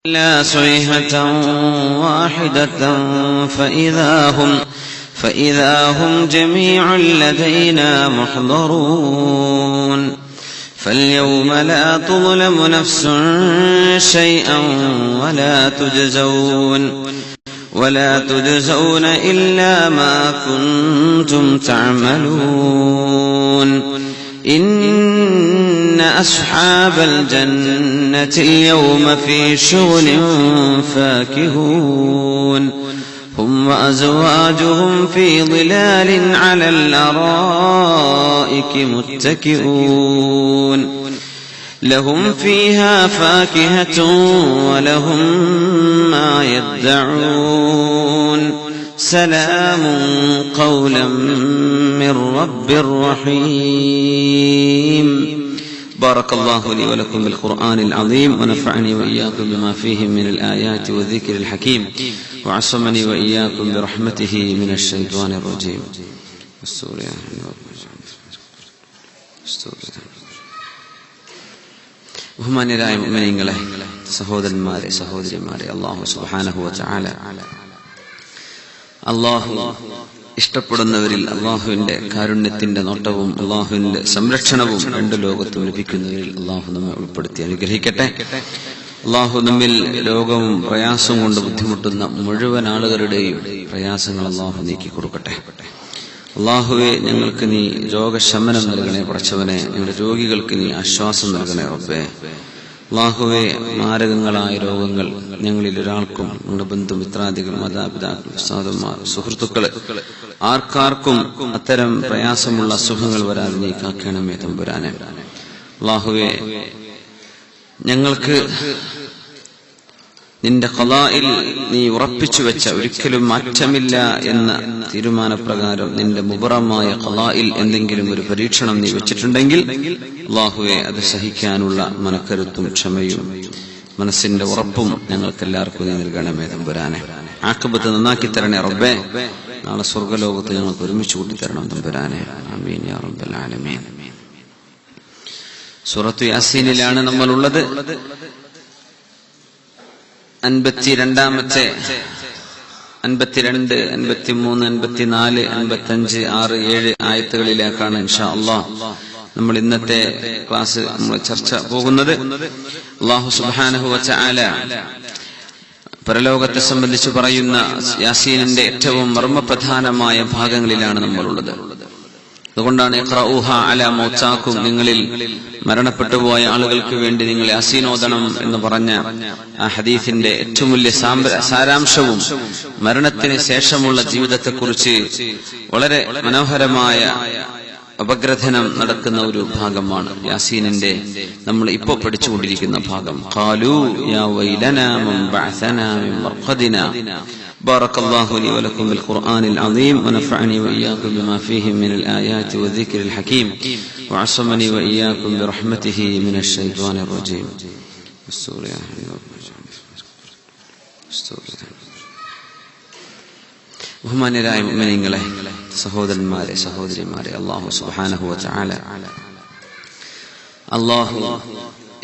إلا صيحة واحدة فإذا هم جميع لدينا محضرون فاليوم لا تظلم نفس شيئا ولا تجزون إلا ما كنتم تعملون إن أصحاب الجنة اليوم في شغل فاكهون هم وأزواجهم في ظلال على الأرائك متكئون لهم فيها فاكهة ولهم ما يدعون سلام قولا من رب رحيم. بارك الله لي ولكم بالقرآن العظيم ونفعني وإياكم بما فيه من الآيات والذكر الحكيم وعصمني وإياكم برحمته من الشيطان الرجيم. ബഹുമാന്യരായ മുഅ്മിനീങ്ങളെ, സഹോദരന്മാരെ, സഹോദരിമാരെ, അല്ലാഹു സുബ്ഹാനഹു വ തആല അല്ലാഹു ഇഷ്ടപ്പെടുന്നവരിൽ അല്ലാഹുവിന്റെ കാരുണ്യത്തിന്റെ നോട്ടവും അല്ലാഹുവിന്റെ സംരക്ഷണവും രണ്ട് ലോകത്തും ലഭിക്കുന്നവരിൽ അല്ലാഹു നമ്മെ ഉൾപ്പെടുത്തി അനുഗ്രഹിക്കട്ടെ. അല്ലാഹു നമ്മിൽ രോഗവും പ്രയാസവും കൊണ്ട് ബുദ്ധിമുട്ടുന്ന മുഴുവൻ ആളുകളുടെയും പ്രയാസങ്ങൾ അല്ലാഹു നീക്കി കൊടുക്കട്ടെ. അല്ലാഹുവേ, ഞങ്ങൾക്ക് നീ രോഗശമനം നൽകണേ. പടച്ചവനെ, ഞങ്ങളുടെ രോഗികൾക്ക് നീ ആശ്വാസം നൽകണേ റബ്ബേ. അല്ലാഹുവേ, മാരകങ്ങളായ രോഗങ്ങൾ ഞങ്ങളിൽ ഒരാൾക്കും, ഞങ്ങളുടെ ബന്ധുമിത്രാദികൾ, മാതാപിതാക്കൾ, ഉസ്താദുമാർ, സുഹൃത്തുക്കള് ആർക്കാർക്കും അത്തരം പ്രയാസമുള്ള അസുഖങ്ങൾ വരാതെ നീ കാക്കണമേ തമ്പുരാനെ. അല്ലാഹുവേ, ഞങ്ങൾക്ക് നിന്റെ ഖളായിൽ നീ ഉറപ്പിച്ചു വെച്ച, ഒരിക്കലും മാറ്റമില്ല എന്ന തീരുമാനപ്രകാരം നിന്റെ മുബറമായ ഖളായിൽ എന്തെങ്കിലും ഒരു പരീക്ഷണം നീ വെച്ചിട്ടുണ്ടെങ്കിൽ അല്ലാഹുവേ, അത് സഹിക്കാനുള്ള മനക്കരുത്തും ക്ഷമയും മനസ്സിന്റെ ഉറപ്പും ഞങ്ങൾക്ക് എല്ലാവർക്കും നീ നൽകണമേ തമ്പുരാനെ. ആഖിബത്ത് നന്നാക്കി തരണേ റബ്ബേ. നാളെ സ്വർഗ്ഗലോകത്ത് ഞങ്ങൾക്ക് ഒരുമിച്ച് കൂട്ടിത്തരണം തമ്പുരാനെ. ആമീൻ യാ റബ്ബൽ ആലമീൻ. സൂറത്തു യാസീനിലാണ് നമ്മൾ ഉള്ളത്. 52, 52, 53, 54, 55, 6, 7 ആയത്തുകളിലേക്കാണ് ഇൻഷാ അല്ലാഹ് നമ്മൾ ഇന്നത്തെ ക്ലാസ് നമ്മൾ ചർച്ച പോകുന്നത്. അല്ലാഹു സുബ്ഹാനഹു വ തആല പരലോകത്തെ സംബന്ധിച്ച് പറയുന്ന യാസീനിന്റെ ഏറ്റവും മർമ്മപ്രധാനമായ ഭാഗങ്ങളിലാണ് നമ്മളുള്ളത്. അതുകൊണ്ടാണ് ഇഖ്റഊഹാ അലാ മൗതാക്കും, നിങ്ങളിൽ മരണപ്പെട്ടുപോയ ആളുകൾക്ക് വേണ്ടി നിങ്ങൾ യാസീൻ ഓതണം എന്ന് പറഞ്ഞ ആ ഹദീസിന്റെ ഏറ്റവും വലിയ സാരാംശവും മരണത്തിന് ശേഷമുള്ള ജീവിതത്തെക്കുറിച്ച് വളരെ മനോഹരമായ അപഗ്രഥനം നടക്കുന്ന ഒരു ഭാഗമാണ് യാസീനിന്റെ നമ്മൾ ഇപ്പോൾ പഠിച്ചുകൊണ്ടിരിക്കുന്ന ഭാഗം. ഖാലൂ യാ വൈലനാ മൻ ബഅസനാ മിൻ മർഖദിനാ. بارك الله لي ولكم بالقرآن العظيم ونفعني وإياكم بما فيه من الآيات والذكر الحكيم وعصمني وإياكم برحمته من الشيطان الرجيم. ബഹുമാന്യരായ മുഅ്മിനീങ്ങളെ, സഹോദരന്മാരെ, സഹോദരിമാരെ, അല്ലാഹു സുബ്ഹാനഹു വ തആല അല്ലാഹു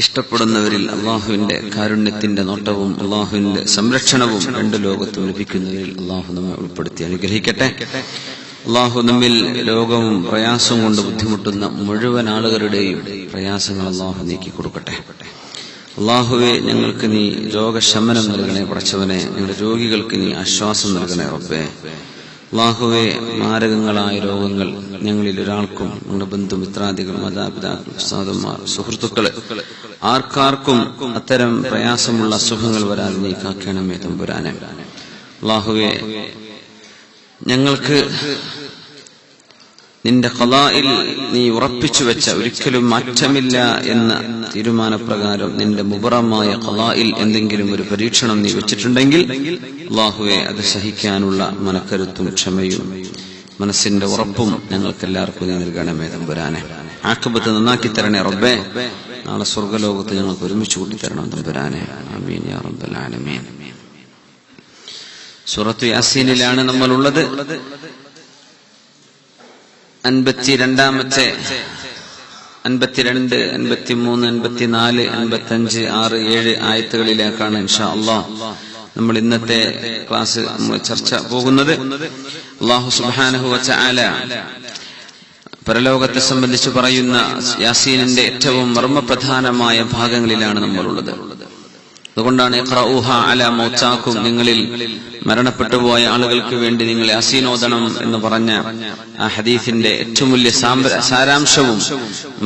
ഇഷ്ടപ്പെടുന്നവരിൽ അല്ലാഹുവിന്റെ കാരുണ്യത്തിന്റെ നോട്ടവും അല്ലാഹുവിന്റെ സംരക്ഷണവും രണ്ട് ലോകത്തും ലഭിക്കുന്നവരിൽ അല്ലാഹു നമ്മെ ഉൾപ്പെടുത്തി അനുഗ്രഹിക്കട്ടെ. അല്ലാഹു നമ്മിൽ രോഗവും പ്രയാസവും കൊണ്ട് ബുദ്ധിമുട്ടുന്ന മുഴുവൻ ആളുകളുടെയും പ്രയാസങ്ങൾ അല്ലാഹു നീക്കി കൊടുക്കട്ടെ. അല്ലാഹുവേ, ഞങ്ങൾക്ക് നീ രോഗശമനം നൽകണേ. പടച്ചവനെ, ഞങ്ങളുടെ രോഗികൾക്ക് നീ ആശ്വാസം നൽകണേ റബ്ബേ. അല്ലാഹുവേ, മാരകങ്ങളായ രോഗങ്ങൾ ഞങ്ങളിൽ ഒരാൾക്കും, ഞങ്ങളുടെ ബന്ധുമിത്രാദികൾ, മാതാപിതാക്കൾ, ഉസ്താദുമാർ, സുഹൃത്തുക്കള് ആർക്കാർക്കും അത്തരം പ്രയാസമുള്ള അസുഖങ്ങൾ വരാതെ നീ കാക്കണമേ തമ്പുരാനെ. അല്ലാഹുവേ, ഞങ്ങൾക്ക് നിന്റെ ഖളായിൽ നീ ഉറപ്പിച്ചു വെച്ച, ഒരിക്കലും മാറ്റമില്ല എന്ന തീരുമാനപ്രകാരം നിന്റെ മുബറമായ ഖളായിൽ എന്തെങ്കിലും ഒരു പരീക്ഷണം നീ വെച്ചിട്ടുണ്ടെങ്കിൽ അല്ലാഹുവേ, അത് സഹിക്കാനുള്ള മനക്കരുത്തും ക്ഷമയും മനസ്സിന്റെ ഉറപ്പും ഞങ്ങൾക്ക് എല്ലാവർക്കും നീ നൽകണമേ തമ്പുരാനെ. ആഖിബത്ത് നന്നാക്കി തരണേ റബ്ബേ. നാളെ സ്വർഗ്ഗലോകത്ത് ഞങ്ങൾക്ക് ഒരുമിച്ച് കൂട്ടിത്തരണം തമ്പുരാനെ. ആമീൻ യാ റബ്ബൽ ആലമീൻ. സൂറത്തു യാസീനിലാണ് നമ്മൾ ഉള്ളത്. 52, 52, 53, 54, 55, 6, 7 ആയത്തുകളിലേക്കാണ് ഇൻഷാ അല്ലാഹ് നമ്മൾ ഇന്നത്തെ ക്ലാസ് നമ്മൾ ചർച്ച പോകുന്നത്. അല്ലാഹു സുബ്ഹാനഹു വ തആല പരലോകത്തെ സംബന്ധിച്ച് പറയുന്ന യാസീനിന്റെ ഏറ്റവും മർമ്മപ്രധാനമായ ഭാഗങ്ങളിലാണ് നമ്മളുള്ളത്. അതുകൊണ്ടാണ് ഇഖ്റഊഹ അലാ മൗതാക്കും, നിങ്ങളിൽ മരണപ്പെട്ടുപോയ ആളുകൾക്ക് വേണ്ടി നിങ്ങൾ യാസീൻ ഓതണം എന്ന് പറഞ്ഞ ആ ഹദീസിന്റെ ഏറ്റവും വലിയ സാരാംശവും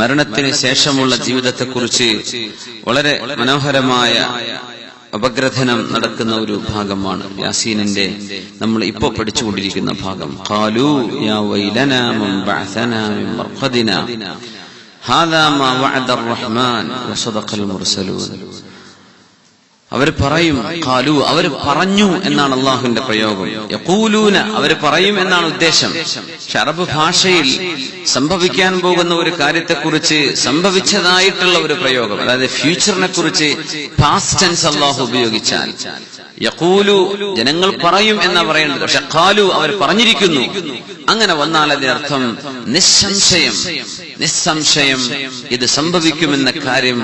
മരണത്തിന് ശേഷമുള്ള ജീവിതത്തെക്കുറിച്ച് വളരെ മനോഹരമായ അപഗ്രഥനം നടക്കുന്ന ഒരു ഭാഗമാണ് യാസീനിന്റെ നമ്മൾ ഇപ്പോൾ പഠിച്ചുകൊണ്ടിരിക്കുന്ന ഭാഗം. ഖാലൂ യാ വൈലനാ മൻ ബഅസനാ മിൻ മർഖദിനാ ഹാദാ മാ വഅദ അർ-റഹ്മാൻ വസദഖൽ മുർസലൂൻ. അവർ പറയും, ഖാലൂ അവർ പറഞ്ഞു എന്നാണ് അള്ളാഹുവിന്റെ പ്രയോഗം. യഖൂലൂന അവർ പറയും എന്നാണ് ഉദ്ദേശം. പക്ഷെ അറബ് ഭാഷയിൽ സംഭവിക്കാൻ പോകുന്ന ഒരു കാര്യത്തെക്കുറിച്ച് സംഭവിച്ചതായിട്ടുള്ള ഒരു പ്രയോഗം, അതായത് ഫ്യൂച്ചറിനെ കുറിച്ച് പാസ്റ്റ് ടെൻസ് അള്ളാഹു ഉപയോഗിച്ചാൽ യഖൂലു ജനങ്ങൾ പറയും എന്നാ പറയേണ്ടത്. പക്ഷെ ഖാലു അവർ പറഞ്ഞിരിക്കുന്നു. അങ്ങനെ വന്നാൽ അതിനർത്ഥം നിസ്സംശയം ഇത് സംഭവിക്കുമെന്ന കാര്യം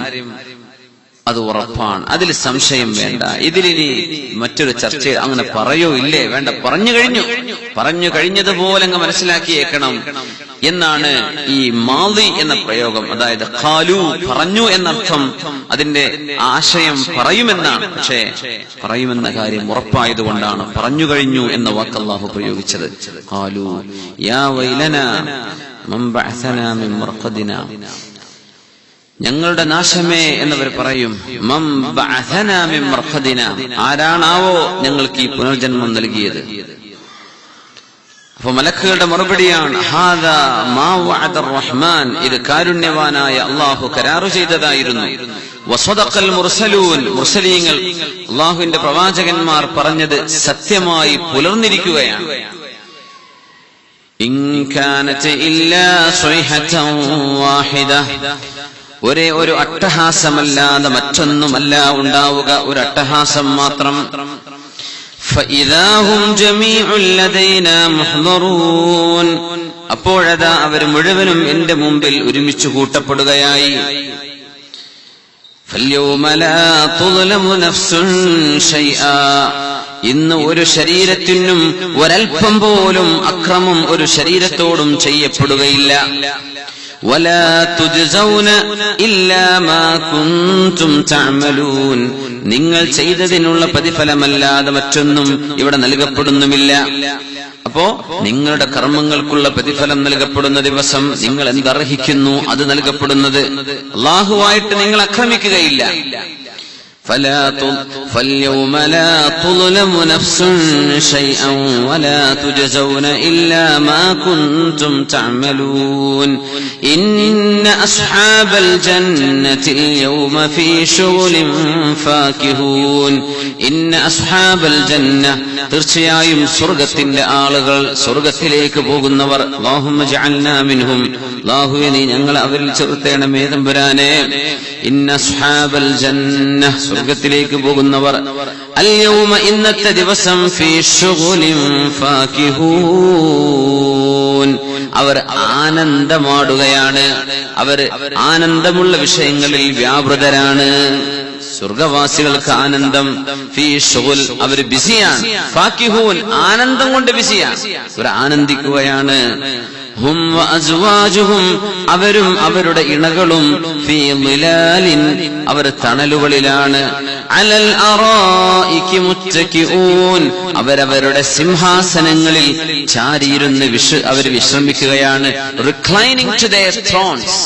അത് ഉറപ്പാണ്, അതിൽ സംശയം വേണ്ട. ഇതിലിനി മറ്റൊരു ചർച്ച അങ്ങനെ പറയോ ഇല്ലേ വേണ്ട, പറഞ്ഞു കഴിഞ്ഞതുപോലെ അങ്ങ് മനസ്സിലാക്കിയേക്കണം എന്നാണ് ഈ മാളി എന്ന പ്രയോഗം. അതായത് ഖാലു പറഞ്ഞു എന്നർത്ഥം, അതിന്റെ ആശയം പറയുമെന്നാണ്. പക്ഷേ പറയുമെന്ന കാര്യം ഉറപ്പായതുകൊണ്ടാണ് പറഞ്ഞു കഴിഞ്ഞു എന്ന വാക്ക് അല്ലാഹു പ്രയോഗിച്ചത്. ഖാലു യാ വൈലനാ മൻ ബഅസനാ മിൻ മർഖദിനാ, ഞങ്ങളുടെ നാശമേ എന്നവർ പറയും. മൻ ബഅസനാ മിൻ മർഖദിനാ, ആരാണാവോ ഞങ്ങൾക്ക് ഈ പുനർജന്മം നൽകിയത്. അപ്പൊ മലക്കുകളുടെ മറുപടിയാണ് ഹാദാ മാ വഅദ അർ-റഹ്മാൻ, ഇത് കാരുണ്യവാനായ അല്ലാഹു കരാറു ചെയ്തതായിരുന്നു. വസദഖൽ മുർസലൂൻ, മുർസലീങ്ങൾ അല്ലാഹുവിന്റെ പ്രവാചകന്മാർ പറഞ്ഞത് സത്യമായി പുലർന്നിരിക്കുകയാണ്. ഇൻ കാനത ഇല്ലാ സ്വൈഹതൻ വാഹിദ, ഒരേ ഒരു അട്ടഹാസമല്ലാതെ മറ്റൊന്നുമല്ല ഉണ്ടാവുക, ഒരു അട്ടഹാസം മാത്രം. فإذا هم جميع لدينا محضرون, അപ്പോഴതാ അവർ മുഴുവനും എന്റെ മുമ്പിൽ ഒരുമിച്ച് കൂട്ടപ്പെടുകയായി. فاليوم لا تظلم نفس شيئا, ഇന്ന് ഒരു ശരീരത്തിനും ഒരൽപ്പം പോലും അക്രമം ഒരു ശരീരത്തോടും ചെയ്യപ്പെടുകയില്ല. ولا تجزون إلا ما كنتم تعملون, നിങ്ങൾ ചെയ്തതിനുള്ള പ്രതിഫലമല്ലാതെ മറ്റൊന്നും ഇവിടെ നൽകപ്പെടുന്നുമില്ല. അപ്പോ നിങ്ങളുടെ കർമ്മങ്ങൾക്കുള്ള പ്രതിഫലം നൽകപ്പെടുന്ന ദിവസം നിങ്ങൾ എന്തർഹിക്കുന്നു അത് നൽകപ്പെടുന്നത്. അല്ലാഹുവായിട്ട് നിങ്ങൾ ആക്രമിക്കുകയില്ല. فاليوم لا تظلم نفس شيئا ولا تجزون إلا ما كنتم تعملون إن أصحاب الجنة اليوم في شغل فاكهون إن أصحاب الجنة, തീർച്ചയായും സ്വർഗ്ഗത്തിന്റെ ആളുകൾ, സ്വർഗ്ഗത്തിലേക്ക് പോകുന്നവർ. اللهم اجعلنا منهم, അല്ലാഹുവേ നീ ഞങ്ങളെ അവരിൽ ചേർത്തേണമേ തമ്പുരാനെ. ഇന്ന അസ്ഹാബൽ ജന്ന, സ്വർഗ്ഗത്തിലേക്ക് പോകുന്നവർ. അൽ യൗമ, ഇന്നത്തെ ദിവസം. ഫീ ശുഗ്ലിൻ ഫാകിഹൂൻ, അവർ ആനന്ദമാടുകയാണ്, അവർ ആനന്ദമുള്ള വിഷയങ്ങളിൽ വ്യാപൃതരാണ്. സ്വർഗവാസികൾക്ക് ആനന്ദം. ഫീ ശുഗ്ൽ, അവർ ബിസിയാണ്. ഫാകിഹൂൻ, ആനന്ദം കൊണ്ട് ബിസിയാണ്, അവർ ആനന്ദിക്കുകയാണ്. ഹും വഅസ്വാജുഹും, അവരും അവരുടെ ഇണകളും. ഫീ ളിലാലിൻ, അവർ തണലുകളിലാണ്. അലൽ അറായികി മുത്തകിഊൻ, അവരവരുടെ സിംഹാസനങ്ങളിൽ ചാരിയിരുന്ന് അവർ വിശ്രമിക്കുകയാണ്. Reclining to their thrones.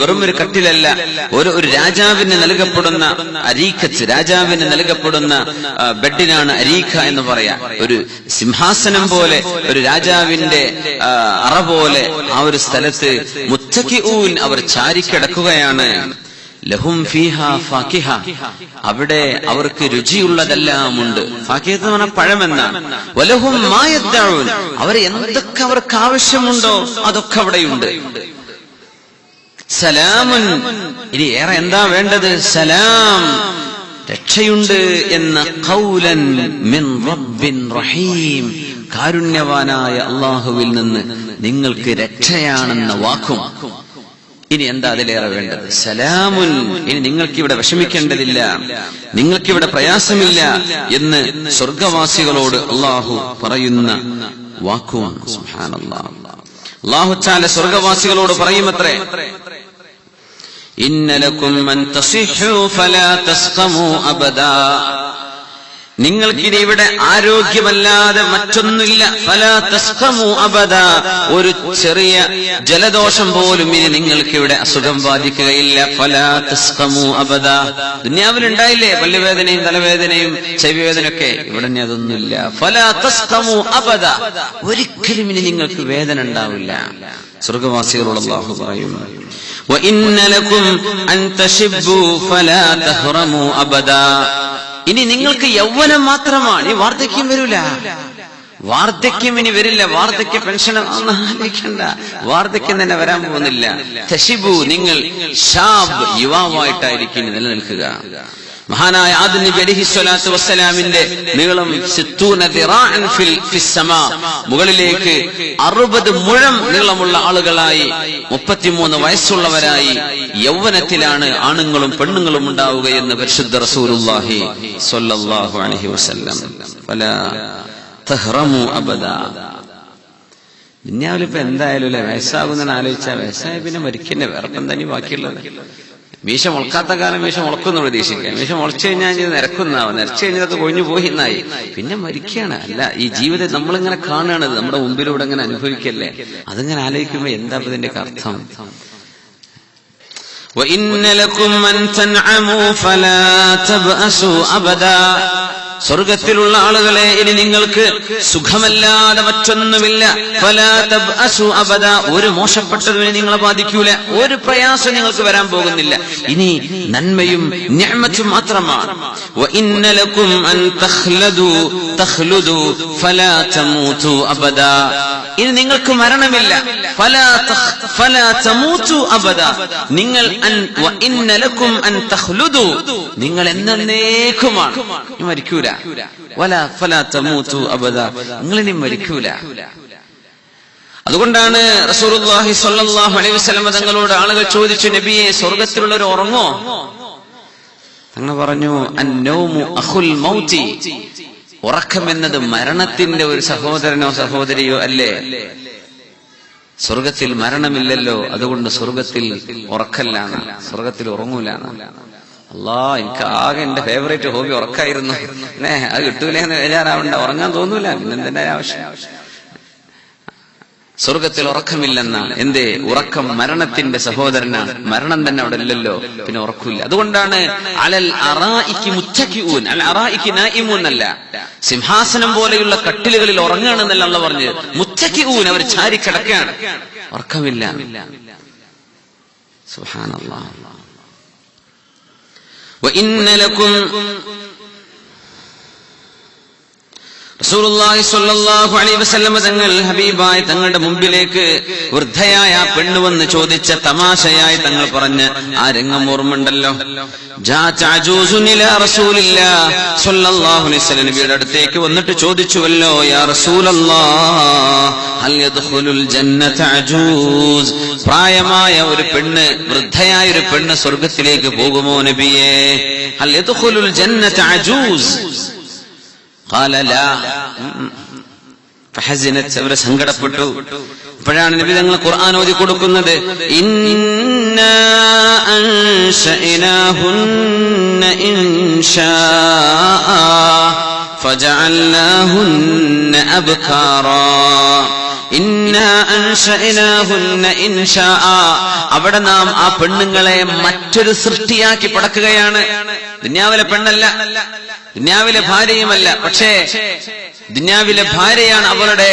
വെറും ഒരു കട്ടിലല്ല, ഒരു രാജാവിന് നൽകപ്പെടുന്ന അരീഖത്ത്, രാജാവിന് നൽകപ്പെടുന്ന ബെഡിനാണ് അരീഖ എന്ന് പറയാ. ഒരു സിംഹാസനം പോലെ, ഒരു രാജാവിന്റെ അറ പോലെ ആ ഒരു സ്ഥലത്ത് മുത്തകിഊൻ, അവർ ചാരിക്കിടക്കുകയാണ്. ലഹും ഫീഹാ ഫാകിഹ, അവിടെ അവർക്ക് രുചിയുള്ളതെല്ലാം ഉണ്ട്. ഫാകിഹ എന്ന് പറഞ്ഞാൽ പഴമെന്നാണ്. വലഹും മാ യദ്ദഊൻ, അവർ എന്തൊക്കെ അവർക്ക് ആവശ്യമുണ്ടോ അതൊക്കെ അവിടെയുണ്ട്. സലാമുൻ, ഇനി ഏറെ എന്താ വേണ്ടത്? സലാം, രക്ഷയുണ്ട് എന്ന ഖൗലൻ മിൻ റബ്ബിൻ റഹീം, കാരുണ്യവാനായ അല്ലാഹുവിൽ നിന്ന് നിങ്ങൾക്ക് രക്ഷയാണെന്ന വാക്കും. ഇനി എന്താ അതിലേറെ വേണ്ടത്? സലാമുൻ, ഇനി നിങ്ങൾക്കിവിടെ വിഷമിക്കേണ്ടതില്ല, നിങ്ങൾക്കിവിടെ പ്രയാസമില്ല എന്ന് സ്വർഗവാസികളോട് അല്ലാഹു പറയുന്ന വാക്കും. സുബ്ഹാനല്ലാഹ്, അല്ലാഹു തആല സ്വർഗവാസികളോട് പറയുമത്രേ, ഇന്ന ലക്കും അൻ തസിഹു ഫലാ തസ്ഖമു അബദാ, നിങ്ങൾക്കിനി ഇവിടെ ആരോഗ്യമല്ലാതെ മറ്റൊന്നുമില്ല. ഫലാ തസ്ഖമു അബദാ, ഒരു ചെറിയ ജലദോഷം പോലും ഇനി നിങ്ങൾക്കിവിടെ അസുഖം ബാധിക്കുകയില്ല. ഫലാ തസ്ഖമു അബദാ, ദുനിയാവിലുണ്ടായില്ലേ പല്ലുവേദനയും തലവേദനയും ചെവിവേദനയൊക്കെ, ഇവിടെ ഇനി അതൊന്നുമില്ല. ഫലാ തസ്ഖമു അബദാ, ഒരിക്കലും ഇനി നിങ്ങൾക്ക് വേദന ഉണ്ടാവില്ല. സ്വർഗവാസികളോട് അല്ലാഹു പറയുന്നു, വഇന്ന ലക്കും അൻ തശിബ്ബു ഫലാ തഹ്റമു അബദാ, ഇനി നിങ്ങൾക്ക് യൗവനം മാത്രമാണ്, ഇനി വാർദ്ധക്യം വരില്ല. വാർദ്ധക്യം ഇനി വരില്ല. വാർദ്ധക്യ പെൻഷൻ ഒന്നും ആലോചിക്കണ്ട, വാർദ്ധക്യം തന്നെ വരാൻ പോകുന്നില്ല. തശിബു, നിങ്ങൾ ഷാബ്, യുവാവായിട്ടായിരിക്കും നിലനിൽക്കുക. മഹാനായ ആദം നബി അലൈഹിസ്സലാത്തു വസ്സലാമിന്റെ നീളം 60 ദിറാഅൻ ഫിസ് സമാ, മുകളിലേക്ക് 60 മുഴം നീളമുള്ള ആളുകളായി 33 വയസ്സുള്ളവരായി യൗവനത്തിലാണ് ആണുങ്ങളും പെണ്ണുങ്ങളും ഉണ്ടാവുക എന്ന് പരിശുദ്ധ റസൂലുള്ളാഹി സ്വല്ലല്ലാഹു അലൈഹി വസല്ലം. ഫലാ തഹ്റമു അബദാ, ദുനിയാവിലിപ്പോ എന്തായാലും അല്ലെ, വയസ്സാകുന്നതിന് ആലോചിച്ചാൽ വയസ്സായ പിന്നെ മരിക്കന്നെ, വേറെ തന്നെ ബാക്കിയുള്ളത്. മീശ മുളക്കാത്ത കാലം മീശ മുളക്കുന്നു പ്രതീക്ഷിക്കാം. മീശ മുളച്ചു കഴിഞ്ഞാൽ നിരക്കുന്നാവും, നിരച്ചു കഴിഞ്ഞാൽ അത് കൊഴിഞ്ഞു പോയി എന്നായി, പിന്നെ മരിക്കുകയാണ്. അല്ല, ഈ ജീവിതം നമ്മളിങ്ങനെ കാണുകയാണ്, നമ്മുടെ മുമ്പിലൂടെ ഇങ്ങനെ അനുഭവിക്കല്ലേ. അതിങ്ങനെ ആലോചിക്കുമ്പോ എന്താ ഇതിന്റെ അർത്ഥം? വഇന്ന ലക്കും അൻ തൻഅമു ഫലാ തബ്അസു അബദാ, സ്വർഗത്തിലുള്ള ആളുകളെ ഇനി നിങ്ങൾക്ക് സുഖമല്ലാതെ മറ്റൊന്നുമില്ല. ഫലാ തബ്അസു അബദാ, ഒരു മോശപ്പെട്ടതും നിങ്ങളെ ബാധിക്കൂല, ഒരു പ്രയാസം നിങ്ങൾക്ക് വരാൻ പോകുന്നില്ല. ഇനി നന്മയും നിഅമത്തും മാത്രമാണ്. വഇന്ന ലക്കും അൻ തഖ്ലുദു ഫലാ തമൂതു അബദാ, ഇനി നിങ്ങൾക്ക് മരണമില്ല. ഫലാ തമൂതു അബദാ, നിങ്ങൾ വഇന്ന ലക്കും അൻ തഖ്ലുദു, നിങ്ങൾ എന്നേക്കുമാണ്, മരിക്കൂല. ഫലാ തമൂതു അബദാ, നിങ്ങളിനി മരിക്കൂല. അതുകൊണ്ടാണ് റസൂലുള്ളാഹി സ്വല്ലല്ലാഹു അലൈഹി വസല്ലം തങ്ങളോട് ആളുകൾ ചോദിച്ചു, നബിയെ, സ്വർഗത്തിലുള്ളവർ ഉറങ്ങോ? തങ്ങൾ പറഞ്ഞു, അന്നൗമു അഖുൽ മൗതി, ഉറക്കം എന്നത് മരണത്തിന്റെ ഒരു സഹോദരനോ സഹോദരിയോ അല്ലേ? സ്വർഗത്തിൽ മരണമില്ലല്ലോ, അതുകൊണ്ട് സ്വർഗത്തിൽ ഉറക്കല്ലാണ്, സ്വർഗത്തിൽ ഉറങ്ങൂലാണ്. അല്ലാ, എനിക്ക് ആകെ എന്റെ ഫേവറേറ്റ് ഹോബി ഉറക്കായിരുന്നു, അത് കിട്ടൂലെന്ന് ബേജാറാവണ്ട, ഉറങ്ങാൻ തോന്നൂല, പിന്നെന്തിന്റെ ആവശ്യം? സ്വർഗത്തിൽ ഉറക്കമില്ലെന്നാണ്. എന്തേ? ഉറക്കം മരണത്തിന്റെ സഹോദരനാണ്, മരണം തന്നെ അവിടെ ഇല്ലല്ലോ, പിന്നെ ഉറക്കില്ല. അതുകൊണ്ടാണ് അലൽ അറായികി മുത്തഖിഊൻ, അൽ അറായികി നായിമൂൻ അല്ല, സിംഹാസനം പോലെയുള്ള കട്ടിലുകളിൽ ഉറങ്ങുകയാണെന്നല്ല അല്ലാഹു പറഞ്ഞു. മുത്തഖിഊൻ, അവർ ചാരിക്കിടക്കുകയാണ്, ഉറക്കമില്ല. സുബ്ഹാനല്ലാഹ്. വഇന്ന ലക്കും, റസൂലുള്ളാഹി സ്വല്ലല്ലാഹു അലൈഹി വസല്ലം തങ്ങൾ ഹബീബായ തങ്ങളുടെ മുമ്പിലേക്ക് വൃദ്ധയായ ആ പെണ്ണ് വന്ന് ചോദിച്ച തമാശയായി തങ്ങൾ പറഞ്ഞ ആ രംഗം ഓർമ്മണ്ടല്ലോ. നബിയുടെ അടുത്തേക്ക് വന്നിട്ട് ചോദിച്ചുവല്ലോ, യാ റസൂലല്ലാഹ്, ഹൽ യദ്ഖുലുൽ ജന്നത അജൂസ്, പ്രായമായ ഒരു പെണ്ണ്, വൃദ്ധയായ ഒരു പെണ്ണ് സ്വർഗ്ഗത്തിലേക്ക് പോകുമോ നബിയേ? ഹൽ യദ്ഖുലുൽ ജന്നത അജൂസ്? ഖാല ലാ. ഫഹസിനത്, അവരെ സങ്കടപ്പെട്ടു. അപ്പോഴാണ് നബി തങ്ങൾ ഖുർആൻ ഓതി കൊടുക്കുന്നത്, ഇന്നാ അൻശഅനാഹുന്ന ഇൻശാഅ ഫജഅൽനാഹുന്ന അബ്കാറാ. ഇന്നാ അൻശഅനാഹുന്ന ഇൻശാഅ, അവിടെ നാം ആ പെണ്ണുങ്ങളെ മറ്റൊരു സൃഷ്ടിയാക്കി പടക്കുകയാണ്. ദുനിയാവിലെ പെണ്ണല്ല, ദുനിയാവിലെ ഭാര്യയുമല്ല, പക്ഷേ ദുനിയാവിലെ ഭാര്യയാണ് അവളുടെ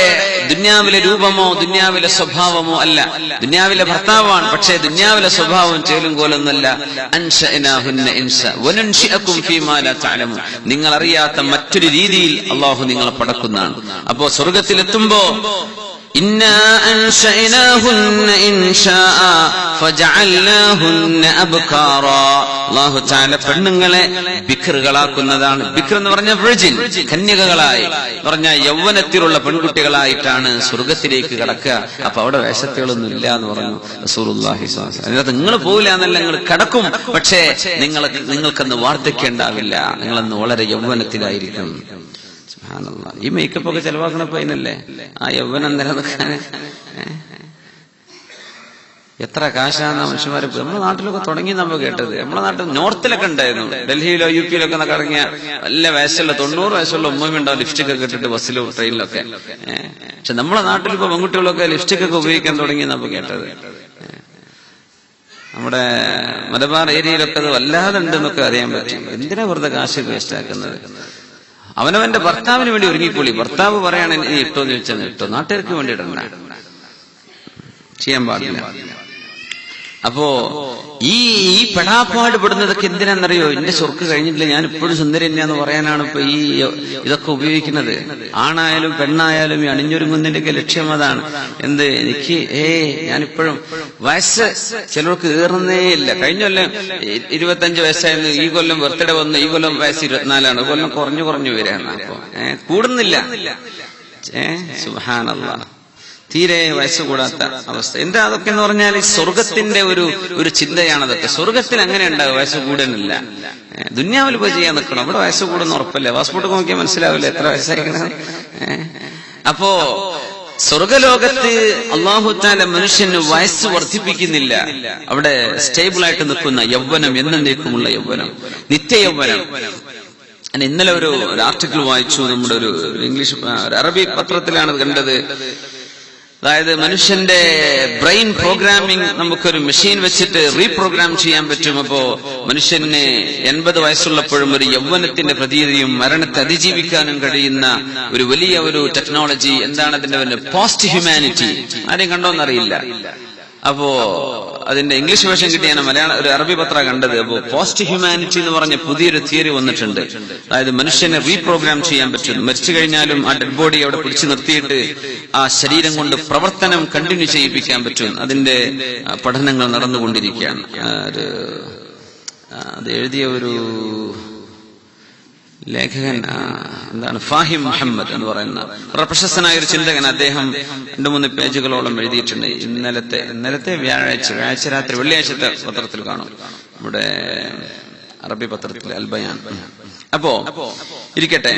ദുനിയാവിലെ രൂപമോ ദുനിയാവിലെ സ്വഭാവമോ അല്ല. ദുനിയാവിലെ ഭർത്താവാണ്, പക്ഷേ ദുനിയാവിലെ സ്വഭാവം ചേലും കോലൊന്നല്ല. അൻശഅനാഹുന്ന ഇൻശാ വനൻശിഅകും ഫീമാ ലാ തഅലമൂൻ, നിങ്ങൾ അറിയാത്ത മറ്റൊരു രീതിയിൽ അല്ലാഹു നിങ്ങളെ പടക്കുന്നതാണ്. അപ്പോ സ്വർഗ്ഗത്തിലെത്തുമ്പോ ഇന്നാ അൻശഅനാഹുന്ന ഇൻശാഅ ഫജഅൽനാഹുന്ന അബ്കാറാ. അല്ലാഹു തആല പെണ്ണുങ്ങളെ ബിക്റുകളാക്കുന്നതാണ്. ബിക്ർ എന്ന് പറഞ്ഞ വിർജിൻ, കന്യകകളായി പറഞ്ഞ യൗവനത്തിലുള്ള പെൺകുട്ടികളായിട്ടാണ് സ്വർഗത്തിലേക്ക് കടക്കുക. അപ്പൊ അവിടെ വേഷത്തുകളൊന്നും ഇല്ല എന്ന് പറഞ്ഞു റസൂലുള്ളാഹി സ്വല്ലല്ലാഹു അലൈഹി വസല്ലം. അതിനകത്ത് നിങ്ങൾ പോവില്ല എന്നല്ല, നിങ്ങൾ കടക്കും, പക്ഷേ നിങ്ങൾക്കന്ന് വാർദ്ധക്യം ഉണ്ടാവില്ല, നിങ്ങളന്ന് വളരെ യൗവനത്തിലായിരിക്കും. സുബ്ഹാനല്ലാഹ്. ഈ മേക്കപ്പ് ഒക്കെ ചെലവാക്കണപ്പോ അതിനല്ലേ, ആ യൗവനം നിലനിൽക്കാൻ എത്ര കാശാണ് മനുഷ്യന്മാര്. നമ്മുടെ നാട്ടിലൊക്കെ തുടങ്ങി നമ്മൾ കേട്ടത്, നമ്മുടെ നാട്ടിൽ നോർത്തിലൊക്കെ ഉണ്ടായിരുന്നു, ഡൽഹിയിലോ യു പിയിലൊക്കെ കറങ്ങിയ വല്ല വയസ്സുള്ള 90 വയസ്സുള്ള ഉമ്മ ഉണ്ടാവും ലിപ്സ്റ്റിക് ഒക്കെ ഇട്ടിട്ട് ബസ്സിലോ ട്രെയിനിലൊക്കെ. പക്ഷെ നമ്മുടെ നാട്ടിൽ ഇപ്പൊ പെൺകുട്ടികളൊക്കെ ലിപ്സ്റ്റിക് ഒക്കെ ഉപയോഗിക്കാൻ തുടങ്ങി നമ്മൾ കേട്ടത്. നമ്മുടെ മലബാർ ഏരിയയിലൊക്കെ അത് വല്ലാതെ ഉണ്ടെന്നൊക്കെ അറിയാൻ പറ്റും. എന്തിനാ വെറുതെ കാശ് വേസ്റ്റ് ആക്കുന്നത്? അവനവന്റെ ഭർത്താവിന് വേണ്ടി ഒരുങ്ങിക്കൊള്ളി. ഭർത്താവ് പറയാണ് ഇനി ഇട്ടോന്ന് ചോദിച്ചാൽ ഇട്ടോ, നാട്ടുകാർക്ക് വേണ്ടി ഇടണ്ട, ചെയ്യാൻ പാടില്ല. അപ്പോ ഈ പെടാപ്പാട് പെടുന്നതൊക്കെ എന്തിനാണെന്നറിയോ? എന്റെ ചൊർക്ക് കഴിഞ്ഞിട്ടില്ല, ഞാൻ ഇപ്പോഴും സുന്ദരി തന്നെയാന്ന് പറയാനാണ് ഇപ്പൊ ഈ ഇതൊക്കെ ഉപയോഗിക്കുന്നത്. ആണായാലും പെണ്ണായാലും ഈ അണിഞ്ഞൊരുങ്ങുന്നതിന്റെയൊക്കെ ലക്ഷ്യം അതാണ്. എന്ത് എനിക്ക് ഞാനിപ്പോഴും വയസ്സ് ചിലർക്ക് ഏറുന്നേ ഇല്ല. കഴിഞ്ഞ കൊല്ലം 25 വയസ്സായിരുന്നു, ഈ കൊല്ലം ബർത്ത്ഡേ വന്ന് ഈ കൊല്ലം വയസ്സ് 24ആണ്. ഈ കൊല്ലം കുറഞ്ഞു വരികയാണ്. അപ്പൊ കൂടുന്നില്ല. സുബ്ഹാനല്ലാഹ്. തീരെ വയസ്സ് കൂടാത്ത അവസ്ഥ. എന്താ അതൊക്കെ എന്ന് പറഞ്ഞാൽ സ്വർഗത്തിന്റെ ഒരു ചിന്തയാണ് അതൊക്കെ. സ്വർഗത്തിൽ അങ്ങനെ ഉണ്ടാകും, വയസ്സ് കൂടാനില്ല. ദുന്യാവിൽ പോയി ചെയ്യാൻ നിൽക്കണം, അവിടെ വയസ്സ് കൂടുന്ന ഉറപ്പല്ലേ. പാസ്പോർട്ട് നോക്കിയാൽ മനസ്സിലാവില്ല എത്ര വയസ്സായിരിക്കണം. അപ്പോ സ്വർഗലോകത്ത് അല്ലാഹു തആല മനുഷ്യന് വയസ്സ് വർദ്ധിപ്പിക്കുന്നില്ല. അവിടെ സ്റ്റേബിൾ ആയിട്ട് നിൽക്കുന്ന യൗവനം, എന്നേക്കുമുള്ള യൗവനം, നിത്യ യൗവനം. ഇന്നലെ ഒരു ആർട്ടിക്കിൾ വായിച്ചു, നമ്മുടെ ഒരു ഇംഗ്ലീഷ് അറബി പത്രത്തിലാണ് കണ്ടത്. അതായത് മനുഷ്യന്റെ ബ്രെയിൻ പ്രോഗ്രാമിംഗ് നമുക്കൊരു മെഷീൻ വെച്ചിട്ട് റീപ്രോഗ്രാം ചെയ്യാൻ പറ്റും. അപ്പോ മനുഷ്യന് 80 വയസ്സുള്ളപ്പോഴും ഒരു യൗവനത്തിന്റെ പ്രതീതിയും മരണത്തെ അതിജീവിക്കാനും കഴിയുന്ന ഒരു വലിയ ഒരു ടെക്നോളജി. എന്താണ് അതിന്റെ പോസ്റ്റ് ഹ്യൂമാനിറ്റി? ആരെയും കണ്ടോന്നറിയില്ല. അപ്പോ അതിന്റെ ഇംഗ്ലീഷ് വേർഷൻ കിട്ടിയാണ് ഒരു അറബി പത്ര കണ്ടത്. അപ്പോ പോസ്റ്റ് ഹ്യൂമാനിറ്റി എന്ന് പറഞ്ഞ പുതിയൊരു തിയറി വന്നിട്ടുണ്ട്. അതായത് മനുഷ്യനെ റീപ്രോഗ്രാം ചെയ്യാൻ പറ്റും. മരിച്ചു കഴിഞ്ഞാലും ആ ഡെഡ് ബോഡി അവിടെ പിടിച്ചു നിർത്തിയിട്ട് ആ ശരീരം കൊണ്ട് പ്രവർത്തനം കണ്ടിന്യൂ ചെയ്യിപ്പിക്കാൻ പറ്റും. അതിന്റെ പഠനങ്ങൾ നടന്നുകൊണ്ടിരിക്കുകയാണ്. അത് എഴുതിയ ഒരു ലേഖകൻ എന്താണ്, ഫാഹിം മുഹമ്മദ് എന്ന് പറയുന്ന വളരെ പ്രശസ്തനായ ഒരു ചിന്തകൻ. അദ്ദേഹം 2-3 പേജുകളോളം എഴുതിയിട്ടുണ്ട്. ഇന്നലത്തെ വ്യാഴാഴ്ച രാത്രി, വെള്ളിയാഴ്ചത്തെ പത്രത്തിൽ കാണും, നമ്മുടെ അറബി പത്രത്തിൽ അൽ ബയാൻ. അപ്പോ ഇരിക്കട്ടെ,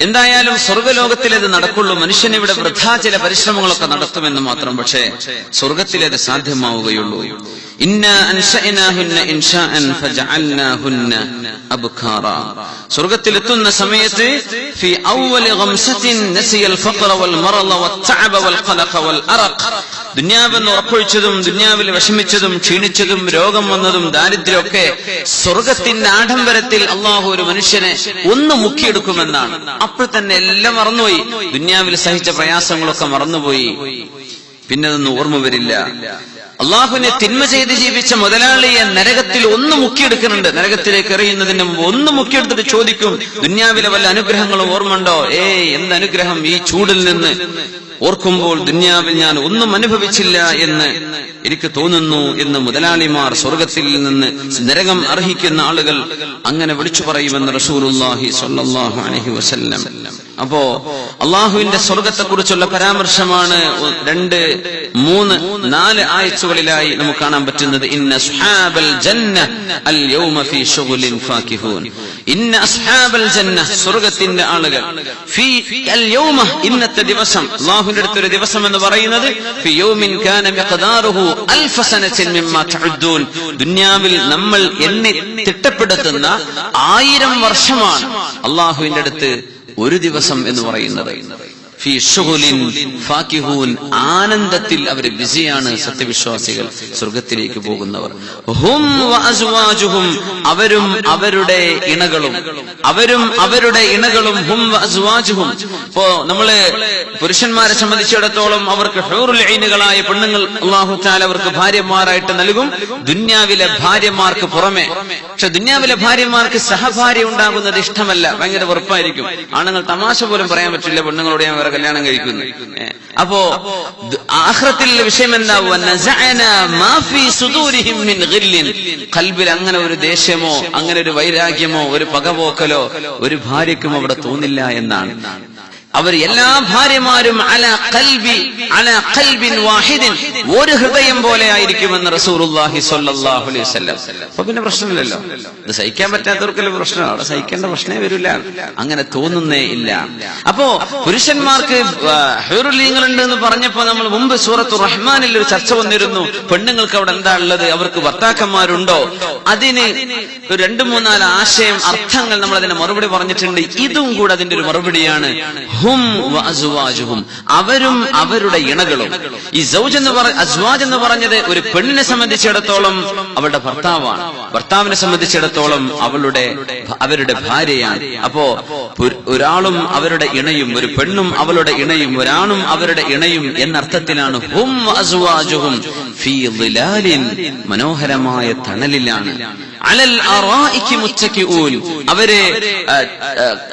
എന്തായാലും സ്വർഗലോകത്തിലേത് നടക്കുള്ളൂ. മനുഷ്യൻ ഇവിടെ വൃഥാ ചില പരിശ്രമങ്ങളൊക്കെ നടത്തുമെന്ന് മാത്രം. പക്ഷേ സ്വർഗത്തിലേത് സാധ്യമാവുകയുള്ളൂ. ഇന്നാ അൻശഅനാഹുന്ന ഇൻശാഅൻ ഫജഅൽനാഹുന്ന അബ്കാറാ. സ്വർഗത്തിലെത്തുന്ന സമയത്ത് ഫി അവ്വലി ഗംസത്തിൻ നസിയൽ ഫഖറ വൽ മറള വത്തഅബ വൽ ഖലഖ വൽ അറഖ്. ദുനിയാവെന്ന് ഉറപ്പൊഴിച്ചതും ദുനിയാവിൽ വിഷമിച്ചതും ക്ഷീണിച്ചതും രോഗം വന്നതും ദാരിദ്ര്യമൊക്കെ സ്വർഗത്തിന്റെ ആഡംബരത്തിൽ അള്ളാഹു ഒരു മനുഷ്യനെ ഒന്ന് മുക്കിയെടുക്കുമെന്നാണ്. അപ്പോൾ തന്നെ എല്ലാം മറന്നുപോയി. ദുനിയാവിൽ സഹിച്ച പ്രയാസങ്ങളൊക്കെ മറന്നുപോയി. പിന്നെ അതൊന്നും ഓർമ്മ വരില്ല. അള്ളാഹുവിനെ തിന്മ ചെയ്ത് ജീവിച്ച മുതലാളിയെ നരകത്തിൽ ഒന്ന് മുക്കിയെടുക്കുന്നുണ്ട്. നരകത്തിലേക്ക് എറിയുന്നതിന് മുമ്പ് ഒന്ന് മുക്കിയെടുത്തിട്ട് ചോദിക്കും, ദുനിയാവിലെ വല്ല അനുഗ്രഹങ്ങളും ഓർമ്മയുണ്ടോ? എന്ത് അനുഗ്രഹം! ഈ ചൂടിൽ നിന്ന് ഓർക്കുമ്പോൾ ദുനിയാവിൽ ഞാൻ ഒന്നും അനുഭവിച്ചില്ല എന്ന് എനിക്ക് തോന്നുന്നു എന്ന് മുതലാളിമാർ, സ്വർഗത്തിൽ നിന്ന് നരകം അർഹിക്കുന്ന ആളുകൾ അങ്ങനെ വിളിച്ചു പറയുമെന്ന് റസൂലുള്ളാഹി സ്വല്ലല്ലാഹു അലൈഹി വസല്ലം. അപ്പോ അള്ളാഹുവിന്റെ സ്വർഗത്തെ കുറിച്ചുള്ള പരാമർശമാണ് 2, 3, 4 ആയത്തുകളിലായി നമുക്ക് കാണാൻ പറ്റുന്നത്. ഇന്ന അസ്ഹാബൽ ജന്ന അൽ യൗമ ഫീ ശുഗ്ലിൻ ഫാകിഹൂൻ. ഇന്ന അസ്ഹാബൽ ജന്ന, സ്വർഗത്തിന്റെ ആളുകൾ, ഫീ അൽ യൗമ, ഇന്നത്തെ ദിവസം, അല്ലാഹുവിന്റെ അടുത്തൊരു ദിവസം എന്ന് പറയുന്നത് ഫീ യൗമിൻ കാന മിഖ്ദാറുഹു അൽഫ സനത്തിൻ മിമ്മാ തഉദ്ദൂൻ. ദുനിയാവിൽ നമ്മൾ എണ്ണി തിട്ടപ്പെടുത്തുന്ന 1000 വർഷമാണ് അല്ലാഹുവിന്റെ അടുത്ത് ഒരു ദിവസം എന്ന് പറയുന്നത്. ഫീ ശുഗ്ലിൻ ഫാകിഹൂൻ, ആനന്ദത്തിൽ അവർ ബിസിയാണ് സത്യവിശ്വാസികൾ, സ്വർഗത്തിലേക്ക് പോകുന്നവർ. ഹും വഅസ്വാജുഹും, അവരും അവരുടെ ഇണകളും, ഹും വഅസ്വാജുഹും. ഇപ്പോ നമ്മള് പുരുഷന്മാരെ സംബന്ധിച്ചിടത്തോളം അവർക്ക് ഹൂറുൽ ഐനുകളായ പെണ്ണുങ്ങൾ അല്ലാഹു തആല അവർക്ക് ഭാര്യമാരായിട്ട് നൽകും, ദുന്യാവിലെ ഭാര്യമാർക്ക് പുറമെ. പക്ഷെ ദുന്യാവിലെ ഭാര്യമാർക്ക് സഹഭാര്യ ഉണ്ടാകുന്നത് ഇഷ്ടമല്ല, ഭയങ്കര വെറുപ്പായിരിക്കും. ആണുങ്ങൾ തമാശ പോലും പറയാൻ പറ്റില്ല, പെണ്ണുങ്ങളോട് ഞാൻ ഞങ്ങളെ കല്യാണം കഴിക്കുന്നു. അപ്പോ ആഖിറത്തിലെ വിഷയം എന്താവുക? ഖൽബിൽ അങ്ങനെ ഒരു ദേഷ്യമോ അങ്ങനെ ഒരു വൈരാഗ്യമോ ഒരു പകപോക്കലോ ഒരു ഭാര്യയ്ക്കും അവിടെ തോന്നില്ല എന്നാണ്. അവർ എല്ലാ ഭാര്യമാരും അലാ ഖൽബിൻ വാഹിദിൻ, ഒരു ഹൃദയം പോലെ ആയിരിക്കുമെന്ന് റസൂലുള്ളാഹി സ്വല്ലല്ലാഹു അലൈഹി വസല്ലം. അപ്പൊ പിന്നെ പ്രശ്നമില്ലല്ലോ. ഇത് സഹിക്കാൻ പറ്റാത്തവർക്കല്ലേ പ്രശ്നം, അവിടെ സഹിക്കേണ്ട പ്രശ്നമേ വരില്ല, അങ്ങനെ തോന്നുന്നേ ഇല്ല. അപ്പോ പുരുഷന്മാർക്ക് ഹൂറുലീങ്ങളുണ്ട് എന്ന് പറഞ്ഞപ്പോ നമ്മൾ മുമ്പ് സൂറത്തുർ റഹ്മാനിൽ ഒരു ചർച്ച വന്നിരുന്നു. പെണ്ണുങ്ങൾക്ക് അവിടെ എന്താ ഉള്ളത്, അവർക്ക് ഭർത്താക്കന്മാരുണ്ടോ? അതിന് ഒരു 2-3-4 ആശയം അർത്ഥങ്ങൾ നമ്മൾ അതിന് മറുപടി പറഞ്ഞിട്ടുണ്ട്. ഇതും കൂടെ അതിന്റെ ഒരു മറുപടിയാണ്. ഹും വഅസ്വാജുഹും, അവരും അവരുടെ ഇണകളും. ഈ അസ്വാജ് എന്ന് പറഞ്ഞത് ഒരു പെണ്ണിനെ സംബന്ധിച്ചിടത്തോളം അവളുടെ ഭർത്താവാണ്, ഭർത്താവിനെ സംബന്ധിച്ചിടത്തോളം അവരുടെ ഭാര്യയാണ്. അപ്പോ ഒരാളും അവരുടെ ഇണയും, ഒരു പെണ്ണും അവളുടെ ഇണയും, ഒരാണും അവരുടെ ഇണയും എന്നർത്ഥത്തിലാണ്. ഹും വഅസ്വാജുഹും ഫീ ളിലാലിൻ, മനോഹരമായ തണലിലാണ്. അലൽ അറായികി മുത്തകിഊൻ, അവരെ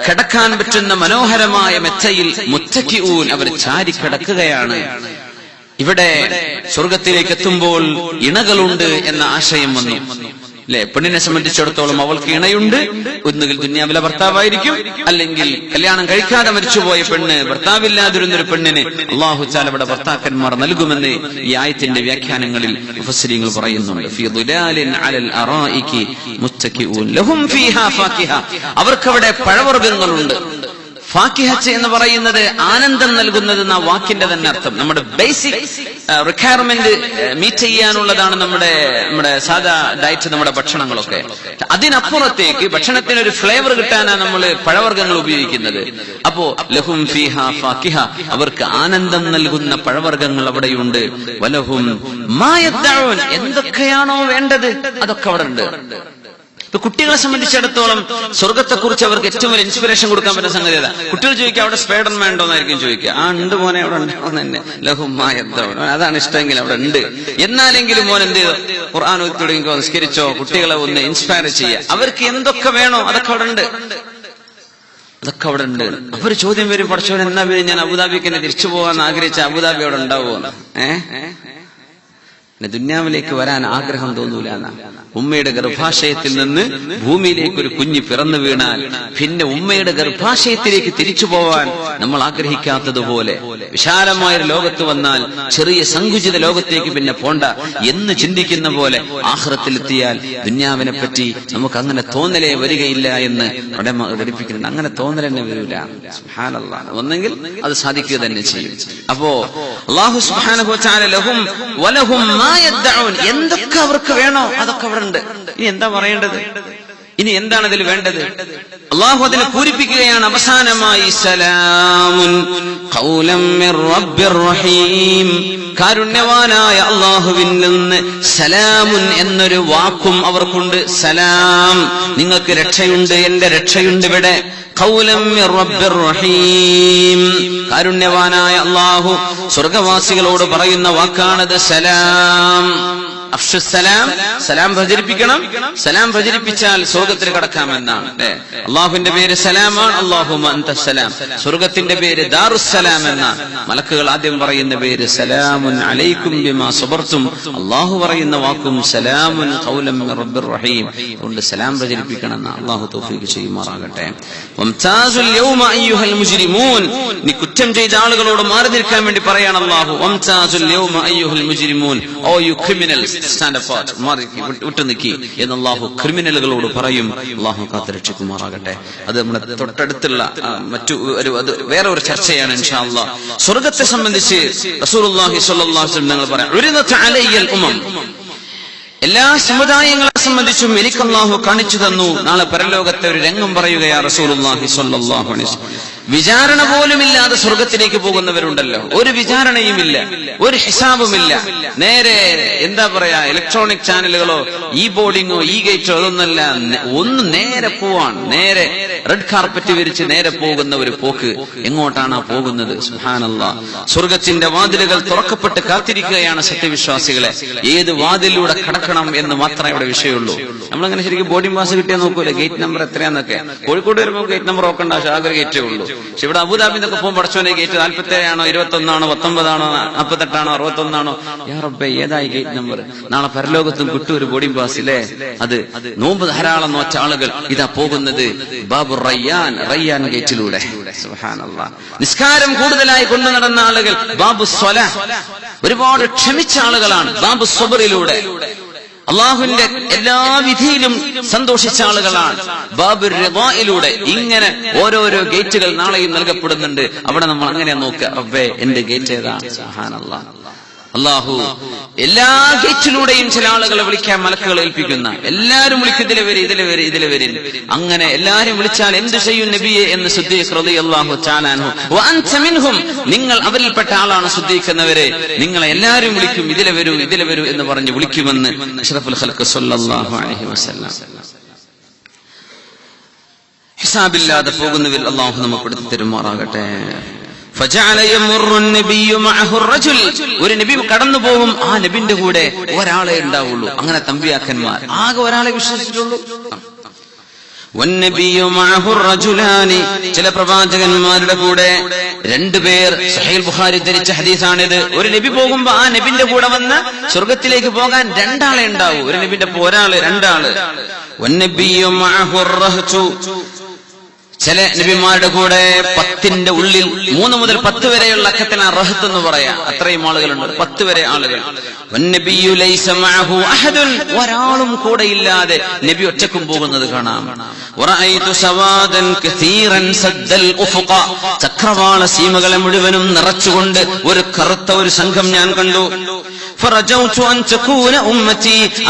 കിടക്കാൻ പറ്റുന്ന മനോഹരമായ മെത്തയിൽ മുത്തകിഊൻ, അവർ ചാരി കിടക്കുകയാണ്. ഇവിടെ സ്വർഗത്തിലേക്ക് എത്തുമ്പോൾ ഇണകളുണ്ട് എന്ന ആശയം വന്നു അല്ലെ? പെണ്ണിനെ സംബന്ധിച്ചിടത്തോളം അവൾക്ക് ഇണയുണ്ട്. ഒന്നുകിൽ ദുനിയാവിലെ ഭർത്താവായിരിക്കും, അല്ലെങ്കിൽ കല്യാണം കഴിക്കാതെ മരിച്ചുപോയ പെണ്ണ്, ഭർത്താവില്ലാതിരുന്നൊരു പെണ്ണിന് അല്ലാഹു തആല ഇവിടെ ഭർത്താക്കന്മാർ നൽകുമെന്ന് ഈ ആയത്തിന്റെ വ്യാഖ്യാനങ്ങളിൽ മുഫസ്സിരീങ്ങൾ പറയുന്നുണ്ട്. ഫീ ദുലാലിൻ അലൽ അറായികി മുത്തകിഊൻ ലഹും ഫീഹാ ഫാകിഹ, അവർക്കവിടെ പഴവർഗ്ഗങ്ങളുണ്ട്. ഫാക്കിഹത്ത് എന്ന് പറയുന്നത് ആനന്ദം നൽകുന്നത് എന്ന വാക്കിന്റെ തന്നെ അർത്ഥം. നമ്മുടെ ബേസിക് റിക്വയർമെന്റ് മീറ്റ് ചെയ്യാനുള്ളതാണ് നമ്മുടെ സാധാ ഡയറ്റ്, നമ്മുടെ ഭക്ഷണങ്ങളൊക്കെ. അതിനപ്പുറത്തേക്ക് ഭക്ഷണത്തിനൊരു ഫ്ലേവർ കിട്ടാനാണ് നമ്മൾ പഴവർഗ്ഗങ്ങൾ ഉപയോഗിക്കുന്നത്. അപ്പോ ലഹും ഫീഹാ ഫാക്കിഹ, അവർക്ക് ആനന്ദം നൽകുന്ന പഴവർഗ്ഗങ്ങൾ അവിടെയുണ്ട്. വലഹും മാ യദ്ദഊൻ, എന്തൊക്കെയാണോ വേണ്ടത് അതൊക്കെ അവിടെ ഉണ്ട്. ഇപ്പൊ കുട്ടികളെ സംബന്ധിച്ചിടത്തോളം സ്വർഗത്തെക്കുറിച്ച് അവർക്ക് ഏറ്റവും വലിയ ഇൻസ്പിറേഷൻ കൊടുക്കാൻ പറ്റുന്ന സംഗതി ഏതാ? കുട്ടികൾ ചോദിക്കുക അവിടെ സ്പൈഡർമാൻ ഉണ്ടോന്നായിരിക്കും ചോദിക്കുക. ഉണ്ട് മോനെ, അവിടെ ഉണ്ടാവുന്ന തന്നെ. ലഹുമായ അതാണ് ഇഷ്ടമെങ്കിൽ അവിടെ ഉണ്ട്. എന്നാലെങ്കിലും മോൻ എന്ത് ചെയ്തോ? ഖുർആൻ ഓതി തുടങ്ങിക്കോ, നിസ്കരിച്ചോ, കുട്ടികളെ ഒന്ന് ഇൻസ്പയർ ചെയ്യുക. അവർക്ക് എന്തൊക്കെ വേണോ അതൊക്കെ അവിടെ ഉണ്ട്, അതൊക്കെ അവിടെ ഉണ്ട്. അപ്പൊ ഒരു ചോദ്യം വരും, പഠിച്ചവൻ എന്നാ ഞാൻ അബുദാബിക്ക് തന്നെ തിരിച്ചു പോകാൻ ആഗ്രഹിച്ച അബുദാബി അവിടെ ഉണ്ടാവുമെന്ന്. ദുന്യാവിലേക്ക് വരാൻ ആഗ്രഹം തോന്നൂല. ഉമ്മയുടെ ഗർഭാശയത്തിൽ നിന്ന് ഭൂമിയിലേക്ക് ഒരു കുഞ്ഞ് പിറന്നു വീണാൽ പിന്നെ ഉമ്മയുടെ ഗർഭാശയത്തിലേക്ക് തിരിച്ചു പോവാൻ നമ്മൾ ആഗ്രഹിക്കാത്തതുപോലെ, വിശാലമായൊരു ലോകത്ത് വന്നാൽ ചെറിയ സങ്കുചിത ലോകത്തേക്ക് പിന്നെ പോണ്ട എന്ന് ചിന്തിക്കുന്ന പോലെ ആഖിറത്തിലെത്തിയാൽ ദുന്യാവിനെ പറ്റി നമുക്ക് അങ്ങനെ തോന്നലേ വരികയില്ല എന്ന് പഠിപ്പിക്കുന്നുണ്ട്. അങ്ങനെ തോന്നലെന്നെ വരില്ല. സുബ്ഹാനല്ലാഹ്, ഒന്നെങ്കിൽ അത് സാധിക്കുക തന്നെ ചെയ്യും. അപ്പോ അല്ലാഹു സുബ്ഹാനഹു വ തആല ലഹും വലഹും മാ യദ്ദഊൻ, എന്തൊക്കെ അവർക്ക് വേണോ അതൊക്കെ അവിടെ ഉണ്ട്. ഇനി എന്താ പറയേണ്ടത്? ഇനി എന്താണ് അതിൽ വേണ്ടത്? അല്ലാഹു അതിനെ പൂരിപ്പിക്കുകയാണ് അവസാനമായി. സലാമുൻ ഖൗലൻ മിർ റബ്ബിർ റഹീം, കാരുണ്യവാനായ അല്ലാഹുവിൽ നിന്ന് സലാമുൻ എന്നൊരു വാക്കും അവർക്കുണ്ട്. സലാം, നിങ്ങൾക്ക് രക്ഷയുണ്ട്, എന്റെ രക്ഷയുണ്ട് ഇവിടെ. ഖൗലൻ മിർ റബ്ബിർ റഹീം, കാരുണ്യവാനായ അല്ലാഹു സ്വർഗവാസികളോട് പറയുന്ന വാക്കാണത് സലാം. അഫ്ഷുസ്സലാം, സലാം പ്രചരിപ്പിക്കണം. സലാം പ്രചരിപ്പിച്ചാൽ സ്വർഗത്തിൽ കടക്കാമെന്നാണ് അല്ലെ? അള്ളാഹുവിന്റെ പേര് സലാമാണ്. അല്ലാഹുമ്മ അൻത സലാം. സ്വർഗത്തിന്റെ പേര് ദാറുസ്സലാം എന്നാണ്. മലക്കുകൾ ആദ്യം പറയുന്ന പേര് സലാമുൻ അലൈക്കും ബിമാ സബർതും. അള്ളാഹു പറയുന്ന വാക്കും സലാമുൻ ഖൗലൻ മിർ റബ്ബിർ റഹീം. അതുകൊണ്ട് സലാം പ്രചരിപ്പിക്കണം എന്ന് അള്ളാഹു തൗഫീഖ് ചെയ്യുമാറാകട്ടെ. വംതാസുൽ യൗമ അയ്യുഹൽ മുജ്രിമൂൻ, നീ കുറ്റം ചെയ്ത ആളുകളോട് മാറി നിൽക്കാൻ വേണ്ടി പറയാണ് അള്ളാഹു. വംതാസുൽ യൗമ അയ്യുഹൽ മുജ്രിമൂൻ, ഓ യു ക്രിമിനൽസ്, സ്റ്റാൻഡ് അപ്പാർട്ട്, വിട്ടു നിൽക്കി എന്ന് അള്ളാഹു ക്രിമിനലുകളോട് പറയും. അള്ളാഹു കാത്തുരക്ഷിക്കുമാറാകട്ടെ. അത് നമ്മുടെ തൊട്ടടുത്തുള്ള അത് വേറെ ഒരു ചർച്ചയാണ് ഇൻഷാ അല്ലാഹ്. സ്വർഗത്തെ സംബന്ധിച്ച് റസൂലുള്ളാഹി സ്വല്ലല്ലാഹു അലൈഹി വസല്ലം ഞങ്ങൾ പറയാം, ഉരിദത അലയ്യൽ ഉമം, എല്ലാ സമുദായങ്ങളെ സംബന്ധിച്ചും എനിക്ക് അല്ലാഹു കാണിച്ചു തന്നു. നാളെ പരലോകത്തെ ഒരു രംഗം പറയുകയാ റസൂലുള്ളാഹി സ്വല്ലല്ലാഹു അലൈഹി വസല്ലം. വിചാരണ പോലുമില്ലാതെ സ്വർഗത്തിലേക്ക് പോകുന്നവരുണ്ടല്ലോ. ഒരു വിചാരണയുമില്ല, ഒരു ഹിസാബുമില്ല. നേരെ എന്താ പറയാ, ഇലക്ട്രോണിക് ചാനലുകളോ ഇ ബോർഡിങ്ങോ ഇ ഗേറ്റോ അതൊന്നല്ല, ഒന്ന് നേരെ പോവാണ്. നേരെ റെഡ് കാർപ്പറ്റ് വിരിച്ച് നേരെ പോകുന്ന ഒരു പോക്ക്. എങ്ങോട്ടാണ് പോകുന്നത്? സുബ്ഹാനല്ലാഹ്. സ്വർഗത്തിന്റെ വാതിലുകൾ തുറക്കപ്പെട്ട് കാത്തിരിക്കുകയാണ് സത്യവിശ്വാസികളെ. ഏത് വാതിലൂടെ കടക്കണം എന്ന് മാത്രമേ ഇവിടെ വിഷയമുള്ളൂ. നമ്മളങ്ങനെ ശരിക്കും ബോർഡിംഗ് പാസ് കിട്ടിയാൽ നോക്കൂലെ ഗേറ്റ് നമ്പർ എത്രയാന്നൊക്കെ. കോഴിക്കോട് വരുമ്പോൾ ഗേറ്റ് നമ്പർ നോക്കണ്ട, ആകെ ഗേറ്റേ ഉള്ളൂ. പക്ഷെ ഇവിടെ അബുദാബിന്നൊക്കെ പോകുമ്പോൾ പടച്ചോനെ ഗേറ്റ് 47 ആണോ 21 ആണോ 19 ആണോ 48 ആണോ 61 ആണോ, യാ റബ്ബേ ഏതായി ഗേറ്റ് നമ്പർ? നാളെ പരലോകത്തും കിട്ടും ഒരു ബോർഡിംഗ് പാസ് ഇല്ലേ? അത് നോമ്പ് ധാരാളം നോച്ച ആളുകൾ ഇതാ പോകുന്നത് ബാബു റയ്യാൻ ഗേറ്റിലൂടെ. സുബ്ഹാനല്ലാഹ്. നിസ്കാരം കൂടുതലായി കൊണ്ടു നടന്ന ആളുകൾ ബാബു സ്വലാ, ഒരുപാട് ക്ഷമിച്ച ആളുകളാണ് ബാബു സ്വബറിലൂടെ. അള്ളാഹുവിന്റെ എല്ലാ വിധിയിലും സന്തോഷിച്ച ആളുകളാണ് ബാബുർ റിദായിലൂടെ. ഇങ്ങനെ ഓരോരോ ഗേറ്റുകൾ നാളെയും നൽകപ്പെടുന്നുണ്ട്. അവിടെ നമ്മൾ അങ്ങനെ നോക്കുക, റബ്ബേ എന്റെ ഗേറ്റ് ഏതാ? സുബ്ഹാനല്ലാഹ്. അള്ളാഹു എല്ലാ ഗേറ്റിലൂടെയും ചില ആളുകളെ വിളിക്കാൻ മലക്കുകൾ ഏൽപ്പിക്കുന്ന, എല്ലാരും വിളിക്കും ഇതിലെ വരും. അങ്ങനെ എല്ലാരും വിളിച്ചാൽ എന്ത് ചെയ്യും നബിയെ എന്ന് സിദ്ദീഖ് റളിയല്ലാഹു തആല അൻഹു വ അൻത മിൻഹും, നിങ്ങൾ അവരിൽപ്പെട്ട ആളാണ് സിദ്ദീഖ് എന്നവരെ, നിങ്ങളെ എല്ലാരും വിളിക്കും ഇതിലെ വരൂ എന്ന് പറഞ്ഞ് വിളിക്കുമെന്ന് അഷ്റഫുൽ ഖൽഖ് സല്ലല്ലാഹു അലൈഹി വസല്ലം. ഹിസാബില്ലാതെ പോകുന്നതിൽ അള്ളാഹു നമുക്ക് എടുത്തു തരുമാറാകട്ടെ. ഒരു നബി കടന്നു പോകും, ആ നബിന്റെ കൂടെ ഒരാളെ ഉണ്ടാവുള്ളൂ. അങ്ങനെ തമ്പിയാക്കന്മാർ ആകെ ഒരാളെ വിശ്വസിച്ചിട്ടുള്ളൂ. ചില പ്രവാചകന്മാരുടെ കൂടെ 2 പേർ. സഹീഹ് ബുഖാരി ധരിച്ച ഹദീസാണിത്. ഒരു നബി പോകുമ്പോ ആ നബിന്റെ കൂടെ വന്ന് സ്വർഗത്തിലേക്ക് പോകാൻ 2 ആളെ ഉണ്ടാവൂ. ഒരു നബിന്റെ ഒരാള് 2 ആള്. ചില നബിമാരുടെ കൂടെ 10ന്റെ ഉള്ളിൽ 3 മുതൽ 10 വരെയുള്ള അക്കത്തിനാ റഹത്ത് എന്ന് പറയാം. അത്രയും ആളുകളുണ്ട്, 10 വരെ ആളുകൾ. ഒരാളും കൂടെ ഇല്ലാതെ നബി ഒറ്റക്കും പോകുന്നത് കാണാം. ചക്രവാള സീമകളെ മുഴുവനും നിറച്ചുകൊണ്ട് ഒരു കറുത്ത ഒരു സംഘം ഞാൻ കണ്ടു.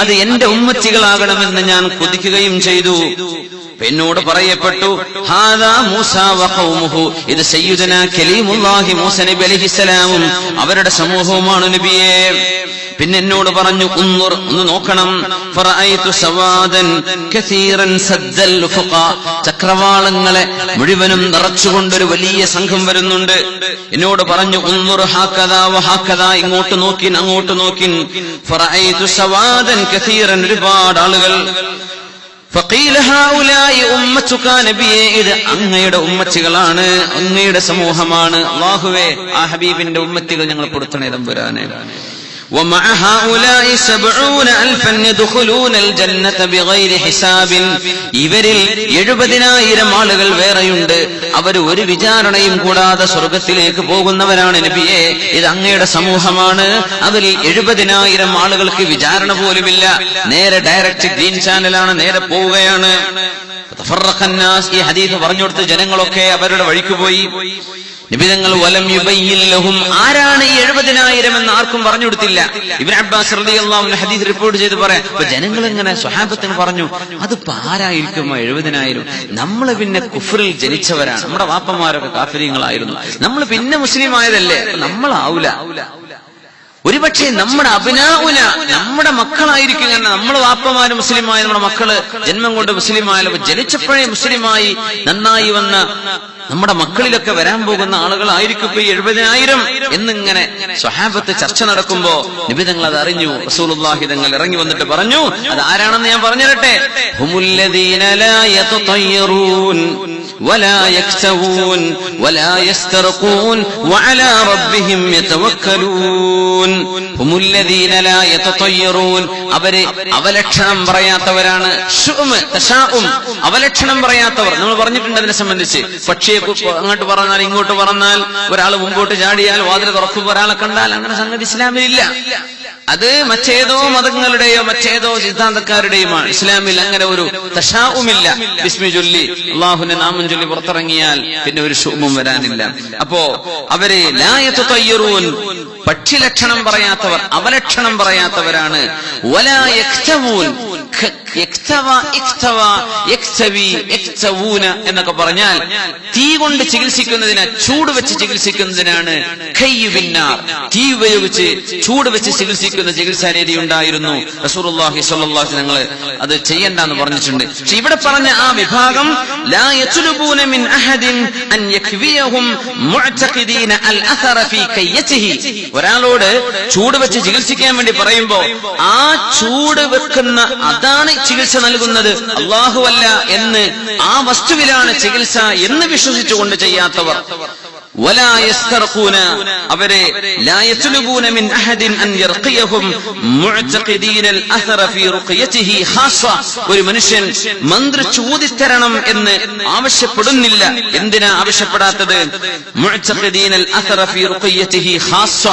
അത് എന്റെ ഉമ്മത്തികളാകണമെന്ന് ഞാൻ കൊതിക്കുകയും ചെയ്തു. എന്നോട് പറയപ്പെട്ടു, ഹാദാ മൂസാ വഖൗമുഹു, ഇത് സയ്യിദുനാ കലീമുല്ലാഹി മൂസ നബി അലൈഹിസ്സലാമും അവരുടെ സമൂഹവുമാണ് നബിയേ. പിന്നെ എന്നോട് പറഞ്ഞു, ഒന്ന് നോക്കണം. ഫറഅയ്തു സവാദൻ കസീറൻ സദ്ദൽ ഉഫഖ, ചക്രവാളങ്ങളെ മുഴുവനും നിറച്ചുകൊണ്ടൊരു വലിയ സംഘം വരുന്നുണ്ട്. എന്നോട് പറഞ്ഞു, ഉൻദുർ ഹാകദാ വഹാകദാ, ഇങ്ങോട്ട് നോക്കിൻ അങ്ങോട്ട് നോക്കിൻ. ഫറഅയ്തു സവാദൻ കസീറൻ, ഒരുപാട് ആളുകൾ. ഫഖീല ഹൗലായി ഉമ്മത്തുക, നബിയേ ഇത് അങ്ങയുടെ ഉമ്മത്തികളാണ്, അങ്ങയുടെ സമൂഹമാണ്. അല്ലാഹുവേ ആ ഹബീബിന്റെ ഉമ്മത്തികൾ ഞങ്ങൾ കൊടുത്തണേ തമ്പുരാനെ. ومع هؤلاء 70,000 يدخلون الجنة بغير حساب, ഇവരിൽ 70,000 ആളുകൾ വേറെയുണ്ട്. അവർ ഒരു വിചാരണയും കൂടാതെ സ്വർഗത്തിലേക്ക് പോകുന്നവരാണ് നബിയെ. ഇത് അങ്ങയുടെ സമൂഹമാണ്. അവരിൽ 70,000 ആളുകൾക്ക് വിചാരണ പോലുമില്ല. നേരെ ഡയറക്റ്റ് ഗ്രീൻ ചാനലാണ്, നേരെ പോവുകയാണ്. ഈ ഹദീസ് പറഞ്ഞു കൊടുത്ത് ജനങ്ങളൊക്കെ അവരുടെ വഴിക്ക് പോയി. നിബിതങ്ങൾ വലം യുബയ്യിൻ ലഹും, ആരാണ് ഈ 70,000 എന്ന് ആർക്കും പറഞ്ഞു കൊടുത്തില്ല. ഇബ്നു അബ്ബാസ് റളിയല്ലാഹു അൻഹു ഹദീസ് റിപ്പോർട്ട് ചെയ്ത് പറയാം, അപ്പൊ ജനങ്ങൾ ഇങ്ങനെ സ്വഹാബത്തിന് പറഞ്ഞു, അതിപ്പോ ആരായിരിക്കും 70,000? നമ്മൾ പിന്നെ കുഫറിൽ ജനിച്ചവരാണ്, നമ്മുടെ വാപ്പന്മാരൊക്കെ കാഫിരീങ്ങളായിരുന്നു, നമ്മൾ പിന്നെ മുസ്ലിം ആയതല്ലേ, നമ്മളാവൂല. ഒരുപക്ഷെ നമ്മുടെ അബ്നാഉന, നമ്മുടെ മക്കളായിരിക്കും. കാരണം നമ്മള് വാപ്പമാര് മുസ്ലിമായി, നമ്മുടെ മക്കള് ജന്മം കൊണ്ട് മുസ്ലിമായാലും ജനിച്ചപ്പോഴേ മുസ്ലിമായി നന്നായി വന്ന നമ്മുടെ മക്കളിലൊക്കെ വരാൻ പോകുന്ന ആളുകളായിരിക്കും ഇപ്പൊ 70,000 എന്നിങ്ങനെ സ്വഹാബത്ത് ചർച്ച നടക്കുമ്പോ നബി തങ്ങൾ അത് അറിഞ്ഞു. റസൂലുള്ളാഹി തങ്ങൾ ഇറങ്ങി വന്നിട്ട് പറഞ്ഞു, അത് ആരാണെന്ന് ഞാൻ പറഞ്ഞു തരട്ടെ. ഹുമുല്ലദീന ലാ യതതയ്യറൂൻ വലാ യക്തവൂൻ വലാ യസ്തർഖൂൻ വഅലാ റബ്ബിഹിം യതവക്കലൂൻ. ഹുമുല്ലദീന ലാ യതതയ്യറൂൻ, അവര് അവലക്ഷണം പറയാത്തവരാണ്. ശുഉം തശാഉം, അവലക്ഷണം പറയാത്തവർ. നമ്മൾ പറഞ്ഞിട്ടുണ്ട് അതിനെ സംബന്ധിച്ച്. പക്ഷേ അങ്ങോട്ട് പറഞ്ഞാൽ ഇങ്ങോട്ട് പറഞ്ഞാൽ, ഒരാൾ മുമ്പോട്ട് ചാടിയാൽ വാതിൽ തുറക്കുമ്പോൾ ഒരാളെ കണ്ടാൽ, അങ്ങനെ സംഗതി ഇസ്ലാമിലില്ല. അത് മറ്റേതോ മതങ്ങളുടെയോ മറ്റേതോ സിദ്ധാന്തക്കാരുടെയുമാണ്. ഇസ്ലാമിൽ അങ്ങനെ ഒരു തശാഉമില്ല. ബിസ്മി ചൊല്ലി അല്ലാഹുവിന്റെ നാമം ചൊല്ലി പുറത്തിറങ്ങിയാൽ പിന്നെ ഒരു ശുഉമും വരാനില്ല. അപ്പോ അവര് ലാ യതതയ്യറൂൻ, പക്ഷി ലക്ഷണം പറയാത്തവർ, അവലക്ഷണം പറയാത്തവരാണ്. വലാ യക്തവൂൻ, എന്നൊക്കെ പറഞ്ഞാൽ തീ കൊണ്ട് ചികിത്സിക്കുന്നതിന്, ചൂട് വെച്ച് ചികിത്സിക്കുന്നതിനാണ്. തീ ഉപയോഗിച്ച് ചൂട് വെച്ച് ചികിത്സിക്കുന്ന ചികിത്സാ രീതി ഉണ്ടായിരുന്നു. റസൂലുള്ളാഹി സ്വല്ലല്ലാഹു അലൈഹി വസല്ലം അത് ചെയ്യണ്ടെന്ന് പറഞ്ഞിട്ടുണ്ട്. പക്ഷെ ഇവിടെ പറഞ്ഞ ആ വിഭാഗം ലാ യത്ലുബൂന മിൻ അഹദിൻ അൻ യക്വിയഹും മുഅ്തഖിദീന അൽ അഥറ ഫീ കയ്യതിഹി. ഒരാളോട് ചൂട് വെച്ച് ചികിത്സിക്കാൻ വേണ്ടി പറയുമ്പോ ആ ചൂട് വെക്കുന്ന അതാണ് ചികിത്സ നൽകുന്നത്, അല്ലാഹുവല്ല എന്ന് ആ വസ്തുവിലാണ് ചികിത്സ എന്ന് വിശ്വസിച്ചുകൊണ്ട് ചെയ്യാത്തവർ. വലാ യസ്തർഖൂന അവരെ ലാ യത്ലുബൂന മിൻ അഹദിൻ അൻ യർഖിയഹും മുഅ്തഖിദീന അൽ-അഥറ ഫീ റുഖിയതിഹി ഖാസ്സ. ഒരു മനുഷ്യൻ മന്ത്രിച്ചൂതിത്തരണം എന്ന് ആവശ്യപ്പെടുന്നില്ല. എന്തിനാ ആവശ്യപ്പെടാത്തത്? മുഅ്തഖിദീന അൽ-അഥറ ഫീ റുഖിയതിഹി ഖാസ്സ,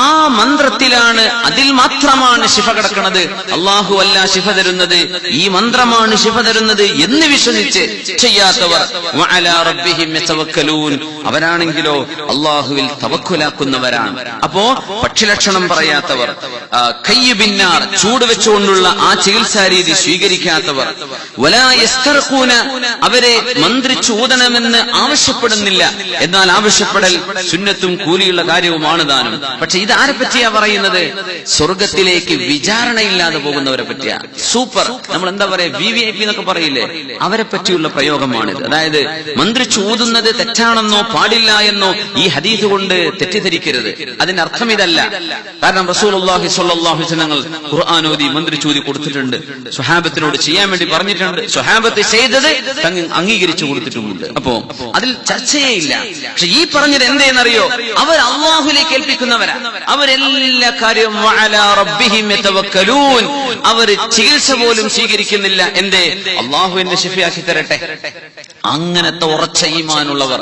ആ മന്ത്രത്തിലാണ്, അതിൽ മാത്രമാണ് ശിഫ കിടക്കുന്നത്, അല്ലാഹു അല്ല ശിഫ തരുന്നത്, ഈ മന്ത്രമാണ് ശിഫ തരുന്നത് എന്ന് വിശ്വസിച്ച് ചെയ്യാത്തവർ. വഅലാ റബ്ബിഹിം യതവക്കലൂൻ അവരാണെങ്കിൽ അള്ളാഹുവിൽ തവക്കുലാക്കുന്നവരാണ്. അപ്പോ പക്ഷിലക്ഷണം പറയാത്തവർ, കയ്യുബിന്നാർ ചൂട് വെച്ചുകൊണ്ടുള്ള ആ ചികിത്സാ രീതി സ്വീകരിക്കാത്തവർ, വലാ യസ്തർഖൂന അവരെ മന്ത്രിച്ചൂതണമെന്ന് ആവശ്യപ്പെടുന്നില്ല. എന്നാൽ ആവശ്യപ്പെടൽ സുന്നത്തും കൂലിയുള്ള കാര്യവുമാണ് താനും. പക്ഷെ ഇത് ആരെ പറ്റിയാ പറയുന്നത്? സ്വർഗത്തിലേക്ക് വിചാരണയില്ലാതെ പോകുന്നവരെ പറ്റിയാ. സൂപ്പർ, നമ്മൾ എന്താ പറയാ, VIP എന്നൊക്കെ പറയില്ലേ, അവരെ പറ്റിയുള്ള പ്രയോഗമാണിത്. അതായത് മന്ത്രിച്ചൂതുന്നത് തെറ്റാണെന്നോ പാടില്ല എന്നോ ഈ ഹദീസ് കൊണ്ട് തെറ്റിദ്ധരിക്കരുത്. അതിന്റെ അർത്ഥം ഇതല്ല. കാരണം റസൂലുള്ളാഹി സ്വല്ലല്ലാഹു അലൈഹി വസല്ലം ഖുർആൻ ഓതി മന്ത്രിച്ചൂതി കൊടുത്തിട്ടുണ്ട്, സ്വഹാബത്തിനോട് ചെയ്യാൻ വേണ്ടി പറഞ്ഞിട്ടുണ്ട്, സ്വഹാബത്ത് ചെയ്തത് അംഗീകരിച്ചു കൊടുത്തിട്ടുമുണ്ട്. അപ്പോ അതിൽ ചർച്ചയേ ഇല്ല. പക്ഷെ ഈ പറഞ്ഞത് എന്തേന്നറിയോ? അവർ അല്ലാഹുവിലേക്ക് ഏൽപ്പിക്കുന്നവരാ. അവരെല്ലാ കാര്യവും വഅലാ റബ്ബിഹിം യതവക്കലൂൻ, അവർ ചികിത്സ പോലും സ്വീകരിക്കുന്നില്ല. എന്തേ? അല്ലാഹു എന്നെ ശിഫയാക്കി തരട്ടെ. അങ്ങനത്തെ ഉറച്ച ഈമാനുള്ളവർ,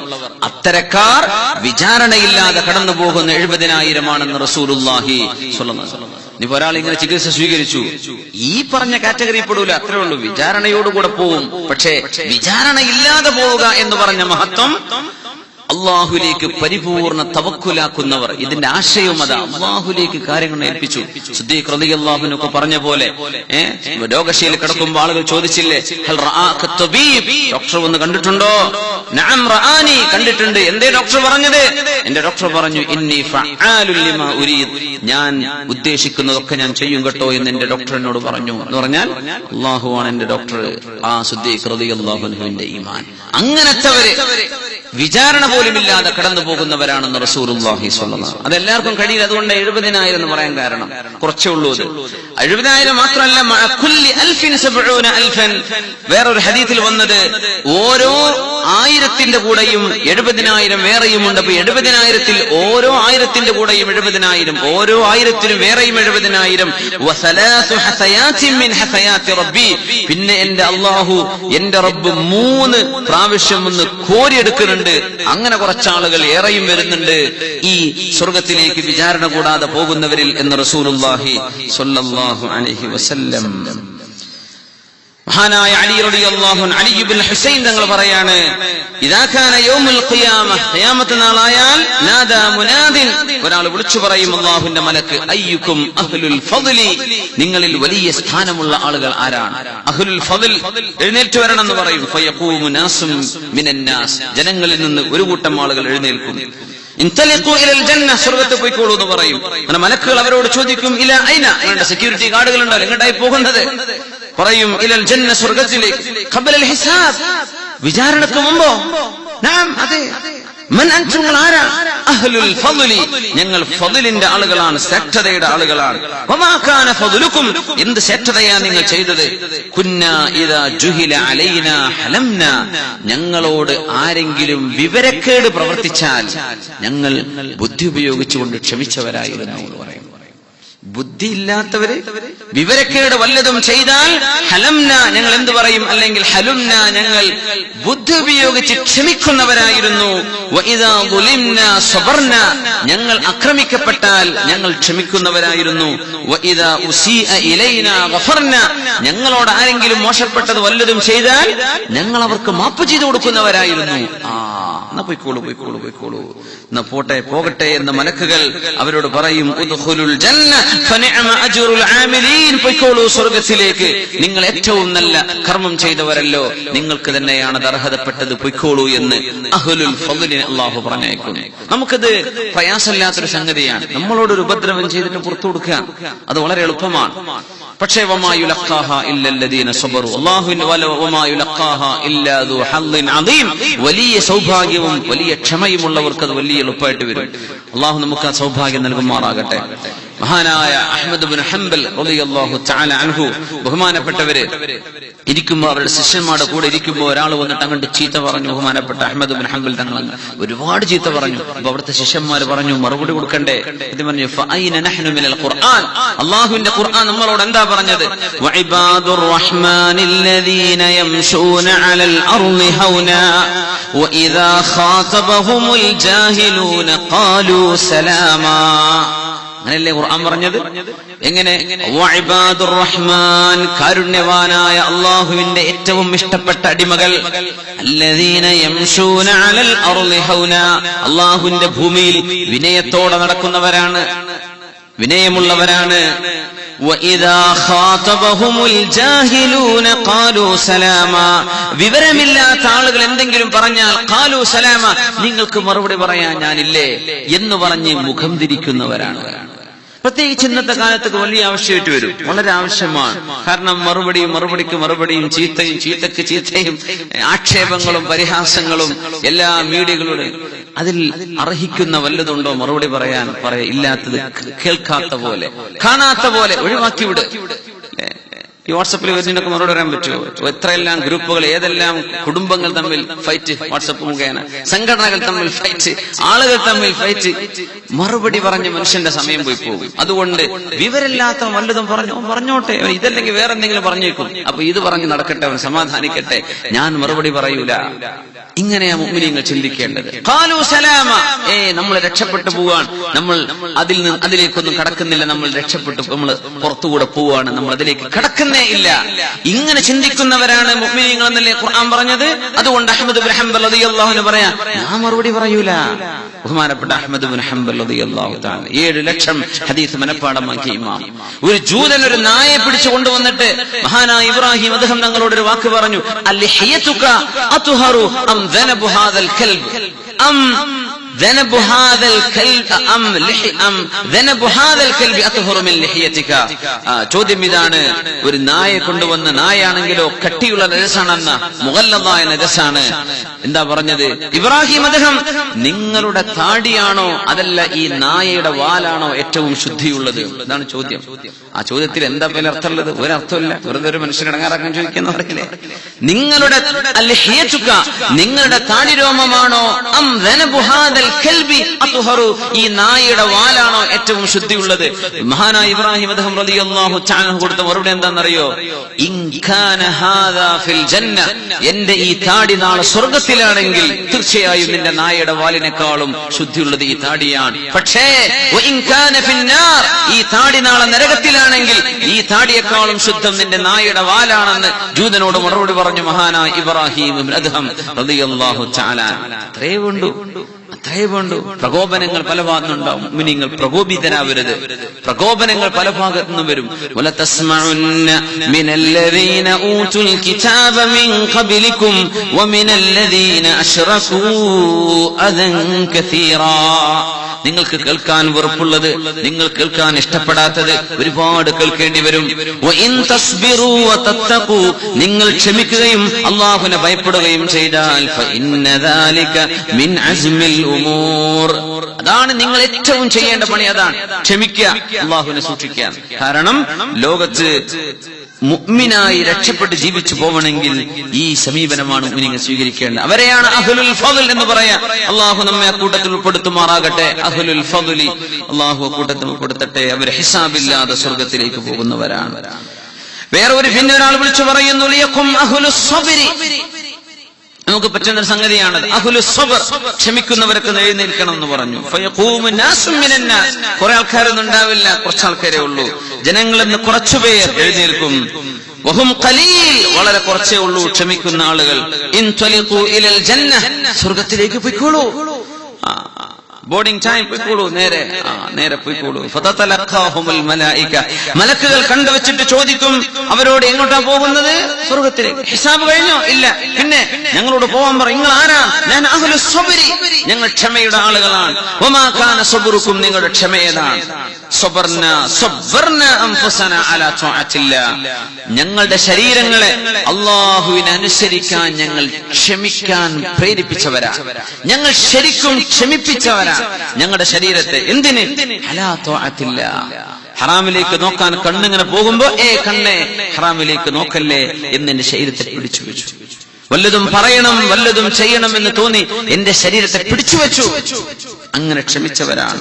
അത്തരക്കാർ വിചാരണയില്ലാതെ കടന്നു പോകുന്ന 70,000 റസൂലുള്ളാഹി സ്വല്ലല്ലാഹു അലൈഹി വസല്ലം. ഇനി ഒരാൾ ഇങ്ങനെ ചികിത്സ സ്വീകരിച്ചു, ഈ പറഞ്ഞ കാറ്റഗറി പെടൂല, അത്രേ ഉള്ളൂ, വിചാരണയോടുകൂടെ പോവും. പക്ഷേ വിചാരണയില്ലാതെ പോവുക എന്ന് പറഞ്ഞ മഹത്വം അള്ളാഹുലേക്ക് പരിപൂർണ തവക്കുലാക്കുന്നവർ. ഇതിന്റെ ആശയവും അതാ, അള്ളാഹുലേക്ക് കാര്യങ്ങൾ ഏൽപ്പിച്ചു. സിദ്ദീഖ് റളിയല്ലാഹു അൻഹു ഒക്കെ പറഞ്ഞ പോലെ രോഗശീല കിടക്കുമ്പോൾ ആളുകൾ ചോദിച്ചില്ലേ, ഹൽ റആക തബീബ്, ഡോക്ടർ വന്ന് കണ്ടിട്ടുണ്ടോ? നഅം റആനി, കണ്ടിട്ടുണ്ട്. എന്തേ ഡോക്ടർ പറഞ്ഞത്? എന്റെ ഡോക്ടർ പറഞ്ഞു, ഇന്നി ഫഅാലുൽ ലിമാ ഉരീദ്, ഞാൻ ഉദ്ദേശിക്കുന്നതൊക്കെ ഞാൻ ചെയ്യും കേട്ടോ എന്ന് എന്റെ ഡോക്ടർ എന്നോട് പറഞ്ഞു. എന്ന് പറഞ്ഞാൽ അള്ളാഹുവാണ് എന്റെ ഡോക്ടർ. ആ സിദ്ദീഖ് റളിയല്ലാഹു അൻഹുവിന്റെ ഈമാൻ. അങ്ങനത്തെവര് വിചാരണ പോലുമില്ലാതെ കടന്നു പോകുന്നവരാണെന്ന് റസൂലുള്ളാഹി സ്വല്ലല്ലാഹു അലൈഹി വസല്ലം. അതെല്ലാവർക്കും കഴിയില്ല. അതുകൊണ്ട് 70,000 എന്ന് പറയാൻ കാരണം കുറച്ചേ ഉള്ളൂ. അത് 70,000 മാത്രമല്ല, മഅകുല്ലി അൽഫിൻ 70,000. വേറൊരു ഹദീസിൽ വന്നത് ഓരോ 1000ന്റെ കൂടെയും 70,000 വേറെയുമുണ്ട്. അപ്പൊ 70,000-ൽ ഓരോ 1000ന്റെ കൂടെയും 70,000, ഓരോ 1000-ലും വേറെയും 70,000. വസലാസു ഹസയാത്തിൻ മിൻ ഹസയാത്തി റബ്ബി, പിന്നെ എന്റെ അല്ലാഹു, എന്റെ റബ്ബ് 3 പ്രാവശ്യം ഒന്ന് കോരിയെടുക്കുന്നുണ്ട്. അങ്ങനെ കുറച്ചാളുകൾ ഏറെയും വരുന്നുണ്ട് ഈ സ്വർഗത്തിലേക്ക് വിചാരണ കൂടാതെ പോകുന്നവരിൽ എന്ന് റസൂലുള്ളാഹി സ്വല്ലല്ലാഹു അലൈഹി വസല്ലം. മഹാനായ അലി റളിയല്ലാഹു അൻഹു, അലി ഇബ്നു ഹുസൈൻ തങ്ങൾ പറയാണ്, ഇദാ കാന യൗമുൽ ഖിയാമ, ഖിയാമത്ത് നാളായാൽ, നാദാ മുനാദിൻ, ഒരാൾ വിളിച്ചു പറയും, അല്ലാഹുവിന്റെ മലക്ക്, അയ്യുക്കും അഹ്ലുൽ ഫദ്ലി, നിങ്ങളിൽ വലിയ സ്ഥാനമുള്ള ആളുകൾ ആരാണ്? അഹ്ലുൽ ഫദ്ൽ എഴുന്നേറ്റ് വരണം എന്ന് പറയും. ഫയഖൂമു നാസും മിനൻ നാസ്, ജനങ്ങളിൽ നിന്ന് ഒരു കൂട്ടം ആളുകൾ എഴുന്നേൽക്കും. ഇൻതലിഖു ഇലൽ ജന്ന, സ്വർഗ്ഗത്തിൽ പോയിക്കോളൂ എന്ന് പറയും. അങ്ങനെ മലക്കുകൾ അവരോട് ചോദിക്കും, ഇല ഐന, നിങ്ങളുടെ സെക്യൂരിറ്റി ഗാർഡുകൾ ഉണ്ടല്ലോ, എങ്ങോട്ടായി പോകുന്നത്? പറയും, ഇലൽ ജന്ന, സ്വർഗ്ഗത്തിലേക്ക്. ഖബലൽ ഹിസാബ്, വിചാരണക്ക് മുമ്പോ? നഅം, അതെ. മൻ അൻതും, ആരാ? അഹ്ലുൽ ഫദ്ലി, ഞങ്ങൾ ഫദ്ലിന്റെ ആളുകളാണ്, ശ്രേഷ്ഠതയുടെ ആളുകളാണ്. വമാ കാന ഫദ്ലുക്കും, എന്ത് ശ്രേഷ്ഠതയാ നിങ്ങൾ ചെയ്തത്? കുന്നാ ഇദാ ജുഹില അലൈനാ ഹലംനാ, ഞങ്ങളോട് ആരെങ്കിലും വിവരക്കേട് പ്രവർത്തിച്ചാൽ ഞങ്ങൾ ബുദ്ധി ഉപയോഗിച്ചുകൊണ്ട് ക്ഷമിച്ചവരായിരുന്നു എന്ന് പറയും. ബുദ്ധിയില്ലാത്തവര് വിവരക്കേട് വല്ലതും ചെയ്താൽ ഹലംന, ഞങ്ങൾ എന്ത് പറയും? അല്ലെങ്കിൽ ഹലുംന, ഞങ്ങൾ ബുദ്ധി ഉപയോഗിച്ച് ക്ഷമിക്കുന്നവരായിരുന്നു. വഇദാ ദുലിംന സബർന, ഞങ്ങൾ ആക്രമിക്കപ്പെട്ടാൽ ഞങ്ങൾ ക്ഷമിക്കുന്നവരായിരുന്നു. വഇദാ ഉസീഅ ഇലൈനാ ഗഫർന, ഞങ്ങളോട് ആരെങ്കിലും മോശപ്പെട്ടത് വല്ലതും ചെയ്താൽ ഞങ്ങൾ അവർക്ക് മാപ്പ് ചെയ്തു കൊടുക്കുന്നവരായിരുന്നു. എന്നാ പോയിക്കോളൂ, പോയിക്കോളൂ, പോയിക്കോളൂ, എന്നാ പോകട്ടെ എന്ന് മലക്കുകൾ അവരോട് പറയും. ഉദ്ഖുലുൽ ജന്ന ഫനിഅമ അജ്റുൽ ആമിലീൻ, പോയിക്കോളൂ സ്വർഗ്ഗത്തിലേക്ക്, നിങ്ങൾ ഏറ്റവും നല്ല കർമ്മം ചെയ്തവരല്ലോ, നിങ്ങൾക്ക് തന്നെയാണ് അർഹതപ്പെട്ടത്, പോയിക്കോളൂ എന്ന് അഹ്ലുൽ ഫദ്ലിനെ അല്ലാഹു പറഞ്ഞേക്കും. നമുക്കത് പ്രയാസമില്ലാത്തൊരു സംഗതിയാണ്. നമ്മളോടൊരു ഉപദ്രവം ചെയ്തിട്ട് പുറത്തു കൊടുക്കുക, അത് വളരെ എളുപ്പമാണ്. പക്ഷേ വമാ യുലഖാഹ ഇല്ലല്ലദീന സബറു, അല്ലാഹുവിൻ വമാ യുലഖാഹ ഇല്ലാ ദു ഹദ്ദിൻ അദീം, വലിയ സൗഭാഗ്യവും വലിയ ക്ഷമയുമുള്ളവർക്ക് അത് വലിയ എളുപ്പമായിട്ട് വരും. അല്ലാഹു നമുക്ക് ആ സൗഭാഗ്യം നൽകുമാറാകട്ടെ. മഹാനായ അഹ്മദ് ഇബ്നു ഹംബൽ റളിയല്ലാഹു തആല അൻഹു ബഹുമാനപ്പെട്ടവര് ഇരിക്കുമ്പോൾ അവരുടെ ശിഷ്യന്മാരുടെ കൂടെ ഇരിക്കുമ്പോൾ ഒരാൾ വന്നിട്ട് അങ്ങോട്ട് ചീത്ത പറഞ്ഞു. ബഹുമാനപ്പെട്ട അഹ്മദ് ഇബ്നു ഹംബൽ തങ്ങൾ ഒരുപാട് ചീത്ത പറഞ്ഞു. അപ്പൊ അവിടുത്തെ ശിഷ്യന്മാർ പറഞ്ഞു, മറുപടി കൊടുക്കണ്ടേ? ഇത് പറഞ്ഞു, ഫഅൈന നഹ്നു മിനൽ ഖുർആൻ, അല്ലാഹുവിന്റെ ഖുർആൻ നമ്മളോട് എന്താ പറഞ്ഞത്? വഇബാദുർ റഹ്മാനില്ലദീന യംശൂന അലൽ അർളി ഹൗനാ വഇദാ ഖാതബഹുമുൽ ജാഹിലൂന ഖാലൂ സലാമാ. അങ്ങനെയല്ലേ ഖുർആൻ പറഞ്ഞത്? എങ്ങനെ? വഇബാദുർ റഹ്മാൻ, കാരുണ്യവാനായ അല്ലാഹുവിന്റെ ഏറ്റവും ഇഷ്ടപ്പെട്ട അടിമകൾ, അല്ലദീന യംശൂന അലൽ അർളി ഹൗനാ, അല്ലാഹുവിന്റെ ഭൂമിയിൽ വിനയത്തോടെ നടക്കുന്നവരാണ്, വിനയമുള്ളവരാണ്. വഇദാ ഖാതബഹുമുൽ ജാഹിലൂന ഖാലൂ സലാമാ, വിവരമില്ലാത്ത ആളുകൾ എന്തെങ്കിലും പറഞ്ഞാൽ ഖാലൂ സലാമാ, നിങ്ങൾക്ക് മറുപടി പറയാൻ ഞാനില്ലേ എന്ന് പറഞ്ഞ് മുഖം തിരിക്കുന്നവരാണ്. പ്രത്യേകിച്ച് ഇന്നത്തെ കാലത്തൊക്കെ വലിയ ആവശ്യമായിട്ട് വരും, വളരെ ആവശ്യമാണ്. കാരണം മറുപടിക്ക് മറുപടിയും ചീത്തക്ക് ചീത്തയും ആക്ഷേപങ്ങളും പരിഹാസങ്ങളും എല്ലാ മീഡിയകളുടെ അതിൽ അർഹിക്കുന്ന വല്ലതുണ്ടോ മറുപടി പറയാൻ? ഇല്ലാത്തത് കേൾക്കാത്ത പോലെ, കാണാത്ത പോലെ ഒഴിവാക്കി വിട്. ഈ വാട്സപ്പിൽ വരുന്നതിനൊക്കെ മറുപടി പറയാൻ പറ്റുമോ? എത്രയെല്ലാം ഗ്രൂപ്പുകൾ, ഏതെല്ലാം കുടുംബങ്ങൾ തമ്മിൽ ഫൈറ്റ്, വാട്സപ്പ് മുഖേന സംഘടനകൾ തമ്മിൽ ഫൈറ്റ്, ആളുകൾ തമ്മിൽ ഫൈറ്റ്. മറുപടി പറഞ്ഞ് മനുഷ്യന്റെ സമയം പോയി പോകും. അതുകൊണ്ട് വിവരമില്ലാത്ത വല്ലതും പറഞ്ഞോട്ടെ, ഇതല്ലെങ്കിൽ വേറെ എന്തെങ്കിലും പറഞ്ഞേക്കും. അപ്പൊ ഇത് പറഞ്ഞ് നടക്കട്ടെ, അവൻ സമാധാനിക്കട്ടെ, ഞാൻ മറുപടി പറയൂല. ഇങ്ങനെയാ മുഅ്മിനീങ്ങൾ ചിന്തിക്കേണ്ടത്. ഖാലൂ സലാമ, നമ്മൾ രക്ഷപ്പെട്ടു പോവാൻ, നമ്മൾ അതിലേക്കൊന്നും കടക്കുന്നില്ല, നമ്മൾ രക്ഷപ്പെട്ടു, നമ്മൾ പുറത്തുകൂടെ പോവാണ്, നമ്മൾ അതിലേക്ക് കടക്കുന്നേ ഇല്ല. ഇങ്ങനെ ചിന്തിക്കുന്നവരാണ് മുഅ്മിനീങ്ങൾ എന്നല്ലേ ഖുർആൻ പറഞ്ഞത്. അതുകൊണ്ട് അഹ്മദ് ഇബ്നു ഹംബൽ റളിയല്ലാഹു അൻഹു പറയാ, ഞാൻ മറുപടി പറയൂല. ബഹുമാനപ്പെട്ട അഹ്മദ് ഇബ്നു ഹംബൽ റളിയല്ലാഹു തആല 7 ലക്ഷം ഹദീസ് മനപ്പാഠമാക്കിയ ഇമാം. ഒരു ജൂതൻ ഒരു നായയെ പിടിച്ചു കൊണ്ടുവന്നിട്ട് മഹാനായ ഇബ്രാഹിം അദ്ദേഹം തങ്ങളോട് ഒരു വാക്ക് പറഞ്ഞു, അൽഹിയതുക അത്ഹറു അം ذنب هذا الكلب أم ذنب هذا الكلب أم ذنب هذا الكلب أطهر من لحيتك. ചോദ്യം ഇതാണ്, ഒരു നായയെ കൊണ്ടുവന്ന, നായാണെങ്കിലോ കട്ടിയുള്ള നജസാണെന്ന, മുഗല്ലദായ നജസാണ്. എന്താ പറഞ്ഞത്? ഇബ്രാഹിം അദ്ദേഹം, നിങ്ങളുടെ താടിയാണോ അതല്ല ഈ നായയുടെ വാലാണോ ഏറ്റവും ശുദ്ധിയുള്ളത്? ഇതാണ് ചോദ്യം. ആ ചോദ്യത്തിൽ എന്താ പോലെ അർത്ഥമുള്ളത്? ഒരർത്ഥമില്ല, വെറുതെ ഒരു മനുഷ്യൻ ഇടങ്ങാറാക്കാൻ ചോദിക്കുന്ന പറയില്ലേ. നിങ്ങളുടെ നിങ്ങളുടെ താടിരോമമാണോ അം ذنب هذا الكلب أطهر, ഈ നായയുടെ വാലാണോ ഏറ്റവും ശുദ്ധിയുള്ളത്? മഹാനായ ഇബ്രാഹിം അദ്ദേഹം റളിയല്ലാഹു തആല കൊടുത്ത മറുപടി എന്താണെന്നറിയോ? ഇൻ കാന ഹാദാ ഫിൽ ജന്ന, എന്റെ ഈ താടി നാളെ സ്വർഗ്ഗത്തിലാണെങ്കിൽ തീർച്ചയായും നിന്റെ നായയുടെ വാലിനേക്കാളും ശുദ്ധിയുള്ളത് ഈ താടിയാണ്. പക്ഷേ വഇൻ കാന ഫിന്നാർ, ഈ താടി നാളെ നരകത്തിലാണെങ്കിൽ ഈ താടിയേക്കാളും ശുദ്ധം നിന്റെ നായയുടെ വാലാണെന്ന് ജൂതനോട് മറുപടി പറഞ്ഞു മഹാനായ ഇബ്രാഹിം ഇബ്നു അദ്ഹം റളിയല്ലാഹു തആല. അത്രേ വേണ്ടു. പ്രകോപനങ്ങൾ പല ഭാഗത്തുനിന്നുണ്ടാവും. മുഅ്മിനീങ്ങൾ പ്രകോപിതരാവരുത്. പ്രകോപനങ്ങൾ പല ഭാഗത്തു നിന്നും വരും. വലതസ്മഉന്ന മിനല്ലദീന ഊതുൽ കിതാബ മിൻ ഖബ്ലികും വമിനല്ലദീന അശ്റകൂ അദൻ കസീറാ. നിങ്ങൾക്ക് കേൾക്കാൻ വെറുപ്പുള്ളത്, നിങ്ങൾ കേൾക്കാൻ ഇഷ്ടപ്പെടാത്തത് ഒരുപാട് കേൾക്കേണ്ടി വരും. വഇൻ തസ്ബിറൂ വതത്തഖൂ, നിങ്ങൾ ക്ഷമിക്കുകയും അല്ലാഹുവിനെ ഭയപ്പെടുകയും ചെയ്താൽ ഫഇന്ന ദാലിക മിൻ അസ്മിൽ ഉമൂർ, അതാണ് നിങ്ങൾ ഏറ്റവും ചെയ്യേണ്ട പണി. അതാണ് ക്ഷമിക്കുക, അല്ലാഹുവിനെ സൂക്ഷിക്കുക. കാരണം ലോകത്ത് മുഅ്മിനായി രക്ഷപ്പെട്ട് ജീവിച്ചു പോവണമെങ്കിൽ ഈ സമീപനമാണ് മുഅ്മിനീങ്ങൾ സ്വീകരിക്കേണ്ടത്. അവരെയാണ് അഹ്ലുൽ ഫദ്ൽ എന്ന് പറയാ. അല്ലാഹു നമ്മെ അക്കൂട്ടത്തിൽ ഉൾപ്പെടുത്തുമാറാകട്ടെ. അഹ്ലുൽ ഫദ്ലി അല്ലാഹു അക്കൂട്ടത്തിൽ ഉൾപ്പെടുത്തട്ടെ. അവർ ഹിസാബില്ലാതെ സ്വർഗ്ഗത്തിലേക്ക് പോകുന്നവരാണ്. വേറെ ഒരു പിന്നെ ഒരാൾ വിളിച്ചു പറയുന്നു, ലിയഖും അഹ്ലുസ് സബ്രി, നമുക്ക് പറ്റുന്ന ഒരു സംഗതിയാണത്. അഹ്ലുസ് സബ്ർ, ക്ഷമിക്കുന്നവരൊക്കെ എഴുന്നേൽക്കണം എന്ന് പറഞ്ഞു. ഫയഖൂമു നാസും മിനന്നാസ്, കുറെ ആൾക്കാരൊന്നും ഉണ്ടാവില്ല, കുറച്ച് ആൾക്കാരേ ഉള്ളൂ. ജനങ്ങളിൽ നിന്ന് കുറച്ചുപേർ എഴുന്നേൽക്കും. വഹും ഖലീൽ, വളരെ കുറച്ചേ ഉള്ളൂ ക്ഷമിക്കുന്ന ആളുകൾ. ഇൻതലിഖൂ ഇലൽ ജന്ന, സ്വർഗ്ഗത്തിലേക്ക് പോയിക്കോളൂ. ബോർഡിംഗ് ടൈം പോയിക്കോളൂ, നേരെ പോയിക്കോളൂ. ഫതതലഖാഹുൽ മലായിക, മലക്കുകൾ കണ്ടുവച്ചിട്ട് ചോദിക്കും അവരോട്, എങ്ങോട്ടാ പോകുന്നത്? സ്വർഗ്ഗത്തിലേക്ക്. ഹിസാബ് കഴിഞ്ഞോ? ഇല്ല. പിന്നെ ഞങ്ങളോട് പോവാൻ പറ. നിങ്ങൾ ആരാ? ഞാൻ അഹ്ലുസ് സബ്രി, ഞങ്ങൾ ക്ഷമയുടെ ആളുകളാണ്. വമാ കാന സബ്റുക്കും, നിങ്ങളുടെ ക്ഷമ ഏതാണ്? സബ്ബർനാ അൻഫുസനാ അലാ തഅത്തില്ലാഹ്, ഞങ്ങളുടെ ശരീരങ്ങളെ അല്ലാഹുവിനെ അനുസരിക്കാൻ ഞങ്ങൾ ക്ഷമിക്കാൻ പ്രേരിപ്പിച്ചവരാണ്. ഞങ്ങൾ ശരിക്കും ക്ഷമിപ്പിച്ചവരാണ്. ഞങ്ങളുടെ ശരീരത്തെ. എന്തിന്? അലാ ത്വാഅത്തില്ലാ, ഹറാമിലേക്ക് നോക്കാൻ കണ്ണിങ്ങനെ പോകുമ്പോ കണ്ണേ ഹറാമിലേക്ക് നോക്കല്ലേ എന്ന് എന്റെ ശരീരത്തെ പിടിച്ചു വെച്ചു. വല്ലതും പറയണം വല്ലതും ചെയ്യണം എന്ന് തോന്നി എന്റെ ശരീരത്തെ പിടിച്ചു വെച്ചു. അങ്ങനെ ക്ഷമിച്ചവരാണ്.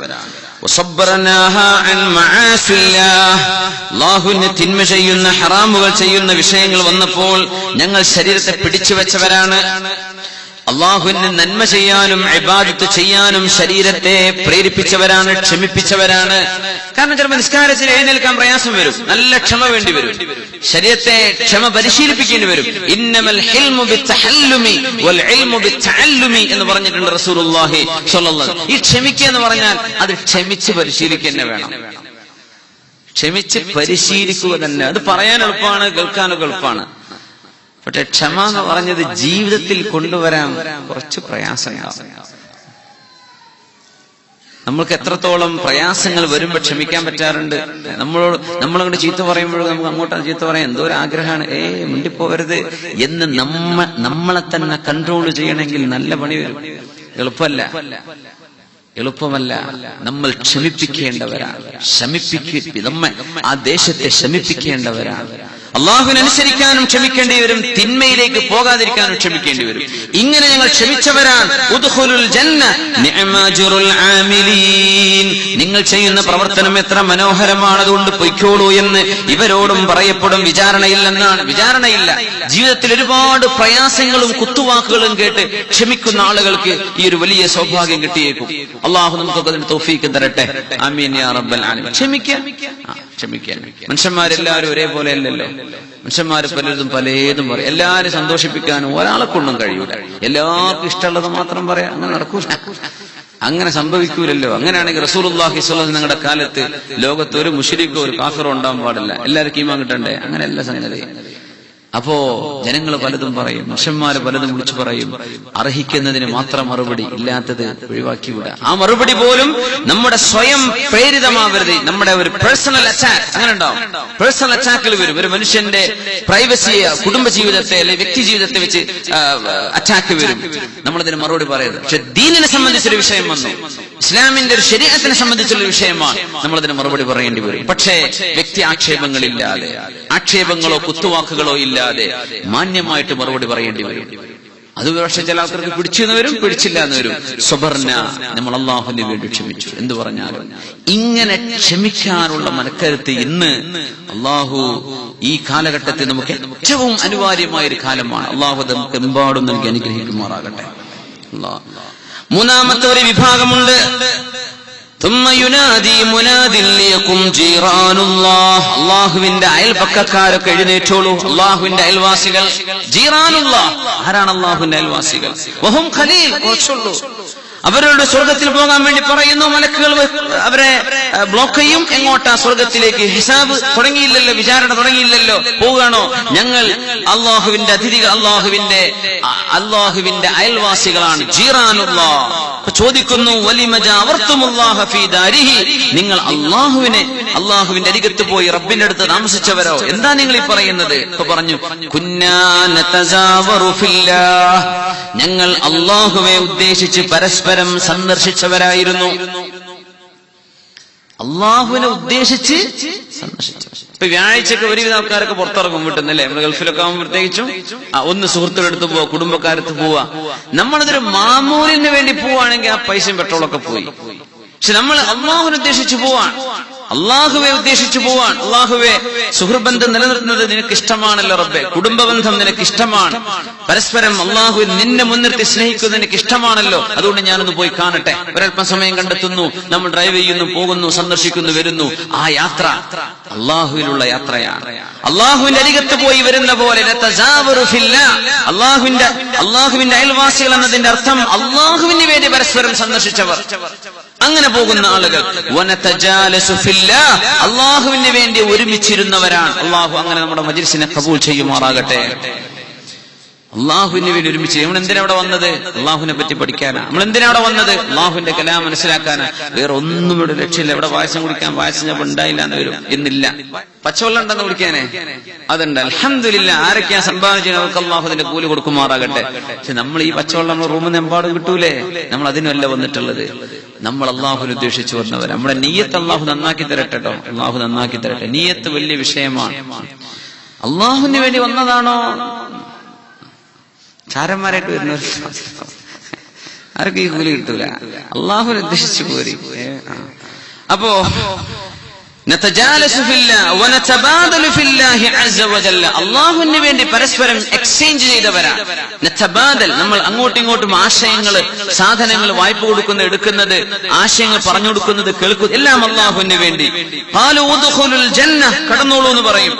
അല്ലാഹുവിനെ തിന്മ ചെയ്യുന്ന ഹറാമുകൾ ചെയ്യുന്ന വിഷയങ്ങൾ വന്നപ്പോൾ ഞങ്ങൾ ശരീരത്തെ പിടിച്ചു വെച്ചവരാണ്. അള്ളാഹുവിന് നന്മ ചെയ്യാനും ഇബാദത്ത് ചെയ്യാനും ശരീരത്തെ പ്രേരിപ്പിച്ചവരാണ്, ക്ഷമിപ്പിച്ചവരാണ്. കാരണം ചിലപ്പോൾ നിസ്കാരത്തിൽ എഴുന്നേൽക്കാൻ പ്രയാസം വരും, നല്ല ക്ഷമ വേണ്ടി വരും, ശരീരത്തെ ക്ഷമ പരിശീലിപ്പിക്കേണ്ടി വരും. ഇന്നമൽ ഹിൽമു ബിത്തഹല്ലുമി വൽ ഇൽമു ബിത്തഅല്ലുമി എന്ന് പറഞ്ഞിട്ടുണ്ട് റസൂലുള്ളാഹി സ്വല്ലല്ലാഹു അലൈഹി വസല്ലം. ഈ ക്ഷമിക്കുക എന്ന് പറഞ്ഞാൽ അത് ക്ഷമിച്ച് പരിശീലിക്കുക തന്നെ വേണം. ക്ഷമിച്ച് പരിശീലിക്കുക തന്നെ. അത് പറയാൻ എളുപ്പമാണ്, കേൾക്കാനൊക്കെ എളുപ്പമാണ്. പക്ഷെ ക്ഷമ എന്ന് പറഞ്ഞത് ജീവിതത്തിൽ കൊണ്ടുവരാൻ കുറച്ച് പ്രയാസങ്ങളാണ്. നമ്മൾക്ക് എത്രത്തോളം പ്രയാസങ്ങൾ വരുമ്പോ ക്ഷമിക്കാൻ പറ്റാറുണ്ട്. നമ്മളങ്ങോട്ട് ചീത്ത പറയുമ്പോഴും നമുക്ക് അങ്ങോട്ടാണ് ചീത്ത പറയാൻ എന്തോ ഒരു ആഗ്രഹമാണ്, മിണ്ടിപ്പോവരുത് എന്ന് നമ്മളെ തന്നെ കൺട്രോൾ ചെയ്യണമെങ്കിൽ നല്ല പണി വരും. എളുപ്പമല്ല. നമ്മൾ ക്ഷമിപ്പിക്കേണ്ടവരാണ്. നമ്മെ ആ ദേശത്തെ ശമിപ്പിക്കേണ്ടവരാണ്. അള്ളാഹുവിനനുസരിക്കാനും ക്ഷമിക്കേണ്ടി വരും, തിന്മയിലേക്ക് പോകാതിരിക്കാനും ക്ഷമിക്കേണ്ടി വരും. ഇങ്ങനെ ഞങ്ങൾ ക്ഷമിച്ചവരാണ്. ഉദ്ഖുലുൽ ജന്ന നിഅമ അജ്റുൽ ആമിലീൻ, നിങ്ങൾ ചെയ്യുന്ന പ്രവർത്തനം എത്ര മനോഹരമാണ്, അതുകൊണ്ട് പൊയ്ക്കോളൂ എന്ന് ഇവരോടും പറയപ്പെടും. വിചാരണയില്ലെന്നാണ്. വിചാരണയില്ല. ജീവിതത്തിൽ ഒരുപാട് പ്രയാസങ്ങളും കുത്തുവാക്കുകളും കേട്ട് ക്ഷമിക്കുന്ന ആളുകൾക്ക് ഈ ഒരു വലിയ സൗഭാഗ്യം കിട്ടിയേക്കും. അള്ളാഹു നമുക്കൊക്കെ അതിന് തൗഫീക്ക് തരട്ടെ. ആമീൻ യാ റബ്ബൽ ആലമീൻ. ക്ഷമിക്കാൻ. മനുഷ്യന്മാരെല്ലാവരും ഒരേപോലെ അല്ലല്ലോ. മനുഷ്യന്മാര് പലതും പറയും. എല്ലാരും സന്തോഷിപ്പിക്കാനും ഒരാളെ കൊണ്ടും കഴിയൂല. എല്ലാവർക്കും ഇഷ്ടമുള്ളത് മാത്രം പറയാം, അങ്ങനെ നടക്കൂല. അങ്ങനെ സംഭവിക്കൂലല്ലോ. അങ്ങനെയാണെങ്കിൽ റസൂലുള്ളാഹി സ്വല്ലല്ലാഹു അലൈഹി വസല്ലം നിങ്ങളുടെ കാലത്ത് ലോകത്ത് ഒരു മുശ്രിക്കോ ഒരു കാഫിറോ ഉണ്ടാവാൻ പാടില്ല. എല്ലാവർക്കും ഈമാൻ കിട്ടണ്ടേ? അങ്ങനെയല്ല സംഗതി. അപ്പോ ജനങ്ങൾ പലതും പറയും, മനുഷ്യന്മാര് പലതും വിളിച്ചു പറയും. അർഹിക്കുന്നതിന് മാത്രം മറുപടി, ഇല്ലാത്തത് ഒഴിവാക്കിവിടുക. ആ മറുപടി പോലും നമ്മുടെ സ്വയം പ്രേരിതമാവരുത്. നമ്മുടെ ഒരു പേഴ്സണൽ അറ്റാക്ക് അങ്ങനെ ഉണ്ടാവും. പേഴ്സണൽ അറ്റാക്കിൽ വരും. ഒരു മനുഷ്യന്റെ പ്രൈവസിയെ, കുടുംബജീവിതത്തെ അല്ലെങ്കിൽ വ്യക്തി ജീവിതത്തെ വെച്ച് അറ്റാക്ക് വരും. നമ്മളതിന് മറുപടി പറയുന്നത്. പക്ഷെ ദീനിനെ സംബന്ധിച്ചൊരു വിഷയം വന്നു, ഇസ്ലാമിന്റെ ഒരു ശരീഅത്തിനെ സംബന്ധിച്ചുള്ള വിഷയമാണ്, നമ്മളതിന് മറുപടി പറയേണ്ടി വരും. പക്ഷേ വ്യക്തി ആക്ഷേപങ്ങളില്ലാതെ, ആക്ഷേപങ്ങളോ കുത്തുവാക്കുകളോ ഇല്ലാതെ മാന്യമായിട്ട് മറുപടി പറയേണ്ടി വരും. അത് പക്ഷെ ചില ആൾക്കാർക്ക് പിടിച്ചെന്ന് വരും, പിടിച്ചില്ല എന്ന് വരും. സ്വബർന, നമ്മൾ അള്ളാഹുവിന് വേണ്ടി ക്ഷമിച്ചു എന്ന് പറഞ്ഞാലും ഇങ്ങനെ ക്ഷമിക്കാനുള്ള മനക്കരുത്ത് ഇന്ന് അള്ളാഹു ഈ കാലഘട്ടത്തിൽ നമുക്ക് ഏറ്റവും അനിവാര്യമായ ഒരു കാലമാണ്. അള്ളാഹു നമുക്ക് എമ്പാടും നൽകി അനുഗ്രഹിക്കുമാറാകട്ടെ. മൂന്നാമത്തെ ഒരു വിഭാഗമുണ്ട്. അള്ളാഹുവിന്റെ അയൽപക്കക്കാരൊക്കെ എഴുന്നേറ്റോളൂ. അള്ളാഹുവിന്റെ അയൽവാസികൾ, ജീറാനുല്ലാഹ്. ആരാണ് അള്ളാഹുവിന്റെ അയൽവാസികൾ? വഹും ഖലീൽ, കുറച്ചുള്ളൂ. അവരോട് സ്വർഗത്തിൽ പോകാൻ വേണ്ടി പറയുന്നു. മലക്കുകൾ അവരെ ബ്ലോക്ക് ചെയ്യും. എങ്ങോട്ടാ? സ്വർഗത്തിലേക്ക്. ഹിസാബ് തുടങ്ങിയില്ലല്ലോ, വിചാരണ തുടങ്ങിയില്ലല്ലോ. പോവുകയാണോ? ഞങ്ങൾ അള്ളാഹുവിന്റെ അതിഥികൾ, അള്ളാഹുവിന്റെ അയൽവാസികളാണ്. ജീറാനുല്ലാഹ്. ചോദിക്കുന്നു, വലിമ ജാവർതുമുല്ലാഹ ഫീ ദാരിഹി, നിങ്ങൾ അള്ളാഹുവിന്റെ അരികത്ത് പോയി റബ്ബിന്റെ അടുത്ത് താമസിച്ചവരോ? എന്താ നിങ്ങൾ ഈ പറയുന്നത്? ഇപ്പൊ പറഞ്ഞു, കുന്നാ നതസാവറു ഫില്ലാഹ്, ഞങ്ങൾ അള്ളാഹുവെ ഉദ്ദേശിച്ച് പരസ്പരം സന്ദർശിച്ചവരായിരുന്നു. അള്ളാഹുവിനെ ഉദ്ദേശിച്ച് സന്ദർശിച്ചു. ഇപ്പൊ വ്യാഴ്ചക്ക് ഒരുവിധ ആൾക്കാരൊക്കെ പുറത്തിറങ്ങും വീട്ടുന്നല്ലേ. നമ്മുടെ ഗൾഫിലൊക്കെ ആകുമ്പോൾ പ്രത്യേകിച്ചും ഒന്ന് സുഹൃത്തുക്കളെടുത്ത് പോവാ, കുടുംബക്കാരത്ത് പോവാ. നമ്മളതൊരു മാമൂലിന് വേണ്ടി പോവാണെങ്കിൽ ആ പൈസയും പെട്രോളൊക്കെ പോയി. പക്ഷെ നമ്മൾ അള്ളാഹുവിനെ ഉദ്ദേശിച്ചു പോവാൻ, അള്ളാഹുവെ ഉദ്ദേശിച്ചു പോവാൻ. അള്ളാഹുവെ, സുഹൃബന്ധം നിലനിർത്തുന്നത് നിനക്ക് ഇഷ്ടമാണല്ലോ റബ്ബെ, കുടുംബബന്ധം നിനക്ക് ഇഷ്ടമാണ്, പരസ്പരം അള്ളാഹു നിന്നെ മുൻനിർത്തി സ്നേഹിക്കുന്നത് നിനക്ക് ഇഷ്ടമാണല്ലോ, അതുകൊണ്ട് ഞാനൊന്ന് പോയി കാണട്ടെ. ഒരൽപ്പം സമയം കണ്ടെത്തുന്നു, നമ്മൾ ഡ്രൈവ് ചെയ്യുന്നു, പോകുന്നു, സന്ദർശിക്കുന്നു, വരുന്നു. ആ യാത്ര അള്ളാഹുവിലുള്ള യാത്രയാണ്. അള്ളാഹുവിന്റെ അരികത്ത് പോയി വരുന്ന പോലെ അള്ളാഹുവിന്റെ അയൽവാസികൾ എന്നതിന്റെ അർത്ഥം അള്ളാഹുവിന് വേണ്ടി പരസ്പരം സന്ദർശിച്ചവർ. അങ്ങനെ പോകുന്ന ആളുകൾ അള്ളാഹുവിന് വേണ്ടി ഒരുമിച്ചിരുന്നവരാണ്. അള്ളാഹു അങ്ങനെ നമ്മുടെ മജ്‌ലിസിനെ ഖബൂൽ ചെയ്യുമാറാകട്ടെ. അള്ളാഹുവിന് വേണ്ടി ഒരുമിച്ച്. നമ്മൾ എന്തിനാ അവിടെ വന്നത്? അള്ളാഹുവിനെ പറ്റി പഠിക്കാനാ. നമ്മൾ എന്തിനാ അവിടെ വന്നത്? അള്ളാഹുവിന്റെ കലാം മനസ്സിലാക്കാനാ. വേറെ ഒന്നും ഇവിടെ ലക്ഷ്യമില്ല. ഇവിടെ പായസം കുടിക്കാൻ പായസം ഞാൻ ഉണ്ടായില്ല എന്ന് വരും, ഇന്നില്ല. പച്ചവെള്ളം ഉണ്ടെന്ന് കുടിക്കാനേ അതുണ്ട്. അൽഹംദുലില്ലാഹ്. ആരൊക്കെയാ സംഭാവന ചെയ്യുന്നത് അവർക്ക് അള്ളാഹു അതിന്റെ കൂലി കൊടുക്കുമാറാകട്ടെ. പക്ഷെ നമ്മൾ ഈ പച്ചവെള്ളം നമ്മൾ റൂമിൽ നിന്ന് എമ്പാടും കിട്ടൂലേ? നമ്മൾ അതിനല്ല വന്നിട്ടുള്ളത്. നമ്മൾ അള്ളാഹുവിനെ ഉദ്ദേശിച്ചു വന്നവർ. നമ്മുടെ നീയത്ത് അള്ളാഹു നന്നാക്കി തരട്ടെ കേട്ടോ, അള്ളാഹു നന്നാക്കി തരട്ടെ. നീയത്ത് വലിയ വിഷയമാണ്. അള്ളാഹുവിന് വേണ്ടി വന്നതാണോ? ചാരന്മാരായിട്ട് വരുന്നവർ ആർക്കും ഈ കൂലി കിട്ടൂല. അള്ളാഹുവിനെ ഉദ്ദേശിച്ചു പോരി. അപ്പോ അള്ളാഹുവിന് വേണ്ടി പരസ്പരം എക്സ്ചേഞ്ച് ചെയ്തവരാണ്. നതബാദൽ, നമ്മൾ അങ്ങോട്ടും ഇങ്ങോട്ടും ആശയങ്ങള്, സാധനങ്ങൾ വായ്പ കൊടുക്കുന്നത്, എടുക്കുന്നത്, ആശയങ്ങൾ പറഞ്ഞു കൊടുക്കുന്നത്, കേൾക്കുന്നത്, എല്ലാം അള്ളാഹുവിന് വേണ്ടി. കടന്നോളൂ എന്ന് പറയും.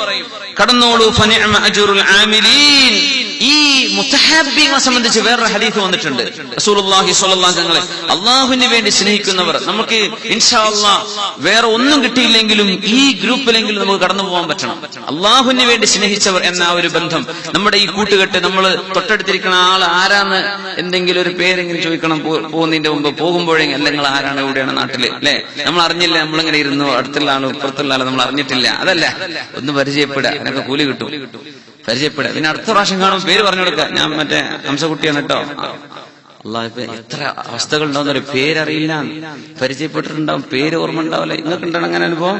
കടന്നോളൂ. ഫനിഅമ അജ്റുൽ ആമിലീൻ. ഈ മുതഹബ്ബീങ്ങളെ സംബന്ധിച്ച് വേറൊരു ഹദീസ് വന്നിട്ടുണ്ട്. റസൂലുള്ളാഹി സ്വല്ലല്ലാഹു അലൈഹി വസല്ലം, അള്ളാഹുവിന് വേണ്ടി സ്നേഹിക്കുന്നവർ, നമുക്ക് ഇൻഷാ അല്ലാഹ് വേറെ ഒന്നും കിട്ടിയില്ലെങ്കിലും ഈ ഗ്രൂപ്പിലെങ്കിലും നമുക്ക് കടന്നു പോകാൻ പറ്റണം. അള്ളാഹുവിന് വേണ്ടി സ്നേഹിച്ചവർ എന്ന ആ ഒരു ബന്ധം, നമ്മുടെ ഈ കൂട്ടുകെട്ട്, നമ്മൾ തൊട്ടടുത്തിരിക്കുന്ന ആൾ ആരാന്ന് എന്തെങ്കിലും ഒരു പേരെങ്കിലും ചോദിക്കണം പോകുന്നതിന്റെ മുമ്പ്, പോകുമ്പോഴെങ്കിലും അല്ല നിങ്ങൾ ആരാണ്, എവിടെയാണ്, നാട്ടില്, അല്ലെ, നമ്മൾ അറിഞ്ഞില്ല, നമ്മളിങ്ങനെ ഇരുന്നു, അടുത്തുള്ള ആള് ഇപ്പുറത്തുള്ള ആള് നമ്മൾ അറിഞ്ഞിട്ടില്ല, അതല്ല, ഒന്ന് പരിചയപ്പെടുക, അതിനൊക്കെ കൂലി കിട്ടും. പരിചയപ്പെടുക. പിന്നെ അടുത്ത പ്രാവശ്യം കാണും പേര് പറഞ്ഞു കൊടുക്കുക, ഞാൻ മറ്റേ ഹംസകുട്ടിയാണ് കേട്ടോ. അള്ളാഹ്, ഇപ്പൊ എത്ര അവസ്ഥകൾ ഉണ്ടാവുന്ന, പേരറിയില്ല, പരിചയപ്പെട്ടിട്ടുണ്ടാവും, പേര് ഓർമ്മ ഉണ്ടാവില്ല. നിങ്ങൾക്ക് ഉണ്ടാണ് അങ്ങനെ അനുഭവം?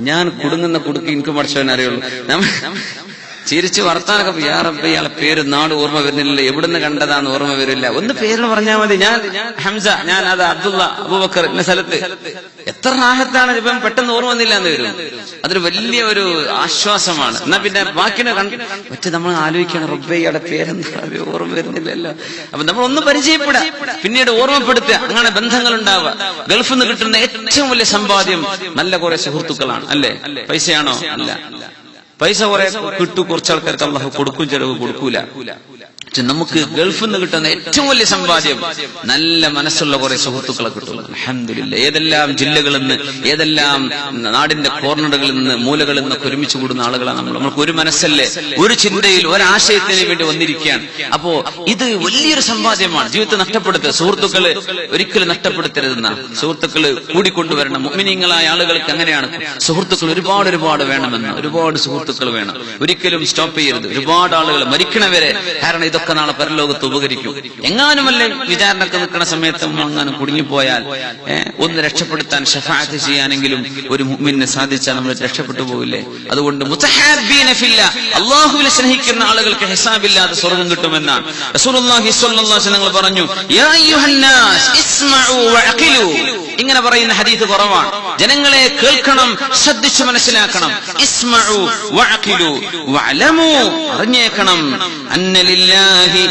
ഞാൻ കുടുങ്ങുന്ന കുടുക്കി എനിക്ക് പഠിച്ചവനെ അറിയുള്ളൂ. ചിരിച്ച് വർത്താനൊക്കെ, യാ റബ്ബേ ഇയാളെ പേര് നാട് ഓർമ്മ വരുന്നില്ല, എവിടുന്ന് കണ്ടതാന്ന് ഓർമ്മ വരില്ല, ഒന്ന് പേരിന് പറഞ്ഞാൽ മതി. ഞാൻ ഹംസ, ഞാൻ അത് അബ്ദുള്ള, അബൂബക്കർ എന്ന സ്ഥലത്ത്. എത്ര റാഹത്താണ്, ഇപ്പം പെട്ടെന്ന് ഓർമ്മ വന്നില്ല എന്ന് വരും. അതൊരു വലിയ ഒരു ആശ്വാസമാണ്. എന്നാ പിന്നെ ബാക്കിനെ മറ്റേ നമ്മൾ ആലോചിക്കണം, റബ്ബേ ഇയാളുടെ പേരെന്താ ഓർമ്മ വരുന്നില്ലല്ലോ. അപ്പൊ നമ്മൾ ഒന്ന് പരിചയപ്പെടാ, പിന്നീട് ഓർമ്മപ്പെടുത്തുക, അങ്ങനെ ബന്ധങ്ങൾ ഉണ്ടാവുക. ഗൾഫിൽ നിന്ന് കിട്ടുന്ന ഏറ്റവും വലിയ സമ്പാദ്യം നല്ല കുറെ സുഹൃത്തുക്കളാണ്, അല്ലേ? പൈസയാണോ? അല്ല. പൈസ കുറെ കിട്ടു, കുറച്ച് ആൾക്കാർക്ക് അള്ളാഹു കൊടുക്കും, ചിലവ് കൊടുക്കൂല. നമുക്ക് ഗൾഫിൽ നിന്ന് കിട്ടുന്ന ഏറ്റവും വലിയ സമ്പാദ്യം നല്ല മനസ്സുള്ള കുറെ സുഹൃത്തുക്കളെ കിട്ടും. അൽഹംദുലില്ലാഹ്. ഏതെല്ലാം ജില്ലകളിൽ നിന്ന്, ഏതെല്ലാം നാടിന്റെ കോർണറുകളിൽ നിന്ന്, മൂലകളിൽ നിന്നൊക്കെ ഒരുമിച്ച് കൂടുന്ന ആളുകളാണ് നമ്മൾ. നമുക്ക് ഒരു മനസ്സല്ലേ, ഒരു ചിന്തയിൽ, ഒരാശയത്തിന് വേണ്ടി വന്നിരിക്കുകയാണ്. അപ്പോ ഇത് വലിയൊരു സമ്പാദ്യമാണ്. ജീവിതത്തെ നഷ്ടപ്പെടുത്തുക, സുഹൃത്തുക്കള് ഒരിക്കലും നഷ്ടപ്പെടുത്തരുതെന്ന, സുഹൃത്തുക്കള് കൂടിക്കൊണ്ടുവരണം. മുഅ്മിനീങ്ങളായ ആളുകൾക്ക് അങ്ങനെയാണ്, സുഹൃത്തുക്കൾ ഒരുപാട് വേണമെന്ന്. ഒരുപാട് സുഹൃത്തുക്കൾ വേണം, ഒരിക്കലും സ്റ്റോപ്പ് ചെയ്യരുത്. ഒരുപാട് ആളുകൾ മരിക്കണവരെ, കാരണം ഇതൊക്കെ നാളെ പരലോകത്ത് ഉപകരിക്കും. എങ്ങാനുമല്ലേ വിചാരണക്ക് നിൽക്കുന്ന സമയത്ത് അങ്ങനെ കുടുങ്ങിപ്പോയാൽ ഒന്ന് രക്ഷപ്പെടുത്താൻ, ശഫാഅത്ത് ചെയ്യാനെങ്കിലും ഒരു മുഅ്മിനിന് സാധിച്ചാൽ നമ്മൾ രക്ഷപ്പെട്ടു പോകില്ലേ? അതുകൊണ്ട് മുതഹബ്ബീന ഫില്ലാ, അല്ലാഹുവിനെ സ്നേഹിക്കുന്ന ആളുകൾക്ക് ഹിസാബില്ലാതെ സ്വർഗ്ഗം കിട്ടുമെന്നാണ് റസൂലുള്ളാഹി സ്വല്ലല്ലാഹു അലൈഹി വസല്ലം പറഞ്ഞു. യാ അയ്യുഹന്നാസ് ഇസ്മഉ വഅഖിലു. ഇങ്ങനെ പറയുന്ന ഹദീസ് കുറവാണ്. ജനങ്ങളെ കേൾക്കണം, ശ്രദ്ധിച്ചു മനസ്സിലാക്കണം. ഇസ്മഉ വഅഖിലു വഅലമു, അറിഞ്ഞേക്കണം. അന്ന ലില്ലാഹി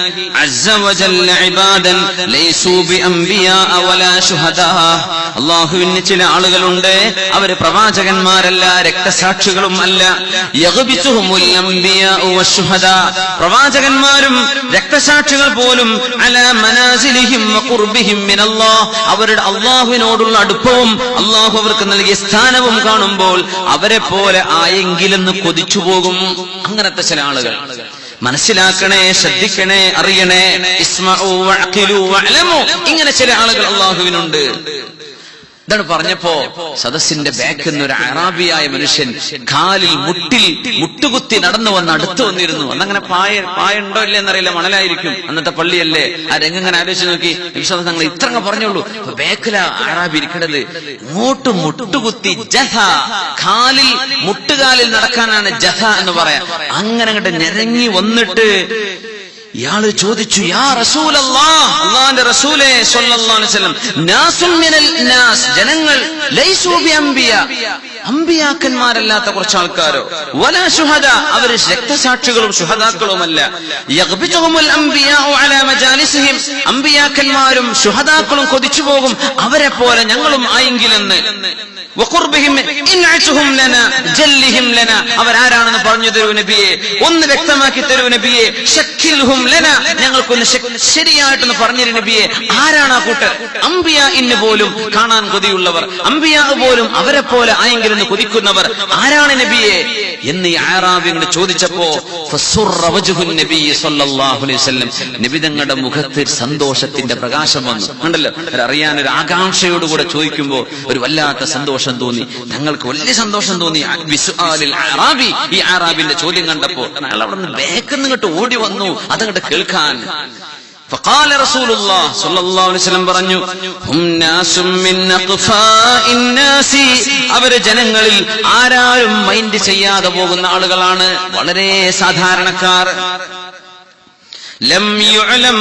അസ്സ വജല്ല ഇബാദൻ ലൈസു ബിഅംബിയാ വലാ ശുഹദാ. അല്ലാഹുവിന് ചില ആളുകളുണ്ട്, അവര് പ്രവാചകന്മാരല്ല, രക്തസാക്ഷികളും അല്ല. യഗ്ബിതുഹുമുൽ അംബിയാ വശുഹദാ, പ്രവാചകന്മാരും രക്തസാക്ഷികൾ പോലും അലാ മനാസിലിഹിം വഖുർബിഹിം മിനല്ലാഹ്, അവരുടെ അല്ലാഹുവിനോടുള്ള അടുപ്പവും അല്ലാഹു അവർക്ക് നൽകിയ സ്ഥാനവും കാണുമ്പോൾ അവരെ പോലെ ആയെങ്കിലെന്ന് കൊതിച്ചു പോകും. അങ്ങനത്തെ ചില ആളുകൾ മനസ്സിലാക്കണേ, ശ്രദ്ധിക്കണേ, അറിയണേ. ഇസ്മഉ വഅഖിലു വഅലമു, ഇങ്ങനെ ചില ആളുകൾ അല്ലാഹുവിനുണ്ട്. ഇതാണ് പറഞ്ഞപ്പോ സദസ്സിന്റെ ബാക്കിൽ നിന്ന് ഒരു അറാബിയായ മനുഷ്യൻ കാലിൽ മുട്ടുകുത്തി നടന്നു വന്ന് അടുത്ത് വന്നിരുന്നു. അന്നങ്ങനെ പായ ഉണ്ടോ ഇല്ലേ എന്നറിയില്ല, മണലായിരിക്കും, അന്നത്തെ പള്ളിയല്ലേ. ആ രംഗങ്ങനെ ആലോചിച്ച് നോക്കി. വിശ്വാസം ഞങ്ങൾ ഇത്രങ്ങ പറഞ്ഞോളൂ, ബാക്കില അറാബി ഇരിക്കണത് ഇങ്ങോട്ട് മുട്ടുകുത്തി, ജഥ, കാലിൽ മുട്ടുകാലിൽ നടക്കാനാണ് ജഥ എന്ന് പറയാം. അങ്ങനെ അങ്ങോട്ട് നിരങ്ങി വന്നിട്ട് ഇയാള് ചോദിച്ചു, യാ റസൂലല്ലാഹ്, അല്ലാഹുവിന്റെ റസൂലേ സ്വല്ലല്ലാഹു അലൈഹി വസല്ലം, നാസുൻ മിനൽ നാസ്, ജനങ്ങൾ, ലൈസു ബിഅംബിയാ, അമ്പിയാക്കന്മാരല്ലാത്ത കുറച്ച് ആൾക്കാരോ, വലാ ശുഹദാ, അവര് രക്തസാക്ഷികളും ശുഹദാക്കളുമല്ല. യഗ്ബിതുഹുമുൽ അംബിയാഉ അലാ മജാലിസിഹിം, അമ്പിയാക്കന്മാരും ശുഹദാക്കളും കൊതിച്ചു പോകും അവരെ പോലെ ഞങ്ങളും ആയെങ്കിലെന്ന്. വഖുർബിഹിം ഇൻഅതുഹും ലനാ ജല്ലിഹിം ലനാ, അവരാരാണെന്ന് പറഞ്ഞു തരൂ നബിയെ, ഒന്ന് വ്യക്തമാക്കി തരൂ നബിയെ. ശക്കിൽഹും ലനാ, ഞങ്ങൾക്കൊന്ന് ശരിയായിട്ടൊന്ന് പറഞ്ഞു തരൂ നബിയെ, ആരാണ് ആ കൂട്ടർ? അംബിയാ ഇന്ന് പോലും കാണാൻ കൊതിയുള്ളവർ, അംബിയാ പോലും അവരെ പോലെ ആയെങ്കിലെന്ന് കൊതിക്കുന്നവർ ആരാണ് നബിയെ എന്ന് ഈ അറാബിയോട് ചോദിച്ചപ്പോ ഫസുറ വജ്ഹുൻ നബി സ്വല്ലല്ലാഹു അലൈഹി വസല്ലം, നബി തങ്ങളുടെ മുഖത്ത് സന്തോഷത്തിന്റെ പ്രകാശം വന്നു. കണ്ടല്ലോ, അറിയാൻ ഒരു ആകാംക്ഷയോടുകൂടെ ചോദിക്കുമ്പോ ഒരു വല്ലാത്ത സന്തോഷം തോന്നി. ഞങ്ങൾക്ക് വലിയ സന്തോഷം തോന്നി. ഈ അറാബിന്റെ ചോദ്യം കണ്ടപ്പോ അയാൾ അവിടെ നിന്ന് ബാക്കിൽ നിന്ന് ഇങ്ങോട്ട് ഓടി വന്നു അതങ്ങോട്ട് കേൾക്കാൻ. فقال رسول الله صلى الله عليه وسلم പറഞ്ഞു ഹും നാസും മിൻ അഖ്ഫാഇൻ നാസി അവരെ ജനങ്ങളിൽ ആരാരും മൈൻഡ് ചെയ്യാതെ പോകുന്ന ആളുകളാണ്, വളരെ സാധാരണക്കാർ. ലം യുഅലം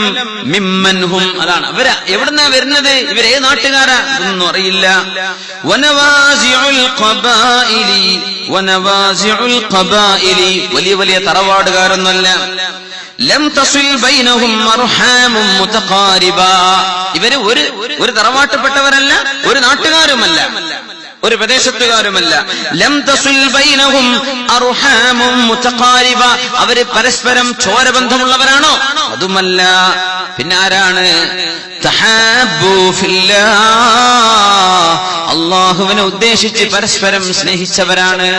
മിമ്മൻ ഹും, അതാണ് അവര് എവിടുന്നാ വരുന്നത്, ഇവരേ നാട്ടുകാരാ ഒന്നും അറിയില്ല. വനവാസിഉൽ ഖബാഇലി വലിയ വലിയ തറവാടുകാരൊന്നുമല്ല. ലം തസിൽ ബൈനഹും അർഹാമും മുതഖാരിബ ഇവര് ഒരു തറവാട്ടപ്പെട്ടവരല്ല, ഒരു നാട്ടുകാരുമല്ല, ഒരു പ്രദേശത്തുകാരുമല്ല. ലം തസിൽ ബൈനഹും അർഹാമും മുതഖാരിബ അവര് പരസ്പരം ചോരബന്ധമുള്ളവരാണോ? അതുമല്ല. പിന്നെ ആരാണ്? തഹാബ്ബു ഫില്ലാഹ് അല്ലാഹുവിനെ ഉദ്ദേശിച്ച് പരസ്പരം സ്നേഹിച്ചവരാണ്.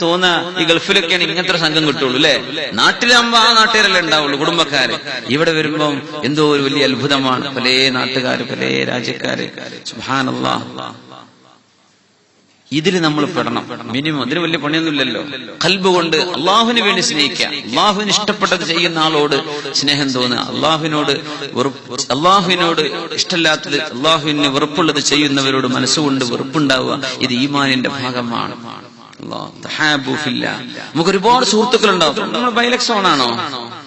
തോന്നാ ഈ ഗൾഫിലൊക്കെയാണ് ഇങ്ങനത്തെ സംഘം കിട്ടുള്ളൂ അല്ലെ. നാട്ടിലാകുമ്പോ ആ നാട്ടുകാരല്ലേ ഉണ്ടാവുള്ളൂ, കുടുംബക്കാര്. ഇവിടെ വരുമ്പം എന്തോ ഒരു വലിയ അത്ഭുതമാണ്. പല നാട്ടുകാര്, പല രാജ്യക്കാര്. സുബ്ഹാനല്ലാഹ്. ഇതിൽ നമ്മൾ പെടണം. മിനിമം ഇതിന് വലിയ പണിയൊന്നുമില്ലല്ലോ. ഖൽബ് കൊണ്ട് അള്ളാഹുവിന് വേണ്ടി സ്നേഹിക്കുക, അള്ളാഹുവിന് ഇഷ്ടപ്പെട്ടത് ചെയ്യുന്ന ആളോട് സ്നേഹം തോന്നുക, അള്ളാഹുവിനോട് ഇഷ്ടമില്ലാത്തത്, അള്ളാഹുവിന് വെറുപ്പുള്ളത് ചെയ്യുന്നവരോട് മനസ്സുകൊണ്ട് വെറുപ്പുണ്ടാവുക. ഇത് ഈമാനിന്റെ ഭാഗമാണ്. നമുക്ക് ഒരുപാട് സുഹൃത്തുക്കളുണ്ടാവും. നമ്മൾ ബൈലക്സോണാണോ?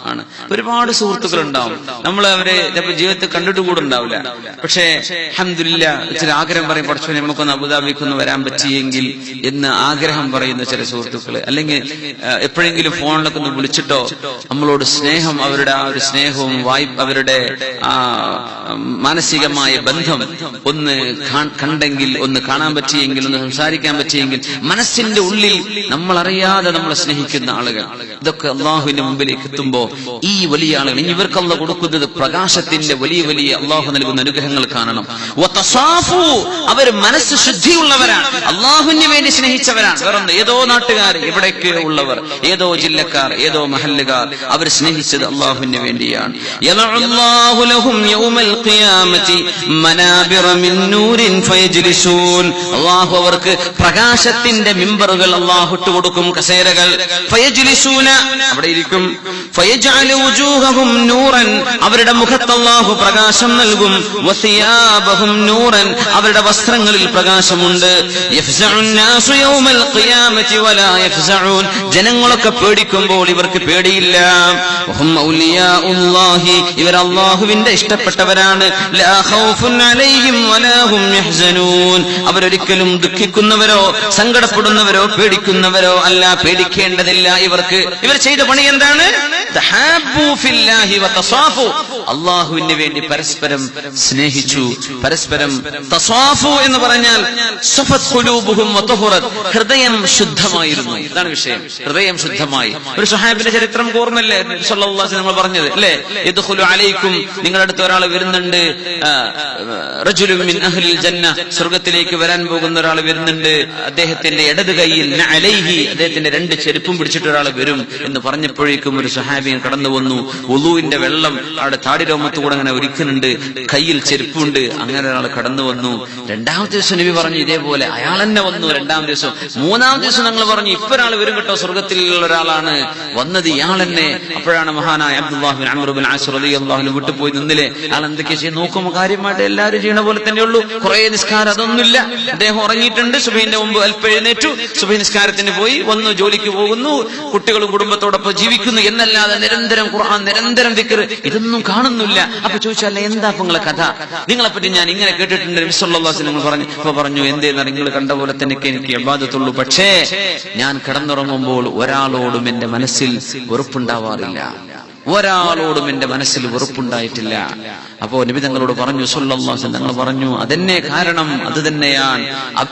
ആണ്. ഒരുപാട് സുഹൃത്തുക്കളുണ്ടാവും. നമ്മൾ അവരെ ചിലപ്പോൾ ജീവിതത്തിൽ കണ്ടിട്ട് കൂടെ ഉണ്ടാവില്ല. പക്ഷേ അൽഹംദുലില്ലാ ഇച്ചിരി ആഗ്രഹം പറയും, പഠിച്ചോ നമുക്കൊന്ന് അബുദാബിക്കൊന്ന് വരാൻ പറ്റിയെങ്കിൽ എന്ന് ആഗ്രഹം പറയുന്ന ചില സുഹൃത്തുക്കള്. അല്ലെങ്കിൽ എപ്പോഴെങ്കിലും ഫോണിലൊക്കെ ഒന്ന് വിളിച്ചിട്ടോ നമ്മളോട് സ്നേഹം, അവരുടെ ആ ഒരു സ്നേഹവും അവരുടെ ആ മാനസികമായ ബന്ധം ഒന്ന് കണ്ടെങ്കിൽ, ഒന്ന് കാണാൻ പറ്റിയെങ്കിൽ, ഒന്ന് സംസാരിക്കാൻ പറ്റിയെങ്കിൽ, മനസ്സിന്റെ ഉള്ളിൽ നമ്മൾ അറിയാതെ നമ്മളെ സ്നേഹിക്കുന്ന ആളുകൾ, ഇതൊക്കെ അള്ളാഹുവിന്റെ മുമ്പിലേക്ക് എത്തുമ്പോ ഈ വലിയ ആളുകൾ, ഇവർക്ക് അള്ളാഹ് കൊടുക്കുന്നത് പ്രകാശത്തിന്റെ വലിയ വലിയ അള്ളാഹു നൽകുന്ന അനുഗ്രഹങ്ങൾ കാണണം. അവർ മനസ്സ് ശുദ്ധിയുള്ളവരാണ്, അള്ളാഹുവിന് വേണ്ടി സ്നേഹിച്ചവരാണ്. വേറൊന്ന് ഏതോ നാട്ടുകാർ, ഇവിടേക്ക് ഉള്ളവർ, ഏതോ ജില്ലക്കാർ, ഏതോ മഹല്ലുകാർ, അവർ സ്നേഹിച്ചത് അള്ളാഹുവിന് വേണ്ടിയാണ്. അള്ളാഹു അവർക്ക് പ്രകാശത്തിന്റെ മിമ്പറുകൾ അള്ളാഹു ഇട്ട് കൊടുക്കും, കസേരകൾ. അവിടെ ഇരിക്കും. അവരുടെ മുഖത്ത് അല്ലാഹു പ്രകാശം നൽകും. വസിയാബഹും നൂറൻ അവരുടെ വസ്ത്രങ്ങളിൽ പ്രകാശമുണ്ട്. ജനങ്ങളൊക്കെ പേടിക്കുമ്പോൾ ഇവർക്ക് പേടിയില്ല. ഇവർ അല്ലാഹുവിന്റെ ഇഷ്ടപ്പെട്ടവരാണ്. അവരൊരിക്കലും ദുഃഖിക്കുന്നവരോ സങ്കടപ്പെടുന്നവരോ പേടിക്കുന്നവരോ അല്ല, പേടിക്കേണ്ടതില്ല ഇവർക്ക്. ഇവർ ചെയ്ത പണി എന്താണ്? അള്ളാഹുവിന് വേണ്ടി പരസ്പരം സ്നേഹിച്ചു, പരസ്പരം തസാഫു എന്ന് പറഞ്ഞാൽ ഹൃദയം ശുദ്ധമായിരുന്നു. ഇതാണ് വിഷയം. ഹൃദയം ശുദ്ധമായി. ഒരു സ്വഹാബിന്റെ ചരിത്രം ഓർമ്മല്ലേ സല്ലല്ലാഹു അലൈഹി വസല്ലം പറഞ്ഞത് അല്ലേ? യദ്ഖുലു അലൈക്കും, നിങ്ങളുടെ അടുത്ത് ഒരാൾ വരുന്നുണ്ട്. റജുലുൻ മിൻ അഹ്ലിൽ ജന്ന, സ്വർഗ്ഗത്തിലേക്ക് വരാൻ പോകുന്ന ഒരാൾ വരുന്നുണ്ട്. അദ്ദേഹത്തിന്റെ ഇടത് കൈയിൽ അലൈഹി, അദ്ദേഹത്തിന്റെ രണ്ട് ചെരുപ്പും പിടിച്ചിട്ട് ഒരാൾ വരും എന്ന് പറഞ്ഞപ്പോഴേക്കും ഒരു സ്വഹാബി കടന്നു വന്നു. വുളൂവിന്റെ വെള്ളം അവിടെ താടിരോമത്തുകൂടെ അങ്ങനെ ഒരുക്കുന്നുണ്ട്, കയ്യിൽ ചെരുപ്പുണ്ട്. അങ്ങനെ ഒരാൾ കടന്നു വന്നു. രണ്ടാമത്തെ ദിവസം നബി പറഞ്ഞു ഇതേപോലെ, അയാൾ തന്നെ വന്നു. രണ്ടാം ദിവസം, മൂന്നാം ദിവസം ഞങ്ങൾ പറഞ്ഞു ഇപ്പൊ ഒരാൾ വരും കേട്ടോ, സ്വർഗത്തിലുള്ള ഒരാളാണ് വന്നത്, ഇയാൾ തന്നെ. അപ്പോഴാണ് മഹാനായ Abdullah bin Amr bin as റളിയല്ലാഹു അൻഹു വിട്ടുപോയി നിന്നില്ലേ. അയാൾ എന്തൊക്കെ ചെയ്യും നോക്കുമ്പോൾ കാര്യമായിട്ട് എല്ലാവരും ചെയ്യണ പോലെ തന്നെ ഉള്ളൂ. കുറെ നിസ്കാരം അതൊന്നുമില്ല. അദ്ദേഹം ഉറങ്ങിയിട്ടുണ്ട്. സുബഹിന്റെ മുമ്പ് അല്പം എഴുന്നേറ്റു, സുബഹി നിസ്കാരത്തിന് പോയി വന്നു, ജോലിക്ക് പോകുന്നു, കുട്ടികളും കുടുംബത്തോടൊപ്പം ജീവിക്കുന്നു എന്നല്ലാതെ നിരന്തരം ഖുർആൻ, നിരന്തരം ദിക്ർ, ഇതൊന്നും കാണുന്നില്ല. അപ്പൊ ചോദിച്ചാൽ എന്താ നിങ്ങളെ കഥ? നിങ്ങളെപ്പറ്റി ഞാൻ ഇങ്ങനെ കേട്ടിട്ടുണ്ട് നബി സല്ലല്ലാഹു അലൈഹി വസല്ലം പറഞ്ഞു. അപ്പൊ പറഞ്ഞു എന്തേന്ന് നിങ്ങൾ കണ്ട പോലെ തന്നെ എനിക്ക് ഇബാദത്തുള്ളൂ. പക്ഷേ ഞാൻ കിടന്നുറങ്ങുമ്പോൾ ഒരാളോടും എന്റെ മനസ്സിൽ വെറുപ്പുണ്ടാവാറില്ല, ഒരാളോടും എന്റെ മനസ്സിൽ വെറുപ്പുണ്ടായിട്ടില്ല. അപ്പോ നബി തങ്ങളോട് പറഞ്ഞു സല്ലല്ലാഹു അലൈഹി വസല്ലം, തങ്ങൾ പറഞ്ഞു അതെന്നെ കാരണം, അത് തന്നെയാണ്,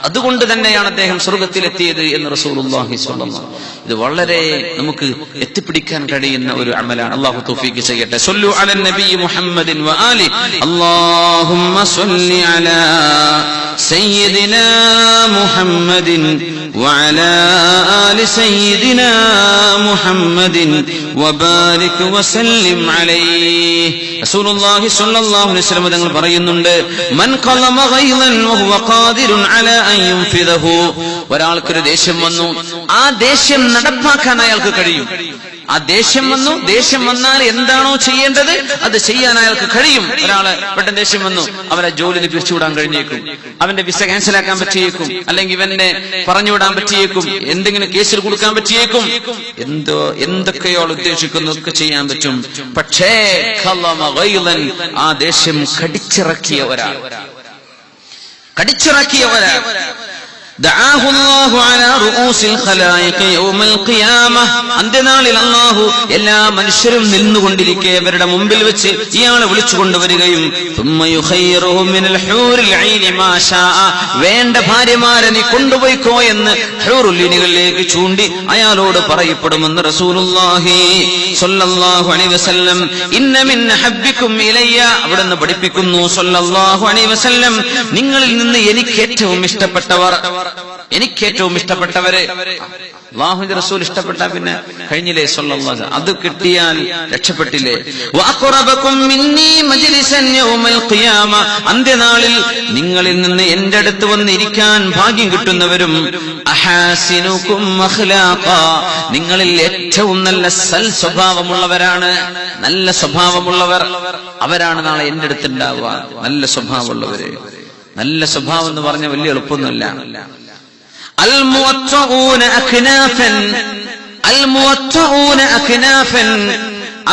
അതുകൊണ്ട് തന്നെയാണ് അദ്ദേഹം സ്വർഗ്ഗത്തിലെത്തിയത് എന്ന് റസൂലുള്ളാഹി സ്വല്ലല്ലാഹു അലൈഹി വസല്ലം. ഇത് വളരെ നമുക്ക് എത്തിപ്പിടിക്കാൻ കഴിയുന്ന ഒരു അമലാണ്. അല്ലാഹു തൗഫീഖ് ചെയ്യട്ടെ. സല്ലു അലൻ നബി മുഹമ്മദിൻ വ ആലി. അല്ലാഹുമ്മ സല്ലി അലാ സയ്യിദിനാ മുഹമ്മദിൻ وعلى آل سيدنا محمد وبارك وسلم عليه. رسول الله صلى الله عليه وسلم തങ്ങൾ പറയുന്നുണ്ട്, മൻ ഖലമ ഗൈളൻ വഹുവ ഖാദിറുൻ അലാ അൻ യുൻഫിദഹു. ഒരാൾക്കൊരു ദേഷ്യം വന്നു, ആ ദേഷ്യം നടപ്പാക്കാൻ അയാൾക്ക് കഴിയും. ആ ദേഷ്യം വന്നാൽ എന്താണോ ചെയ്യേണ്ടത് അത് ചെയ്യാൻ അയാൾക്ക് കഴിയും. ഒരാള് പെട്ടെന്ന് ദേഷ്യം വന്നു, അവരെ ജോലിയിൽ പിരിച്ചുവിടാൻ കഴിഞ്ഞേക്കും, അവന്റെ വിസ ക്യാൻസലാക്കാൻ പറ്റിയേക്കും, അല്ലെങ്കിൽ ഇവനെ പറഞ്ഞുവിടാൻ പറ്റിയേക്കും, എന്തെങ്കിലും കേസിൽ കൊടുക്കാൻ പറ്റിയേക്കും, എന്തൊക്കെയോ ഉദ്ദേശിക്കുന്നു ഒക്കെ ചെയ്യാൻ പറ്റും. പക്ഷേ ആ ദേഷ്യം കടിച്ചിറക്കിയ ഒരാൾ അന്ത്യനാളിൽ അല്ലാഹു എല്ലാ മനുഷ്യരും നിന്നുകൊണ്ടിരിക്കെ അവരുടെ മുമ്പിൽ വെച്ച് ഇയാളെ വിളിച്ചു കൊണ്ടുവരികയും വേണ്ട ഭാര്യമാരെ നീ കൊണ്ടുപോയിക്കോ എന്ന് ഹൂറുല്ലിനികളിലേക്ക് ചൂണ്ടി അയാളോട് പറയപ്പെടുമെന്ന് റസൂലുള്ളാഹി സ്വല്ലല്ലാഹു അലൈഹി വസല്ലം. ഇന്ന മിൻ ഹബ്ബികും ഇലയ്യ, അവിടുന്ന് പഠിപ്പിക്കുന്നു സ്വല്ലല്ലാഹു അലൈഹി വസല്ലം, നിങ്ങളിൽ നിന്ന് എനിക്ക് ഏറ്റവും ഇഷ്ടപ്പെട്ടവരെ അല്ലാഹുവിന്റെ റസൂൽ ഇഷ്ടപ്പെട്ടാ പിന്നെ കഴിഞ്ഞില്ലേ സ്വല്ലല്ലാഹു അലൈഹി വസല്ലം, അത് കിട്ടിയാൽ രക്ഷപ്പെട്ടില്ലേ. വഅഖറബകും മിന്നി മജ്ലിസൻ യൗമൽ ഖിയാമ, അന്ത്യനാളിൽ നിങ്ങളിൽ നിന്ന് എന്റെ അടുത്ത് വന്ന് ഇരിക്കാൻ ഭാഗ്യം കിട്ടുന്നവരും അഹാസിനുകും അഖ്ലാഖ, നിങ്ങളിൽ ഏറ്റവും നല്ല സൽ സ്വഭാവമുള്ളവരാണ്, നല്ല സ്വഭാവമുള്ളവർ അവരാണ് നാളെ എന്റെ അടുത്ത് ഉണ്ടാവുക. നല്ല സ്വഭാവമുള്ളവര്. നല്ല സ്വഭാവം എന്ന് പറഞ്ഞ വലിയ എളുപ്പമൊന്നുമല്ല.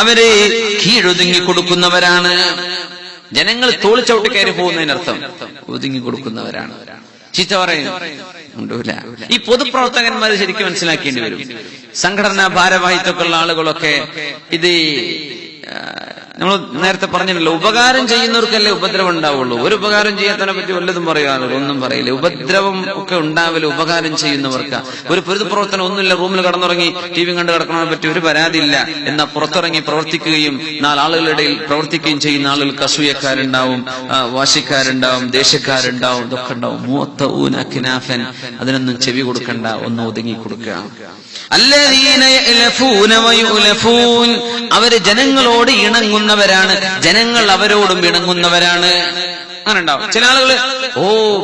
അവരെ കീഴൊതുങ്ങി കൊടുക്കുന്നവരാണ്. ജനങ്ങൾ തോളി ചവിട്ടി കയറി പോകുന്നതിനർത്ഥം ഒതുങ്ങി കൊടുക്കുന്നവരാണ്. ചീത്ത പറയും ഉണ്ടൂല. ഈ പൊതുപ്രവർത്തകന്മാർ ശരിക്കും മനസ്സിലാക്കേണ്ടി വരും. സംഘടനാ ഭാരവാഹിത്വമുള്ള ആളുകളൊക്കെ ഇത് നമ്മൾ നേരത്തെ പറഞ്ഞില്ലല്ലോ, ഉപകാരം ചെയ്യുന്നവർക്കല്ലേ ഉപദ്രവം ഉണ്ടാവുള്ളൂ. ഒരു ഉപകാരം ചെയ്യാത്തതിനെ പറ്റി വല്ലതും പറയാറുള്ളൂ, ഒന്നും പറയില്ല. ഉപദ്രവം ഒക്കെ ഉണ്ടാവില്ല ഉപകാരം ചെയ്യുന്നവർക്ക്. ഒരു പൊതുപ്രവർത്തനം ഒന്നുമില്ല, റൂമിൽ കടന്നുറങ്ങി ടി വി കണ്ട് കിടക്കുന്നതിനെ പറ്റി ഒരു പരാതിയില്ല, എന്നാൽ പുറത്തിറങ്ങി പ്രവർത്തിക്കുകയും നാലാളുകളുടെ ഇടയിൽ പ്രവർത്തിക്കുകയും ചെയ്യുന്ന ആളുകൾക്ക് അസൂയക്കാരുണ്ടാവും, വാശിക്കാരുണ്ടാവും, ദേഷ്യക്കാരുണ്ടാവും, ഇതൊക്കെ ഉണ്ടാവും. മുഅത്തഊന അക്നാഫൻ, അതിനൊന്നും ചെവി കൊടുക്കണ്ട, ഒന്ന് ഒതുങ്ങി കൊടുക്കുക. അല്ലദീന യഅലഫൂന വയുഅലഫൂൻ, അവര് ജനങ്ങളോട് ഇണങ്ങുന്നവരാണ്, ജനങ്ങൾ അവരോടും ഇണങ്ങുന്നവരാണ്. അങ്ങനെ ഉണ്ടാവും ചില ആളുകള്,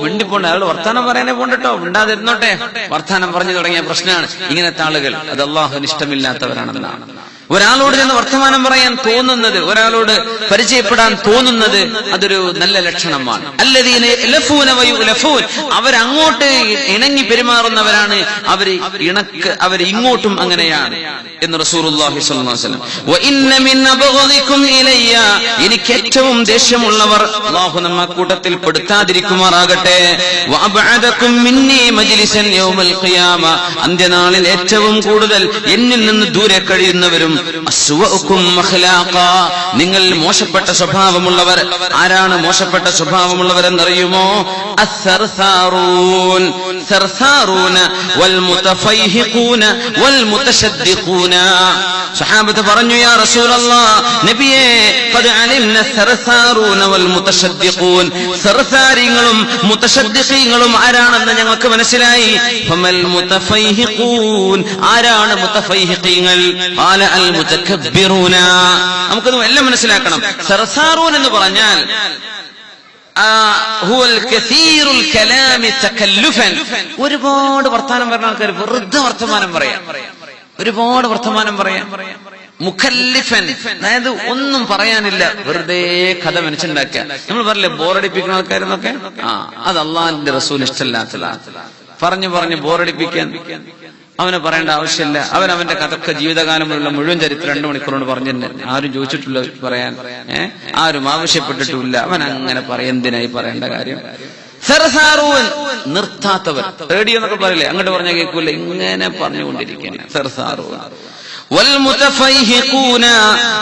വിണ്ടിപ്പോണ്ട, അയാൾ വർത്താനം പറയാനേ പോണ്ടോ, വിണ്ടാതിരുന്നോട്ടെ, വർത്താനം പറഞ്ഞു തുടങ്ങിയ പ്രശ്നമാണ്. ഇങ്ങനത്തെ ആളുകൾ അത് അല്ലാഹുവിന് ഇഷ്ടമില്ലാത്തവരാണെന്നാണ്. ഒരാളോട് ചെന്ന് വർത്തമാനം പറയാൻ തോന്നുന്നത്, ഒരാളോട് പരിചയപ്പെടാൻ തോന്നുന്നത് അതൊരു നല്ല ലക്ഷണമാണ്. അല്ലദീന യഅലഫൂന വയുഅലഫൂൻ, അവരങ്ങോട്ട് ഇണങ്ങി പെരുമാറുന്നവരാണ്, അവർ ഇങ്ങോട്ടും അങ്ങനെയാണ് എന്ന് റസൂലുള്ളാഹി സ്വല്ലല്ലാഹു അലൈഹി വസല്ലം. വഇന്ന മിൻ അബ്ഗദികും ഇലയ്യ, എനിക്ക് ഏറ്റവും ദേഷ്യമുള്ളവർ, അല്ലാഹു നമ്മെ കൂട്ടത്തിൽ പെടുത്താതിരിക്കുമാറാകട്ടെ. വഅബ്അദകും മിന്നി മജ്ലിസൻ യൗമൽ ഖിയാമ, അന്ത്യനാളിൽ ഏറ്റവും കൂടുതൽ എന്നിൽ നിന്ന് ദൂരെ കഴിയുന്നവരും അസ്വഉകും അഖ്ലാഖ, നിങ്ങൾ മോശപ്പെട്ട സ്വഭാവമുള്ളവർ. ആരാണ് മോശപ്പെട്ട സ്വഭാവമുള്ളവരെന്നറിയുമോ? അസ്സർസാറൂൻ, സർസാറൂന വൽ മുതഫൈഹിഖൂന വൽ മുതശദ്ദിഖൂന. സഹാബത്ത് പറഞ്ഞു, യാ റസൂലല്ലാഹ്, നബിയേ, ഖദ് അലിംന സർസാറൂന വൽ മുതശദ്ദിഖൂൻ, സർസാരികളും മുതശദ്ദിഖീങ്ങളും ആരാണെന്ന് ഞങ്ങൾക്ക് മനസ്സിലായി. ഫമൽ മുതഫൈഹിഖൂൻ, ആരാണ് മുതഫൈഹിഖീങ്ങൾ? ഖാല അൽ മുതകബ്ബിറൂന. നമുക്കത് എല്ലാം മനസ്സിലാക്കണം. സർസാറൂൻ എന്ന് പറഞ്ഞാൽ ഹുവൽ കസീറുൽ കലാമി തകല്ലുഫൻ, ഒരുപാട് വർത്തമാനം പറയുന്ന ആൾക്കാർ, വെറുതെ വർത്തമാനം പറയാം, ഒരുപാട് വർത്തമാനം പറയാം. മുഖല്ലിഫൻ, അതായത് ഒന്നും പറയാനില്ല, വെറുതെ കഥ മനസ്സിലാക്കുക. നമ്മൾ പറയില്ലേ ബോറടിപ്പിക്കുന്ന ആൾക്കാരെന്നൊക്കെ, അത് അള്ളാഹിന്റെ റസൂൽ ഇഷ്ടമില്ലാത്തതാണ്. പറഞ്ഞു ബോറടിപ്പിക്കാൻ അവനെ പറയേണ്ട ആവശ്യമില്ല. അവന്റെ കഥക്ക് ജീവിതകാലമുള്ള മുഴുവൻ ചരിത്രം 2 മണിക്കൂറോട് പറഞ്ഞിട്ടുണ്ട്. ആരും ചോദിച്ചിട്ടില്ല പറയാൻ, ആരും ആവശ്യപ്പെട്ടിട്ടില്ല. അവൻ അങ്ങനെ എന്തിനായി പറയേണ്ട കാര്യം? സർസാറൂൻ, നിർത്താത്തവർ. റേഡിയോ എന്നൊക്കെ പറയില്ലേ, അങ്ങോട്ട് പറഞ്ഞാൽ കേൾക്കൂല, ഇങ്ങനെ പറഞ്ഞുകൊണ്ടിരിക്കുകയാണ് സർസാറൂൻ.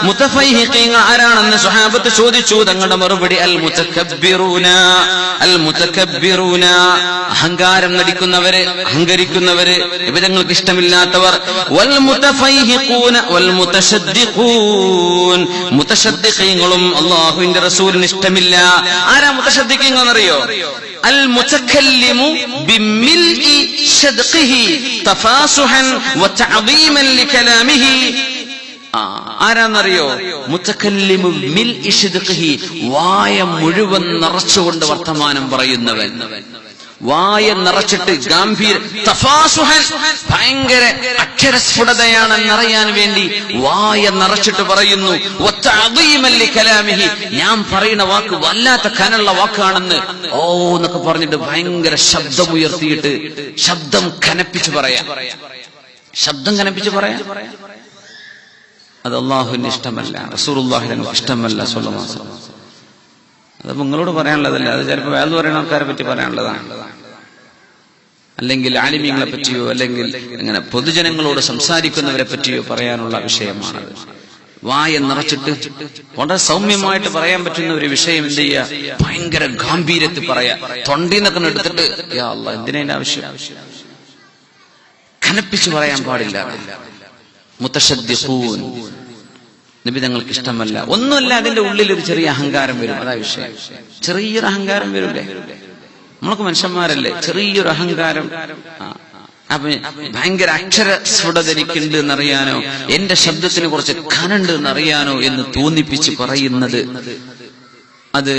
മുതഫൈഹിഖീൻ ആരാണെന്ന് സ്വഹാബത്ത് ചോദിച്ചു. തങ്ങളുടെ മറുപടി അൽ മുതകബ്ബിറൂന, അൽ മുതകബ്ബിറൂന, അഹങ്കാരം നടിക്കുന്നവര്, അഹങ്കരിക്കുന്നവര്, വിധങ്ങൾക്ക് ഇഷ്ടമില്ലാത്തവർ. വൽ മുതഫൈഹിഖൂന വൽ മുതശദ്ദിഖൂൻ, മുതശദ്ദിഖീങ്ങളും അല്ലാഹുവിന്റെ റസൂലിന് ഇഷ്ടമില്ല. ആരാ മുതശദ്ദിഖീൻ എന്നറിയോ? അൽ മുതകല്ലിമു ബിമിൽഇ ശദ്ഖിഹി തഫാസുഹൻ വതഅദീമൻ ലികലാമിഹി. ആരാന്നറിയോ? മുതകല്ലിമു ബിമിൽഇ ശദ്ഖിഹി, വായ മുഴുവൻ നിറച്ചുകൊണ്ട് വർത്തമാനം പറയുന്നവൻ. വായ നിറച്ചിട്ട് ഗാംഭീര തഫാസുഹൻ, ഭയങ്കര അക്ഷരസ്ഫുടതയാണെന്നറിയാൻ വേണ്ടി വായ നിറച്ചിട്ട് പറയുന്നു. കലാമിഹി, ഞാൻ പറയുന്ന വാക്ക് വല്ലാത്ത കനുള്ള വാക്കാണെന്ന് എന്നൊക്കെ പറഞ്ഞിട്ട് ഭയങ്കര ശബ്ദമുയർത്തിയിട്ട് ശബ്ദം കനപ്പിച്ച് പറയാം. അത് അള്ളാഹുവിന് ഇഷ്ടമല്ല, റസൂലുള്ളാഹിന് ഇഷ്ടമല്ല സ്വല്ലല്ലാഹു അലൈഹി വസല്ലം. അത് നിങ്ങളോട് പറയാനുള്ളതല്ല, അത് ചിലപ്പോൾ വേറെ പറയുന്ന ആൾക്കാരെ പറ്റി പറയാനുള്ളതാണ്, അല്ലെങ്കിൽ ആലിമീങ്ങളെ പറ്റിയോ അല്ലെങ്കിൽ അങ്ങനെ പൊതുജനങ്ങളോട് സംസാരിക്കുന്നവരെ പറ്റിയോ പറയാനുള്ള വിഷയമാണത്. വായ നിറച്ചിട്ട് വളരെ സൗമ്യമായിട്ട് പറയാൻ പറ്റുന്ന ഒരു വിഷയം എന്ത് ചെയ്യുക, ഭയങ്കര ഗാംഭീര്യത്തിൽ പറയാ, തൊണ്ടിന്നൊക്കെ എടുത്തിട്ട് യാ അല്ലാഹ് എന്തിനതിന്റെ ആവശ്യം, കനപ്പിച്ചു പറയാൻ പാടില്ല. മുതശദ്ദിഖൂൻ, നബി തങ്ങൾക്ക് ഇഷ്ടമല്ല. ഒന്നുമല്ല, അതിന്റെ ഉള്ളിൽ ഒരു ചെറിയ അഹങ്കാരം വരും, അതാ വിഷയം. ചെറിയൊരു അഹങ്കാരം വരൂലേ, നമ്മളൊക്കെ മനുഷ്യന്മാരല്ലേ, ചെറിയൊരു അഹങ്കാരം. അപ്പൊ ഭയങ്കര അക്ഷരസ്ഫുടത എനിക്കുണ്ട് എന്നറിയാനോ, എന്റെ ശബ്ദത്തിന് കുറച്ച് ഖനുണ്ട് എന്നറിയാനോ എന്ന് തോന്നിപ്പിച്ച് പറയുന്നത് അത്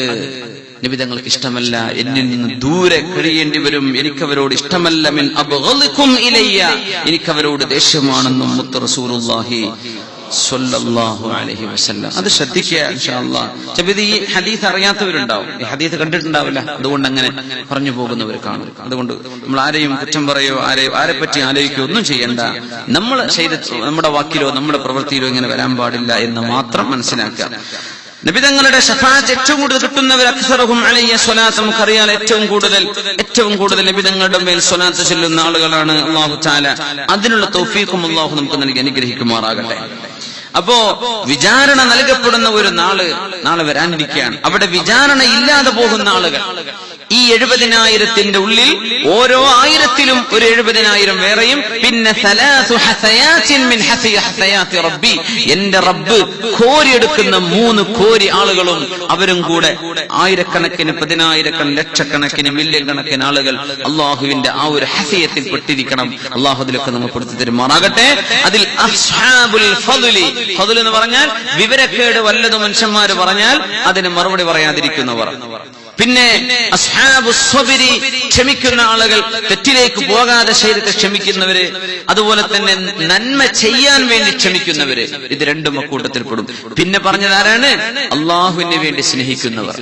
നബി തങ്ങൾക്ക് ഇഷ്ടമല്ല. എന്നിൽ നിന്ന് ദൂരെ കഴിയേണ്ടി വരും, എനിക്കവരോട് ഇഷ്ടമല്ല. മിൻ അബ്ഗളികും ഇലയ്യ, എനിക്കവരോട് ദേഷ്യമാണെന്നും മുത്ത് റസൂലുള്ളാഹി സ്വല്ലല്ലാഹു അലൈഹി വസല്ലം. അത് ശ്രദ്ധിക്കുക ഇൻഷാ അല്ലാഹ്. ചിലപ്പോൾ ഈ ഹദീസ് അറിയാത്തവരുണ്ടാവും, ഈ ഹദീസ് കണ്ടിട്ടുണ്ടാവില്ല, അതുകൊണ്ട് അങ്ങനെ പറഞ്ഞു പോകുന്നവർ കാണും. അതുകൊണ്ട് നമ്മൾ ആരെയും കുറ്റം പറയോ ആരെ പറ്റി ആലോചിക്കുകയോ ഒന്നും ചെയ്യണ്ട. നമ്മൾ നമ്മുടെ വാക്കിലോ നമ്മുടെ പ്രവൃത്തിയിലോ ഇങ്ങനെ വരാൻ പാടില്ല എന്ന് മാത്രം മനസ്സിലാക്കുക. നബിതങ്ങളുടെ ശഫാഅത്ത് ഏറ്റവും കൂടുതൽ കിട്ടുന്നവർ അക്സറഹും അലയ്യ സ്വലാത്ത്, നമുക്കറിയാം ഏറ്റവും കൂടുതൽ നബിതങ്ങളുടെ മേൽ സ്വലാത്ത് ചൊല്ലുന്ന ആളുകളാണ്. അല്ലാഹു തആല അതിനുള്ള തൗഫീഖും അല്ലാഹു നമുക്ക് നൽകി അനുഗ്രഹിക്കുമാറാകട്ടെ. അപ്പോ വിചാരണ നൽകപ്പെടുന്ന ഒരു നാളെ വരാനിരിക്കുകയാണ്. അവിടെ വിചാരണ ഇല്ലാതെ പോകുന്ന ആളുകൾ ഈ 70,000 ഉള്ളിൽ ഓരോ 1000-ലും ഒരു 70,000 വേറെയും, പിന്നെ എന്റെ റബ്ബ് കോരിയെടുക്കുന്ന 3 കോരി ആളുകളും, അവരും കൂടെ ആയിരക്കണക്കിന് 10,000 ലക്ഷക്കണക്കിന് മില്യൺ കണക്കിന് ആളുകൾ അള്ളാഹുവിന്റെ ആ ഒരു ഹസിയത്തിൽ പെട്ടിരിക്കണം. അള്ളാഹു അതിലൊക്കെ നമ്മൾ പെടുത്തി തരുമാറാകട്ടെ. അതിൽ അസ്ഹാബുൽ ഫദ്ലി, ഫദ്ൽ എന്ന് പറഞ്ഞാൽ വിവരക്കേട് വല്ലതും മനുഷ്യന്മാര് പറഞ്ഞാൽ അതിന് മറുപടി പറയാതിരിക്കുന്നവർ. പിന്നെ അസ്ഹാബുസ് സ്വബരി, ക്ഷമിക്കുന്ന ആളുകൾ, തെറ്റിലേക്ക് പോകാതെ ശരീരത്തെ ക്ഷമിക്കുന്നവര്, അതുപോലെ തന്നെ നന്മ ചെയ്യാൻ വേണ്ടി ക്ഷമിക്കുന്നവര്, ഇത് രണ്ടും അക്കൂട്ടത്തിൽ പെടും. പിന്നെ പറഞ്ഞതാരാണ്? അള്ളാഹുവിന് വേണ്ടി സ്നേഹിക്കുന്നവർ.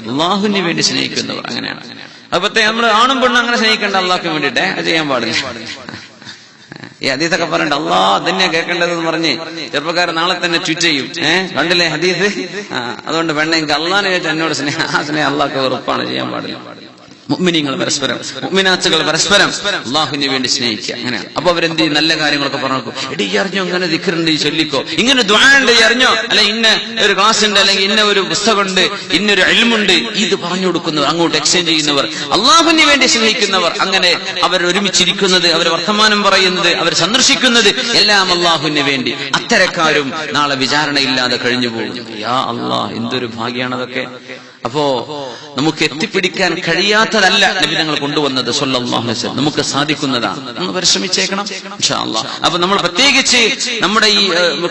അങ്ങനെയാണ്. അപ്പത്തെ നമ്മൾ ആണും പെണ്ണും അങ്ങനെ സ്നേഹിക്കേണ്ട, അള്ളാഹുവിന് വേണ്ടിട്ടെ അത് ചെയ്യാൻ പാടില്ല. ഈ ഹദീസൊക്കെ പറയണ്ട, അള്ളാഹ് അതന്നെ കേൾക്കേണ്ടതെന്ന് പറഞ്ഞ് ചെറുപ്പക്കാരൻ നാളെ തന്നെ ട്വീറ്റ് ചെയ്യും. കണ്ടില്ലേ ഹദീസ്? അതുകൊണ്ട് വേണ്ട, എനിക്ക് അള്ളാഹിനെ ചോദിച്ചാൽ എന്നോട് സ്നേഹം, ആ സ്നേഹം അള്ളാഹ്ക്ക് വെറുപ്പാണ്, ചെയ്യാൻ പാടില്ല. മുഅ്മിനീങ്ങൾ പരസ്പരം, മുഅ്മിനാത്തുകൾ പരസ്പരം അള്ളാഹുവിന് വേണ്ടി സ്നേഹിക്കുക. അങ്ങനെയാണ്. അപ്പൊ അവരെന്ത് നല്ല കാര്യങ്ങളൊക്കെ പറഞ്ഞു, എടി അറിഞ്ഞോ ഇങ്ങനെ ദിക്റുണ്ട്, ഈ ചൊല്ലിക്കോ, ഇങ്ങനെ ദുആ ഉണ്ട് അറിഞ്ഞോ, അല്ലെ ഇന്ന ഒരു ക്ലാസ് ഉണ്ട്, അല്ലെങ്കിൽ ഇന്ന ഒരു പുസ്തകമുണ്ട്, ഇന്നൊരു ഇൽമുണ്ട്, ഇത് പറഞ്ഞു കൊടുക്കുന്നവർ, അങ്ങോട്ട് എക്സ്ചേഞ്ച് ചെയ്യുന്നവർ, അള്ളാഹുവിന് വേണ്ടി സ്നേഹിക്കുന്നവർ. അങ്ങനെ അവർ ഒരുമിച്ചിരിക്കുന്നത്, അവർ വർത്തമാനം പറയുന്നത്, അവർ സന്ദർശിക്കുന്നത് എല്ലാം അള്ളാഹുവിന് വേണ്ടി. അത്തരക്കാരും നാളെ വിചാരണയില്ലാതെ കഴിഞ്ഞു പോകും. യാ അള്ളാഹ്, എന്തൊരു ഭാഗ്യാണതൊക്കെ. അപ്പോ നമുക്ക് എത്തിപ്പിടിക്കാൻ കഴിയാത്തതല്ല നബി തങ്ങൾ കൊണ്ടുവന്നത് സ്വല്ലല്ലാഹു അലൈഹി വസല്ലം, നമുക്ക് സാധിക്കുന്നതാണ്. നമ്മൾ പരിശ്രമിച്ചേക്കണം ഇൻഷാ അല്ലാഹ്. അപ്പൊ നമ്മൾ പ്രത്യേകിച്ച് നമ്മുടെ ഈ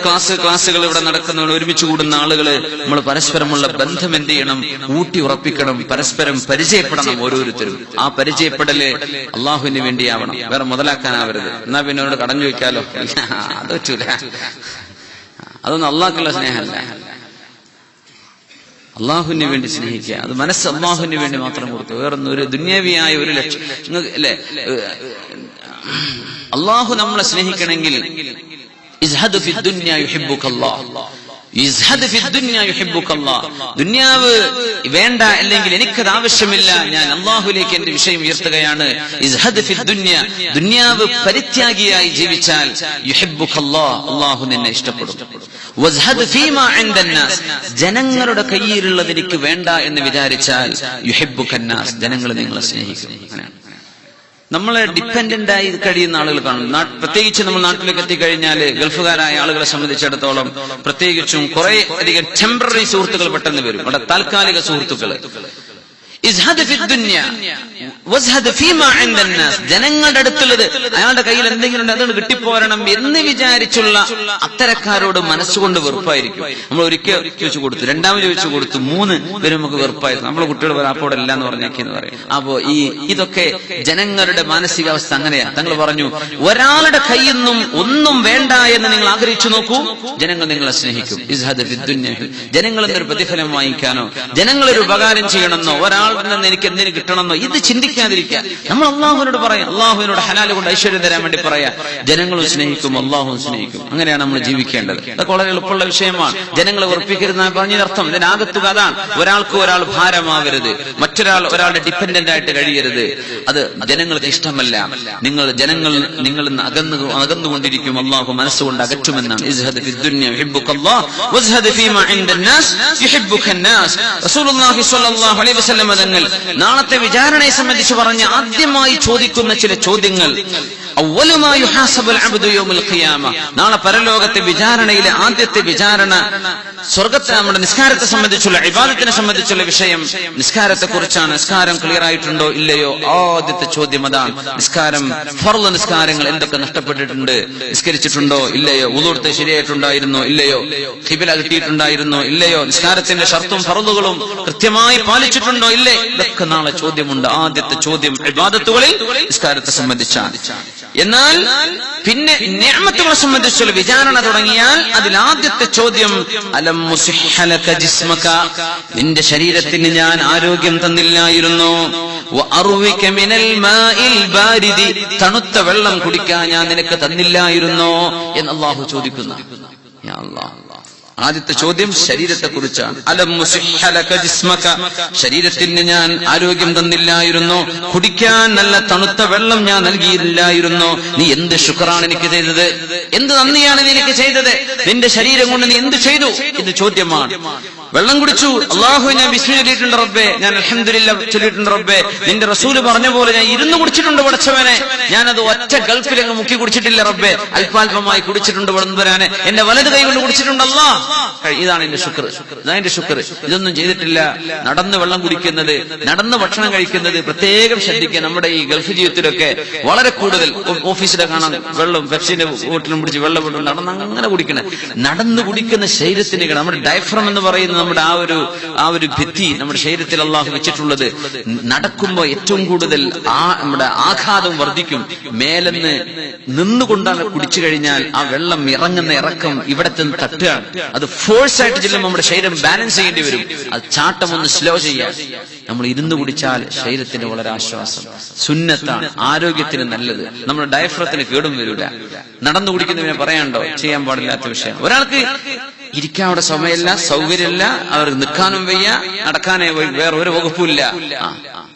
ക്ലാസ്സുകൾ ഇവിടെ നടക്കുന്ന ഒരുമിച്ച് കൂടുന്ന ആളുകള് നമ്മൾ പരസ്പരമുള്ള ബന്ധം എന്ത് ചെയ്യണം, ഊട്ടി ഉറപ്പിക്കണം, പരസ്പരം പരിചയപ്പെടണം ഓരോരുത്തരും. ആ പരിചയപ്പെടല് അള്ളാഹുവിന് വേണ്ടിയാവണം, വേറെ മുതലാക്കാനാവരുത്. എന്നാ പിന്നെ അവരോട് കടഞ്ഞു വെക്കാലോ, അത് പറ്റൂല. അതൊന്നും അള്ളാഹ്ക്കുള്ള സ്നേഹമല്ല. അള്ളാഹുവിന് വേണ്ടി സ്നേഹിക്കുക, അത് മനസ്സ് അള്ളാഹുവിന് വേണ്ടി മാത്രം കൊടുക്കുക. വേറൊന്നും ഒരു ദുന്യാവിയായ ഒരു ലക്ഷ്യം അല്ലെ. അള്ളാഹു നമ്മളെ സ്നേഹിക്കണമെങ്കിൽ ഇസ്ഹദ് ഫി ദുനിയ യുഹിബ്ബുകല്ലാഹ്, ഇസ്ഹദ് ഫി ദുനിയ യുഹിബ്ബുകല്ലാഹ്. ദുനിയാവ് വേണ്ട, അല്ലെങ്കിൽ എനിക്കത് ആവശ്യമില്ല, ഞാൻ അള്ളാഹുലേക്ക് എന്റെ വിഷയം ഉയർത്തുകയാണ്. ഇസ്ഹദ് ഫി ദുനിയ, ദുനിയാവ് പരിത്യാഗിയായി ജീവിച്ചാൽ യുഹിബ്ബുകല്ലാഹ്, അള്ളാഹു നിന്നെ ഇഷ്ടപ്പെടും. വസ്ഹദ് ഫീമാ ഇൻദന്നാസ്, ജനങ്ങളുടെ കയ്യിലുള്ളത് എനിക്ക് വേണ്ട എന്ന് വിചാരിച്ചാൽ യുഹിബ്ബുകന്നാസ്, ജനങ്ങൾ നിങ്ങളെ സ്നേഹിക്കും. അങ്ങനെയാണ്. നമ്മളെ ഡിപ്പെൻഡന്റ് ആയി കഴിയുന്ന ആളുകൾ കാണും. പ്രത്യേകിച്ച് നമ്മൾ നാട്ടിലേക്ക് എത്തിക്കഴിഞ്ഞാൽ ഗൾഫുകാരായ ആളുകളെ സംബന്ധിച്ചിടത്തോളം പ്രത്യേകിച്ചും കുറെ അധികം ടെമ്പററി സുഹൃത്തുക്കൾ പെട്ടെന്ന് വരും. അവിടെ താൽക്കാലിക സുഹൃത്തുക്കൾ. ജനങ്ങളുടെ അടുത്തുള്ളത് അയാളുടെ കയ്യിൽ എന്തെങ്കിലും ഉണ്ട് അതുകൊണ്ട് കിട്ടിപ്പോരണം എന്ന് വിചാരിച്ചുള്ള അത്തരക്കാരോട് മനസ്സുകൊണ്ട് വെറുപ്പായിരിക്കും. നമ്മൾ ഒരിക്കൽ ചോദിച്ചു കൊടുത്തു, രണ്ടാമത് ചോദിച്ചു കൊടുത്തു, 3 പേര് നമുക്ക് വെറുപ്പായിരുന്നു. നമ്മളെ കുട്ടികൾ വരാപ്പോടല്ല എന്ന് പറഞ്ഞേക്കെന്ന് പറയും. അപ്പോ ഇതൊക്കെ ജനങ്ങളുടെ മാനസികാവസ്ഥ അങ്ങനെയാ. തങ്ങൾ പറഞ്ഞു, ഒരാളുടെ കയ്യിൽ നിന്നും ഒന്നും വേണ്ട എന്ന് നിങ്ങൾ ആഗ്രഹിച്ചു നോക്കൂ, ജനങ്ങൾ നിങ്ങളെ സ്നേഹിക്കും. ജനങ്ങൾ എന്നൊരു പ്രതിഫലം വാങ്ങിക്കാനോ ജനങ്ങളൊരു ഉപകാരം ചെയ്യണമെന്നോ ഒരാളിൽ നിന്ന് എനിക്ക് എന്തിനു കിട്ടണമെന്നോ ഇത് ചിന്തിക്കാതിരിക്കുക. നമ്മൾ അള്ളാഹുവിനോട് പറയാം, അള്ളാഹുവിനോട് ഹലാല് കൊണ്ട് ഐശ്വര്യം തരാൻ വേണ്ടി പറയാം. ജനങ്ങളും സ്നേഹിക്കും, അള്ളാഹുവും സ്നേഹിക്കും. അങ്ങനെയാണ് നമ്മൾ ജീവിക്കേണ്ടത്. അതൊക്കെ വളരെ എളുപ്പമുള്ള വിഷയമാണ്. ജനങ്ങളെ ഉറപ്പിക്കരുതെന്നാണ് പറഞ്ഞതിനർത്ഥം. ഇതിനാകത്തുക അതാണ്. ഒരാൾക്ക് ഒരാൾ ഭാരമാവരുത്, ഒരാളുടെ ഡിപ്പെൻഡന്റ് ആയിട്ട് കഴിയരുത്. അത് ജനങ്ങൾക്ക് ഇഷ്ടമല്ല. നിങ്ങൾ അകന്നുകൊണ്ടിരിക്കും, അള്ളാഹു മനസ്സുകൊണ്ട് അകറ്റുമെന്നാണ്. റസൂലുള്ളാഹി സ്വല്ലല്ലാഹു അലൈഹി വസല്ലം തങ്ങൾ നാളത്തെ വിചാരണയെ സംബന്ധിച്ച് പറഞ്ഞ ആദ്യമായി ചോദിക്കുന്ന ചില ചോദ്യങ്ങൾ, നാളെ പരലോകത്തെ വിചാരണയിലെ ആദ്യത്തെ വിചാരണ സ്വർഗത്തെ നമ്മുടെ നിസ്കാരത്തെ സംബന്ധിച്ചുള്ള ഇബാദത്തിനെ സംബന്ധിച്ചുള്ള വിഷയം, നിസ്കാരത്തെ കുറിച്ചാണ്. നിസ്കാരം ക്ലിയർ ആയിട്ടുണ്ടോ ഇല്ലയോ? ആദ്യത്തെ ചോദ്യം അതാണ്. നിസ്കാരം, ഫർള് നിസ്കാരങ്ങൾ എന്തൊക്കെ നഷ്ടപ്പെട്ടിട്ടുണ്ട്, നിസ്കരിച്ചിട്ടുണ്ടോ ഇല്ലയോ, വുളൂഅ് ശരിയായിട്ടുണ്ടായിരുന്നോ ഇല്ലയോ, ഖിബല കിട്ടിയിട്ടുണ്ടായിരുന്നോ ഇല്ലയോ, നിസ്കാരത്തിന്റെ ഷർത്തും ഫർളുകളും കൃത്യമായി പാലിച്ചിട്ടുണ്ടോ ഇല്ലേ, ഇതൊക്കെ നാളെ ചോദ്യമുണ്ട്. ആദ്യത്തെ ചോദ്യം ഇബാദത്തുകളിൽ നിസ്കാരത്തെ സംബന്ധിച്ചാണ്. എന്നാൽ പിന്നെ നിഅമത്തുകളെ സംബന്ധിച്ചുള്ള വിചാരണ തുടങ്ങിയാൽ അതിൽ ആദ്യത്തെ ചോദ്യം, അലം മുസിഹ്ഹ ലക ജിസ്മക, നിന്റെ ശരീരത്തിന് ഞാൻ ആരോഗ്യം തന്നില്ലായിരുന്നോ, വഅർവിക മിനൽ മാഇൽ ബാരിദി, തണുത്ത വെള്ളം കുടിക്കാൻ ഞാൻ നിനക്ക് തന്നില്ലായിരുന്നോ എന്ന് അല്ലാഹു ചോദിക്കുന്നു. യാ അല്ലാഹ്, ആദ്യത്തെ ചോദ്യം ശരീരത്തെ കുറിച്ചാണ്. അലം മുസിഹ്ഹ ലക ജിസ്മക, ശരീരത്തിന് ഞാൻ ആരോഗ്യം തന്നില്ലായിരുന്നോ, കുടിക്കാൻ നല്ല തണുത്ത വെള്ളം ഞാൻ നൽകിയില്ലായിരുന്നോ, നീ എന്ത് ശുക്റാണ് എനിക്ക് ചെയ്തത്, എന്ത് നന്ദിയാണ് നീ എനിക്ക് ചെയ്തത്, നിന്റെ ശരീരം കൊണ്ട് നീ എന്ത് ചെയ്തു? ഇത് ചോദ്യമാണ്. വെള്ളം കുടിച്ചു, അല്ലാഹു ഞാൻ ബിസ്മി ചൊല്ലിയിട്ടുണ്ട് റബ്ബേ, ഞാൻ അൽഹംദുലില്ലാ ചൊല്ലിയിട്ടുണ്ട് റബ്ബേ, നിന്റെ റസൂല് പറഞ്ഞ പോലെ ഞാൻ ഇരുന്ന് കുടിച്ചിട്ടുണ്ട് പടച്ചവനെ, ഞാനത് ഒറ്റ ഗൾഫിലങ്ങ് മുക്കി കുടിച്ചിട്ടില്ല റബ്ബേ, അല്പാൽപമായി കുടിച്ചിട്ടുണ്ട് വളർന്നുവരാനെ, എന്റെ വലത് കൈ കൊണ്ട് കുടിച്ചിട്ടുണ്ട് അല്ലാ. ഇതാണ് എന്റെ ശുക്ർ, ഇതാണ് എന്റെ ശുക്ർ. ഇതൊന്നും ചെയ്തിട്ടില്ല. നടന്ന് വെള്ളം കുടിക്കുന്നത്, നടന്ന് ഭക്ഷണം കഴിക്കുന്നത് പ്രത്യേകം ശ്രദ്ധിക്കുക. നമ്മുടെ ഈ ഗൾഫ് ജീവിതത്തിലൊക്കെ വളരെ കൂടുതൽ ഓഫീസിലെ കാണാൻ വെള്ളം പെപ്സിന്റെ ബോട്ടിലും പിടിച്ച് വെള്ളം വിടും, നടന്ന് അങ്ങനെ കുടിക്കണം. നടന്ന് കുടിക്കുന്ന ശരീരത്തിന് നമ്മുടെ ഡയഫ്രം എന്ന് പറയുന്നത് നമ്മുടെ ആ ഒരു ഭിത്തി നമ്മുടെ ശരീരത്തിൽ അല്ലാഹു വെച്ചിട്ടുള്ളത്. നടക്കുമ്പോ ഏറ്റവും കൂടുതൽ നമ്മുടെ ആഘാതം വർദ്ധിക്കും. മേലെന്ന് നിന്നുകൊണ്ടാണ് കുടിച്ചു കഴിഞ്ഞാൽ ആ വെള്ളം ഇറങ്ങുന്ന ഇറക്കം ഇവിടത്തെ തട്ടുകയാണ്. അത് ഫോഴ്സ് ആയിട്ട് ചെല്ലുമ്പോൾ നമ്മുടെ ശരീരം ബാലൻസ് ചെയ്യേണ്ടി വരും. അത് ചാട്ടം ഒന്ന് സ്ലോ ചെയ്യാൻ. നമ്മൾ ഇരുന്ന് കുടിച്ചാൽ ശരീരത്തിന് വളരെ ആശ്വാസം, സുന്നത്താണ്, ആരോഗ്യത്തിന് നല്ലത്, നമ്മുടെ ഡയഫ്രത്തിന് കേടും വരില്ല. നടന്നു കുടിക്കുന്നതിനെ പറയാണ്ടോ, ചെയ്യാൻ പാടില്ലാത്ത വിഷയം. ഒരാൾക്ക് ഇരിക്കാനുള്ള സമയമില്ല, സൗകര്യമില്ല, അവർക്ക് നിൽക്കാനും വയ്യ, നടക്കാനേ വേറെ ഒരു വകുപ്പില്ല,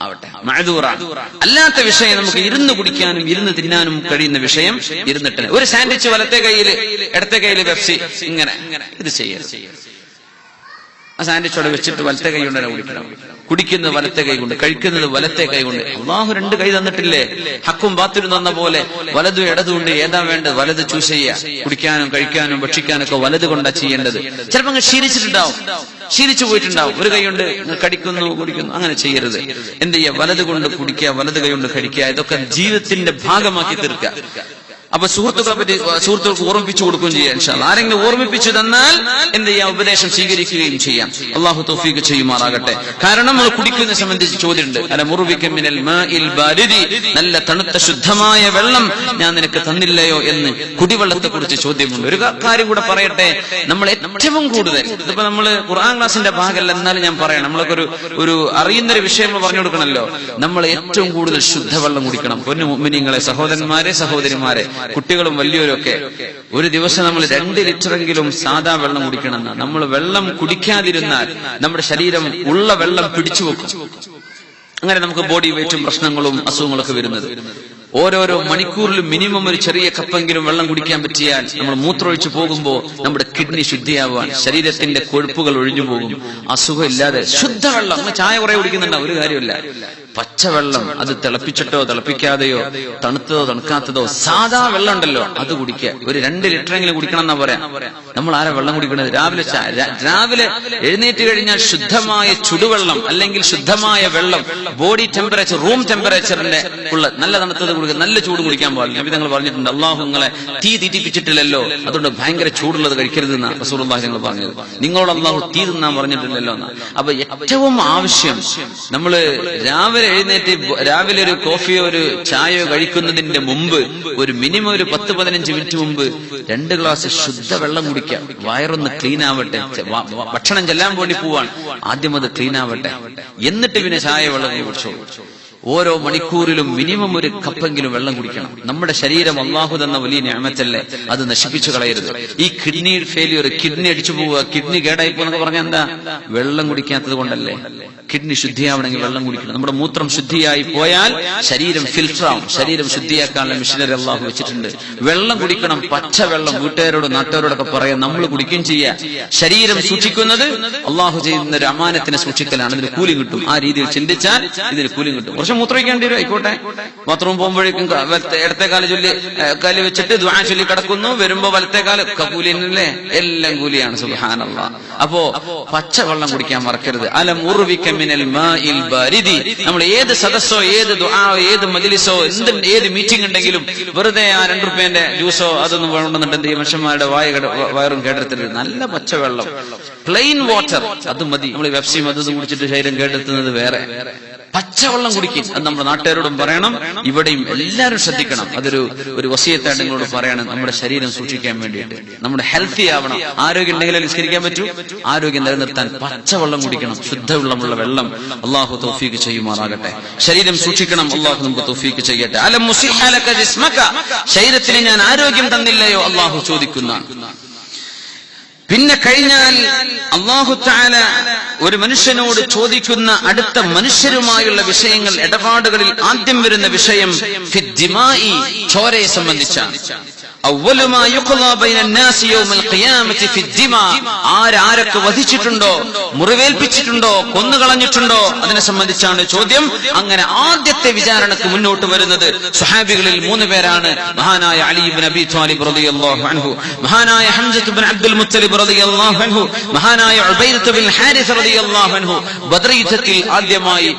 ആവട്ടെ, മഅദൂറാണ്. അല്ലാത്ത വിഷയം നമുക്ക് ഇരുന്ന് കുടിക്കാനും ഇരുന്ന് തിന്നാനും കഴിയുന്ന വിഷയം ഇരുന്നിട്ട് ഒരു സാൻഡ്വിച്ച് വലത്തെ കൈയില് ഇടത്തെ കൈയില് പെപ്സി, ഇങ്ങനെ ഇത് ചെയ്യരുത്. ആ സാൻഡ്വിച്ചോടെ വെച്ചിട്ട് വലത്തെ കൈ കൊണ്ട് തന്നെ കുടിക്കണം. കുടിക്കുന്നത് വലത്തെ കൈ കൊണ്ട്, കഴിക്കുന്നത് വലത്തെ കൈ കൊണ്ട്. അല്ലാഹു 2 കൈ തന്നിട്ടില്ലേ? ഹക്കും ബാത്തിലും തന്ന പോലെ വലതും ഇടതുകൊണ്ട് ഏതാ വേണ്ടത് വലത് ചൂസ് ചെയ്യുക. കുടിക്കാനും കഴിക്കാനും ഭക്ഷിക്കാനൊക്കെ വലത് കൊണ്ടാ ചെയ്യേണ്ടത്. ചിലപ്പോ അങ്ങ് ശീലിച്ചു പോയിട്ടുണ്ടാവും. ഒരു കൈ കൊണ്ട് കടിക്കുന്നു കുടിക്കുന്നു, അങ്ങനെ ചെയ്യരുത്. എന്ത് ചെയ്യുക? വലത് കൊണ്ട് കുടിക്കുക, വലത് കൈ കൊണ്ട് കഴിക്കുക. ഇതൊക്കെ ജീവിതത്തിന്റെ ഭാഗമാക്കി തീർക്കുക. അപ്പൊ സുഹൃത്തുക്കൾക്ക് ഓർമ്മിപ്പിച്ചു കൊടുക്കുകയും ചെയ്യാം. ഇൻഷാ അല്ലാഹ് ആരെങ്കിലും ഓർമ്മിപ്പിച്ചു തന്നാൽ എന്ത് ചെയ്യാം? ഉപദേശം സ്വീകരിക്കുകയും ചെയ്യാം. അല്ലാഹു തൗഫീഖ് ചെയ്യുമാറാകട്ടെ. കാരണം നമ്മൾ കുടിക്കുന്നതിനെ സംബന്ധിച്ച് ചോദ്യമുണ്ട്. അല മുർവിക മിനൽ മാഇൽ ബാരിദി, നല്ല തണുത്ത ശുദ്ധമായ വെള്ളം ഞാൻ നിനക്ക് തന്നില്ലയോ എന്ന് കുടിവെള്ളത്തെ കുറിച്ച് ചോദ്യമുണ്ട്. ഒരു കാര്യം കൂടെ പറയട്ടെ, നമ്മൾ ഏറ്റവും കൂടുതൽ, ഇതിപ്പോ നമ്മള് ഖുർആൻ ക്ലാസിന്റെ ഭാഗമല്ല, എന്നാലും ഞാൻ പറയാം, നമ്മളൊക്കെ ഒരു അറിയുന്നൊരു വിഷയം പറഞ്ഞു കൊടുക്കണമല്ലോ. നമ്മൾ ഏറ്റവും കൂടുതൽ ശുദ്ധവെള്ളം കുടിക്കണം. പൊന്നു മുഅ്മിനീങ്ങളെ, സഹോദരന്മാരെ, സഹോദരിമാരെ, കുട്ടികളും വലിയവരൊക്കെ ഒരു ദിവസം നമ്മൾ 2 ലിറ്ററെങ്കിലും സാധാ വെള്ളം കുടിക്കണം. നമ്മൾ വെള്ളം കുടിക്കാതിരുന്നാൽ നമ്മുടെ ശരീരം ഉള്ള വെള്ളം പിടിച്ചു വെക്കും. അങ്ങനെ നമുക്ക് ബോഡി വെയിറ്റും പ്രശ്നങ്ങളും അസുഖങ്ങളൊക്കെ വരുന്നത്. ഓരോരോ മണിക്കൂറിലും മിനിമം ഒരു ചെറിയ കപ്പെങ്കിലും വെള്ളം കുടിക്കാൻ പറ്റിയാൽ നമ്മൾ മൂത്രമൊഴിച്ചു പോകുമ്പോൾ നമ്മുടെ കിഡ്നി ശുദ്ധിയാവാൻ, ശരീരത്തിന്റെ കൊഴുപ്പുകൾ ഒഴിഞ്ഞു പോകും, അസുഖം ഇല്ലാതെ ശുദ്ധവെള്ളം. നമ്മൾ ചായ കുറെ കുടിക്കുന്നുണ്ടോ? ഒരു കാര്യമില്ല. പച്ചവെള്ളം, അത് തിളപ്പിച്ചിട്ടോ തിളപ്പിക്കാതെയോ തണുത്തതോ തണുക്കാത്തതോ സാധാ വെള്ളം ഉണ്ടല്ലോ അത് കുടിക്കുക. ഒരു 2 ലിറ്ററെങ്കിലും കുടിക്കണം എന്നാ പറയാം. നമ്മൾ ആരാ വെള്ളം കുടിക്കണത്? രാവിലെ എഴുന്നേറ്റ് കഴിഞ്ഞാൽ ശുദ്ധമായ ചുടുവെള്ളം അല്ലെങ്കിൽ ശുദ്ധമായ വെള്ളം, ബോഡി ടെമ്പറേച്ചർ, റൂം ടെമ്പറേച്ചറിന്റെ ഉള്ള നല്ല തണുത്തത് കുടിക്കുക, നല്ല ചൂട് കുടിക്കാൻ പാടില്ല. നബി തങ്ങൾ പറഞ്ഞിട്ടുണ്ട്, അള്ളാഹു നിങ്ങളെ തീ തീറ്റിപ്പിച്ചിട്ടില്ലല്ലോ, അതുകൊണ്ട് ഭയങ്കര ചൂടുള്ളത് കഴിക്കരുതെന്നാ റസൂലുള്ളാഹി തങ്ങൾ പറഞ്ഞത്. നിങ്ങളോട് അള്ളാഹു തീ തിന്നാൻ പറഞ്ഞിട്ടില്ലല്ലോ എന്നാ. അപ്പൊ ഏറ്റവും ആവശ്യം നമ്മള് രാവിലെ ഒരു കോഫിയോ ഒരു ചായയോ കഴിക്കുന്നതിന്റെ മുമ്പ് ഒരു മിനിമം ഒരു 10-15 മിനിറ്റ് മുമ്പ് 2 ഗ്ലാസ് ശുദ്ധ വെള്ളം കുടിക്കാം. വയറൊന്ന് ക്ലീൻ ആവട്ടെ. ഭക്ഷണം ചെല്ലാൻ വേണ്ടി പോവാൻ, ആദ്യം അത് ക്ലീൻ ആവട്ടെ, എന്നിട്ട് പിന്നെ ചായ വെള്ളം കുടിച്ചോ. ഓരോ മണിക്കൂറിലും മിനിമം ഒരു കപ്പെങ്കിലും വെള്ളം കുടിക്കണം. നമ്മുടെ ശരീരം അള്ളാഹു തന്ന വലിയ നിഅമത്തല്ലേ, അത് നശിപ്പിച്ചു കളയരുത്. ഈ കിഡ്നി ഫെയിലിയർ, കിഡ്നി അടിച്ചു പോവുക, കിഡ്നി കേടായി പോകുന്നൊക്കെ പറഞ്ഞാൽ എന്താ? വെള്ളം കുടിക്കാത്തത് കൊണ്ടല്ലേ. കിഡ്നി ശുദ്ധിയാവണമെങ്കിൽ വെള്ളം കുടിക്കണം. നമ്മുടെ മൂത്രം ശുദ്ധിയായി പോയാൽ ശരീരം ഫിൽറ്റർ ആവും. ശരീരം ശുദ്ധിയാക്കാനുള്ള മിഷനറി അള്ളാഹു വെച്ചിട്ടുണ്ട്. വെള്ളം കുടിക്കണം, പച്ചവെള്ളം. വീട്ടുകാരോട് നാട്ടുകാരോടൊക്കെ പറയാം, നമ്മൾ കുടിക്കുകയും ചെയ്യാം. ശരീരം സൂക്ഷിക്കുന്നത് അള്ളാഹു ചെയ്യുന്ന ഒരു അമാനത്തിനെ സൂക്ഷിക്കലാണ്. ഇതിന് കൂലി കിട്ടും. ആ രീതിയിൽ ചിന്തിച്ചാൽ ഇതിന് കൂലി കിട്ടും. കുറച്ച് മൂത്രമൊഴിക്കേണ്ടി വരും, ആയിക്കോട്ടെ. ബാത്റൂം പോകുമ്പോഴേക്കും ഇടത്തെ കാല് വെച്ചിട്ട് ദുആ ചൊല്ലി കിടക്കുന്നു, വരുമ്പോ വലത്തെ കാല് കൂലിയല്ലേ, എല്ലാം കൂലിയാണ്. സുബ്ഹാനല്ലാഹ്. അപ്പോ പച്ചവെള്ളം കുടിക്കാൻ മറക്കരുത്. അലം ഉർവിക മിനൽ മാഇൽ ബാരിദി. നമ്മൾ ഏത് സദസ്സോ ഏത് ദുആയോ ഏത് മജ്ലിസോ ഏത് മീറ്റിംഗ് ഉണ്ടെങ്കിലും വെറുതെ ആ 2 രൂപേന്റെ ജ്യൂസോ അതൊന്നും വേണമെന്നുണ്ട് ഈ മനുഷ്യന്മാരുടെ വയറും കേടെടുത്തിട്ട് നല്ല പച്ചവെള്ളം, പ്ലെയിൻ വാട്ടർ, അത് മതി. നമ്മൾ വെപ്സിയും അതും കുടിച്ചിട്ട് ശരീരം കേടെടുത്തുന്നത് വേറെ. പച്ചവെള്ളം കുടിക്കും. അത് നമ്മുടെ നാട്ടുകാരോടും പറയണം, ഇവിടെയും എല്ലാവരും ശ്രദ്ധിക്കണം. ഒരു വസിയത്തായിട്ട് നിങ്ങളോട് പറയണം, നമ്മുടെ ശരീരം സൂക്ഷിക്കാൻ വേണ്ടിയിട്ട്. നമ്മുടെ ഹെൽത്തി ആവണം. ആരോഗ്യം ഉണ്ടെങ്കിലേ നിസ്കരിക്കാൻ പറ്റൂ. ആരോഗ്യം നിലനിർത്താൻ പച്ചവെള്ളം കുടിക്കണം, ശുദ്ധവെള്ളമുള്ള വെള്ളം. അള്ളാഹു തൗഫീഖ് ചെയ്യുമാറാകട്ടെ. ശരീരം സൂക്ഷിക്കണം, അള്ളാഹു നമുക്ക് തൗഫീഖ് ചെയ്യട്ടെ. അലം മുസിഹ ലക ജിസ്മക, ശരീരത്തിന് ഞാൻ ആരോഗ്യം തന്നില്ലയോ അള്ളാഹു ചോദിക്കുന്നതാണ്. പിന്നെ കഴിഞ്ഞാൽ അല്ലാഹു തആല ഒരു മനുഷ്യനോട് ചോദിക്കുന്ന അടുത്ത മനുഷ്യരുമായുള്ള വിഷയങ്ങൾ, ഇടപാടുകളിൽ ആദ്യം വരുന്ന വിഷയം ഫിദ്ദിമായി, ചോരയെ സംബന്ധിച്ചാണ്. ആരൊക്കെ വധിച്ചിട്ടുണ്ടോ, മുറിവേൽപ്പിച്ചിട്ടുണ്ടോ, കൊന്നുകളഞ്ഞിട്ടുണ്ടോ അതിനെ സംബന്ധിച്ചാണ് ചോദ്യം. അങ്ങനെ ആദ്യത്തെ വിചാരണക്ക് മുന്നോട്ട് വരുന്നത് സ്വഹാബികളിൽ 3 പേരാണ്. മഹാനായ അലി ഇബ്നു അബീ ത്വാലിബ് റളിയല്ലാഹു അൻഹു, മഹാനായ ഹംസ ഇബ്നു അബ്ദുൽ മുത്തലിബ് റളിയല്ലാഹു അൻഹു, മഹാനായ ഉബൈദ ബിൻ ഹാരിസ് റളിയല്ലാഹു അൻഹു. ബദർ യുദ്ധത്തിൽ ആദ്യമായി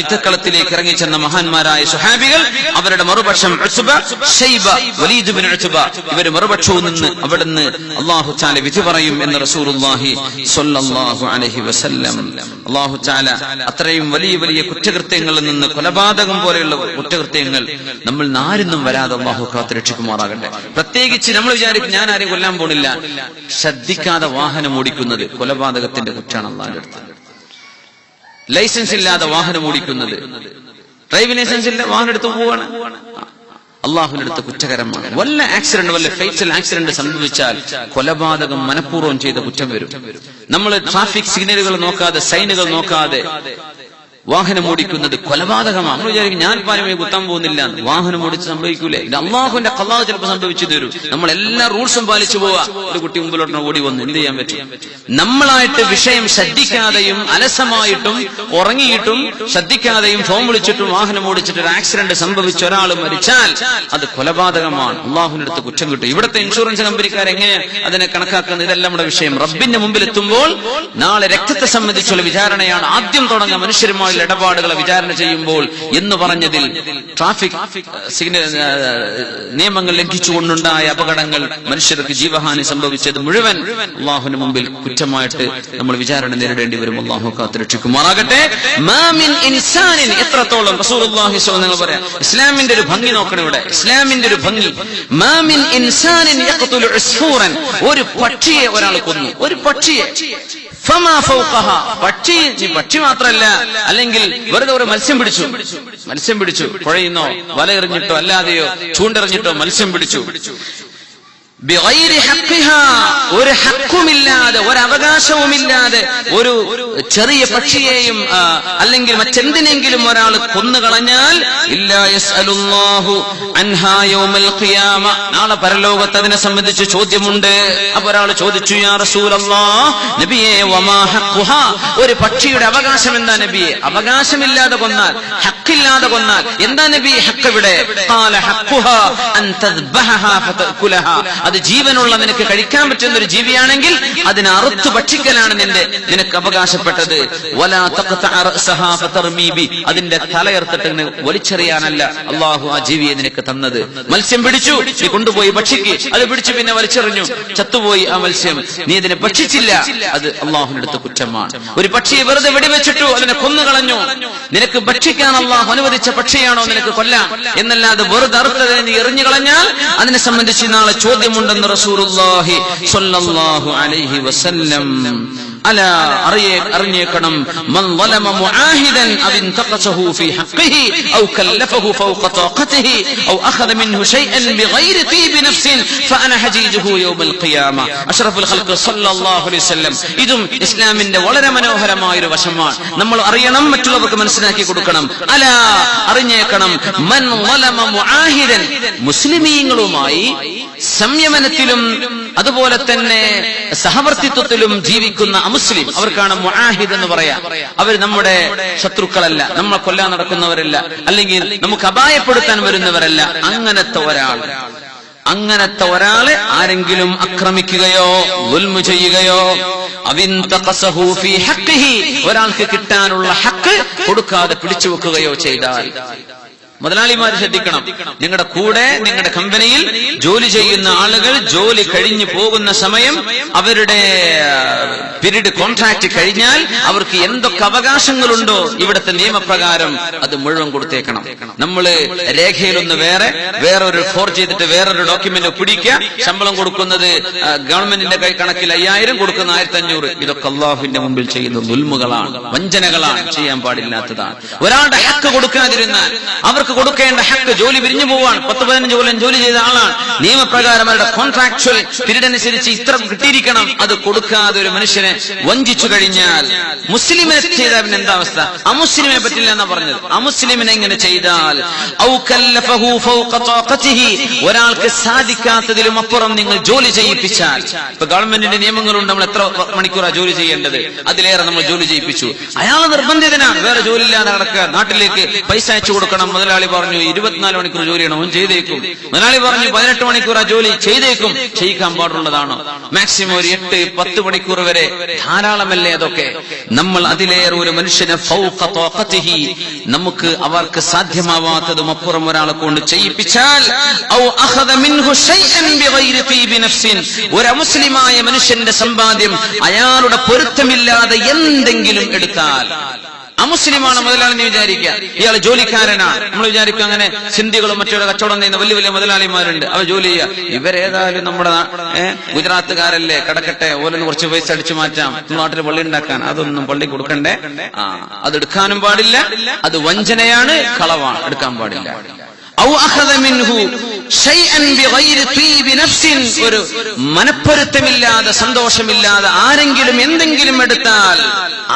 യുദ്ധക്കളത്തിലേക്ക് ഇറങ്ങിച്ചെന്ന മഹാന്മാരായ സ്വഹാബികൾ. അവരുടെ മറുപക്ഷം ഉത്ബ, ഷൈബ, വലീദ് ഇബ്നു ഉത്ബ. ഇവര് മറുപക്ഷവും നിന്ന് അവിടുന്ന് അല്ലാഹു തആല വിധി പറയും എന്ന് റസൂലുള്ളാഹി സ്വല്ലല്ലാഹു അലൈഹി വസല്ലം. അല്ലാഹു തആല അത്രയും വലിയ വലിയ കുറ്റകൃത്യങ്ങളിൽ നിന്ന്, കൊലപാതകം പോലെയുള്ള കുറ്റകൃത്യങ്ങൾ നമ്മൾ ആരിന്നും വരാതെ അല്ലാഹു കാത്തുരക്ഷിക്കുമാറാകട്ടെ. പ്രത്യേകിച്ച് നമ്മൾ വിചാരിക്കും ഞാൻ ആരെയും കൊല്ലാൻ പോണില്ല. ശ്രദ്ധിക്കാതെ വാഹനം ഓടിക്കുന്നത് കൊലപാതകത്തിന്റെ കുറ്റാണ് അല്ലാഹുവിന്റെ അടുത്ത്. ലൈസൻസ് ഇല്ലാതെ വാഹനം ഓടിക്കുന്നത്, ഡ്രൈവിംഗ് ലൈസൻസ് ഇല്ല വാഹനം എടുത്ത് പോവാണ്, അള്ളാഹുവിന്റെ അടുത്ത് കുറ്റകരമാണ്. വല്ല ആക്സിഡന്റ്, വല്ല ഫേറ്റൽ ആക്സിഡന്റ് സംഭവിച്ചാൽ കൊലപാതകം മനഃപൂർവ്വം ചെയ്ത കുറ്റം വരും. നമ്മൾ ട്രാഫിക് സിഗ്നലുകൾ നോക്കാതെ, സൈനുകൾ നോക്കാതെ വാഹനം ഓടിക്കുന്നത് കൊലപാതകമാണ്. നമ്മൾ വിചാരിക്കും ഞാൻ പാരമേ കുത്താൻ പോകുന്നില്ല, വാഹനം ഓടിച്ച് സംഭവിക്കൂലേ? ഇത് അള്ളാഹുവിന്റെ ഖളാ ചിലപ്പോൾ സംഭവിച്ചു തരും. നമ്മൾ എല്ലാ റൂൾസും പാലിച്ചു പോവാ, ഒരു കുട്ടി മുമ്പിലോട്ട് ഓടി വന്നു, എന്ത് ചെയ്യാൻ പറ്റും? നമ്മളായിട്ട് വിഷയം ശ്രദ്ധിക്കാതെയും അലസമായിട്ടും ഉറങ്ങിയിട്ടും ശ്രദ്ധിക്കാതെയും ഫോൺ വിളിച്ചിട്ടും വാഹനം ഓടിച്ചിട്ട് ഒരു ആക്സിഡന്റ് സംഭവിച്ച ഒരാൾ മരിച്ചാൽ അത് കൊലപാതകമാണ്. അള്ളാഹുവിന്റെ അടുത്ത് കുറ്റം കിട്ടും. ഇവിടുത്തെ ഇൻഷുറൻസ് കമ്പനിക്കാർ എങ്ങനെ അതിനെ കണക്കാക്കുന്നത്? ഇതെല്ലാം നമ്മുടെ വിഷയം. റബ്ബിന്റെ മുമ്പിൽ എത്തുമ്പോൾ നാളെ രക്തത്തെ സംബന്ധിച്ചുള്ള വിചാരണയാണ് ആദ്യം തുടങ്ങുക. മനുഷ്യരുമായി ഇടപാടുകളെ വിചാരണ ചെയ്യുമ്പോൾ എന്ന് പറഞ്ഞതിൽ ട്രാഫിക് സിഗ്നൽ നിയമങ്ങൾ ലംഘിച്ചുകൊണ്ടുണ്ടായ അപകടങ്ങൾ, മനുഷ്യർക്ക് ജീവഹാനി സംഭവിച്ചത് മുഴുവൻ അല്ലാഹുവിന്റെ മുമ്പിൽ കുറ്റമായിട്ട് നമ്മൾ വിചാരണ നേരിടേണ്ടി വരും. അല്ലാഹു കാത്തുരക്ഷിക്കുമാറാകട്ടെ. മാ മിൻ ഇൻസാനിൻ, എത്രത്തോളം റസൂലുള്ളാഹി സ്വല്ലല്ലാഹു അലൈഹി വസല്ലം ഇസ്ലാമിന്റെ ഒരു ഭംഗി നോക്കണം ഇവിടെ. ഇസ്ലാമിന്റെ ഒരു ഭംഗി. മാ മിൻ ഇൻസാനിൻ യഖ്തുലു ഉസ്ഫൂറൻ, ഒരു പക്ഷിയെ ഒരാൾ കൊന്നു, ഒരു പക്ഷിയെ. ഫമാ ഫൗഖഹ, പക്ഷി മാത്രമല്ല, അല്ലെങ്കിൽ വെറുതെ ഒരു മത്സ്യം പിടിച്ചു പുഴയുന്നോ വല എറിഞ്ഞിട്ടോ അല്ലാതെയോ ചൂണ്ടെറിഞ്ഞിട്ടോ മത്സ്യം പിടിച്ചു. ബിഗൈരി ഹഖ്ഖിഹാ, ഒരു ഹക്കുമില്ലാതെ ഒരു അവകാശവുമില്ലാതെ ഒരു ചെറിയ പക്ഷിയെയും അല്ലെങ്കിൽ മറ്റെന്തിനെങ്കിലും ഒരാൾ കൊന്നുകളഞ്ഞാൽ ഇല്ലാ യസ്അലുല്ലാഹു അൻഹാ യൗമൽ ഖിയാമ, നാളെ പരലോകത്ത് അതിനെ സംബന്ധിച്ച് ചോദ്യമുണ്ട്. അപ്പോൾ ഒരാൾ ചോദിച്ചു, യാ റസൂലല്ലാഹ്, നബിയേ വമാ ഹഖ്ഖുഹാ, ഒരു പക്ഷിയുടെ അവകാശം എന്താ നബിയെ? അവകാശമില്ലാതെ കൊന്നാൽ, ഹക്കില്ലാതെ കൊന്നാൽ എന്താ നബി ഹക്ക് ഇവിടെ? ഖാല ഹഖ്ഖുഹാ അൻ തദ്ബഹഹാ ഫതഅകുലഹാ, അത് ജീവനുള്ള നിനക്ക് കഴിക്കാൻ പറ്റുന്ന ഒരു ജീവിയാണെങ്കിൽ അതിനെ അറുത്തു ഭക്ഷിക്കലാണ് നിനക്ക് അവകാശപ്പെട്ടത്. വലാ തഖതഅ റഅസഹാ ഫതർമീ ബി, അതിന്റെ തലയർത്തിട്ട് വലിച്ചെറിയാനല്ല അല്ലാഹു ആ ജീവിയെ നിനക്ക് തന്നത്. മത്സ്യം പിടിച്ചു, നീ കൊണ്ടുപോയി ഭക്ഷിക്ക്, അത് പിടിച്ചു പിന്നെ വലിച്ചെറിഞ്ഞു, ചത്തുപോയി ആ മത്സ്യം, നീ ഇതിനെ ഭക്ഷിച്ചില്ല, അത് അല്ലാഹുവിന്റെ അടുത്ത് കുറ്റമാണ്. ഒരു പക്ഷിയെ വെറുതെ വെടിവെച്ചിട്ടു, അതിനെ കൊന്നുകളഞ്ഞു, നിനക്ക് ഭക്ഷിക്കാൻ അല്ലാഹു അനുവദിച്ച പക്ഷിയാണോ നിനക്ക് കൊല്ലാം എന്നല്ലാതെ വെറുതെ അറുത്തതിനെ നീ എറിഞ്ഞു കളഞ്ഞാൽ അതിനെ സംബന്ധിച്ച് നാളെ ചോദ്യമുണ്ടെന്ന് റസൂലുള്ളാഹി സ്വല്ലല്ലാഹു അലൈഹി വസല്ലം. അലാ, അറിഞ്ഞേക്കണം, മൻ ളലമ മുആഹിദൻ അവ ഇൻതഖസഹു ഫീ ഹഖ്ഖിഹി ഔ കല്ലഫഹു ഫൗഖ താഖതിഹി ഔ അഖദ മിൻഹു ശൈഅൻ ബിഗൈരി തീബി നഫ്സിൻ ഫഅന ഹജീജുഹു യൗമൽ ഖിയാമ. അഷ്റഫുൽ ഖൽഖ് സ്വല്ലല്ലാഹു അലൈഹി വസല്ലം. ഇതും ഇസ്ലാമിന്റെ വളരെ മനോഹരമായ ഒരു വശമാണ്. നമ്മൾ അറിയണം, മറ്റുള്ളവർക്ക് മനസ്സിലാക്കി കൊടുക്കണം. അലാ, അറിഞ്ഞേക്കണം, മൻ ളലമ മുആഹിദൻ, മുസ്ലിമീങ്ങളുമായി സംയമനത്തിലും അതുപോലെ തന്നെ സഹവർത്തിത്വത്തിലും ജീവിക്കുന്ന അമുസ്ലിം, അവർക്കാണ് മുആഹിദ് എന്ന് പറയാ. അവർ നമ്മുടെ ശത്രുക്കളല്ല, നമ്മളെ കൊല്ലാൻ നടക്കുന്നവരല്ല, അല്ലെങ്കിൽ നമുക്ക് അപായപ്പെടുത്താൻ വരുന്നവരല്ല. അങ്ങനത്തെ ഒരാളെ ആരെങ്കിലും ആക്രമിക്കുകയോ ദുൽമു ചെയ്യുകയോ അവിൻതഖസഹു ഫീ ഹഖ്ഖിഹി, ഒരാൾക്ക് കിട്ടാനുള്ള ഹക്ക് കൊടുക്കാതെ പിടിച്ചു വെക്കുകയോ ചെയ്താൽ, മുതലാളിമാർ ശ്രദ്ധിക്കണം, നിങ്ങളുടെ കൂടെ നിങ്ങളുടെ കമ്പനിയിൽ ജോലി ചെയ്യുന്ന ആളുകൾ ജോലി കഴിഞ്ഞു പോകുന്ന സമയം അവരുടെ പീരീഡ് കോൺട്രാക്ട് കഴിഞ്ഞാൽ അവർക്ക് എന്തൊക്കെ അവകാശങ്ങളുണ്ടോ ഇവിടുത്തെ നിയമപ്രകാരം അത് മുഴുവൻ കൊടുത്തേക്കണം. നമ്മള് രേഖയിലൊന്ന് വേറൊരു ഫോർ ചെയ്തിട്ട് വേറൊരു ഡോക്യുമെന്റ് പിടിക്കുക, ശമ്പളം കൊടുക്കുന്നത് ഗവൺമെന്റിന്റെ കണക്കിൽ 5000, കൊടുക്കുന്ന 1500. ഇതൊക്കെ അല്ലാഹുവിന്റെ മുമ്പിൽ ചെയ്യുന്ന ദുൽമുകളാണ്, വഞ്ചനകളാണ്, ചെയ്യാൻ പാടില്ലാത്തതാണ്. ഒരാളുടെ ഹക്ക് കൊടുക്കാതിരുന്നാൽ, അവർക്ക് കൊടുക്കേണ്ട ഹക്ക്, ജോലി പിരിഞ്ഞു പോവാണ്, 10-15 കൊല്ലം ജോലി ചെയ്ത ആളാണ്, നിയമപ്രകാരം അവരുടെ കോൺട്രാക്ച്വൽ പീരീഡ് അനുസരിച്ച് ഇത്ര കിട്ടിയിരിക്കണം, അത് കൊടുക്കാതെ ഒരു മനുഷ്യനെ വഞ്ചിച്ചു കഴിഞ്ഞാൽ, മുസ്ലിമിനെ ചെയ്താൽ പിന്നെ എന്താ അവസ്ഥ? അമുസ്ലിമിനെ പറ്റില്ല എന്നാ പറഞ്ഞത്. അമുസ്ലിമിനെ ഇങ്ങനെ ചെയ്താൽ, ഔ കല്ലഫഹു ഫൗഖ താഖതിഹി, ഒരാൾക്ക് സാധിക്കാത്തതിലും അപ്പുറം നിങ്ങൾ ജോലി ചെയ്യിപ്പിച്ചാൽ, ഇപ്പൊ ഗവൺമെന്റിന്റെ നിയമങ്ങളുണ്ട്, നമ്മൾ എത്ര മണിക്കൂറാണ് ജോലി ചെയ്യേണ്ടത്, അതിലേറെ നമ്മൾ ജോലി ചെയ്യിപ്പിച്ചു, അയാൾ നിർബന്ധിതനാണ്, വേറെ ജോലി ഇല്ലാതെ നടക്കുക, നാട്ടിലേക്ക് പൈസ അയച്ചു കൊടുക്കണം. മുതലാളി പറഞ്ഞു 24 മണിക്കൂർ ജോലി ചെയ്യണം, അവൻ ചെയ്തേക്കും. മുതലാളി പറഞ്ഞു 18 മണിക്കൂർ ജോലി ചെയ്തേക്കും. ചെയ്യിക്കാൻ പാടുള്ളതാണോ? മാക്സിമം ഒരു 8-10 മണിക്കൂർ വരെ ധാരാളമല്ലേ അതൊക്കെ? നമ്മൾ അതിലേറെ ഒരു മനുഷ്യനെ ഫൗഖ താഖതിഹി, നമുക്ക് അവർക്ക് സാധ്യമാവാത്തതും അപ്പുറം ഒരാളെ കൊണ്ട് ചെയ്യിപ്പിച്ചാൽ, ഔ അഖദ മിൻഹു ശൈഅൻ ബിഗൈരി തീബി നഫ്സിൻ, ഒരു അമുസ്ലിമായ മനുഷ്യന്റെ സമ്പാദ്യം അയാളുടെ പൊരുത്തമില്ലാതെ എന്തെങ്കിലും എടുത്താൽ, അമുസ്ലിമാണ് മുതലാളി വിചാരിക്കുക, ഇയാൾ ജോലിക്കാരനാണ്, നമ്മൾ വിചാരിക്കുക അങ്ങനെ സിന്ധികളും മറ്റൊരു കച്ചവടം ചെയ്യുന്ന വലിയ വലിയ മുതലാളിമാരുണ്ട്, അവർ ജോലി ചെയ്യുക, ഇവരേതായാലും നമ്മുടെ ഗുജറാത്തുകാരല്ലേ, കിടക്കട്ടെ, ഓരോന്ന് കുറച്ച് പൈസ അടിച്ചു മാറ്റാം, നമ്മുടെ നാട്ടിൽ പള്ളി ഉണ്ടാക്കാൻ, അതൊന്നും പള്ളി കൊടുക്കണ്ടേ, അതെടുക്കാനും പാടില്ല, അത് വഞ്ചനയാണ്, കളവാണ്, എടുക്കാൻ പാടില്ല. ഔ അഖദ മിൻഹു ശൈഅൻ ബിഗൈരി തീബി നഫ്സിൻ, ഒരു മനപ്പൊരുത്തമില്ലാതെ സന്തോഷമില്ലാതെ ആരെങ്കിലും എന്തെങ്കിലും എടുത്താൽ,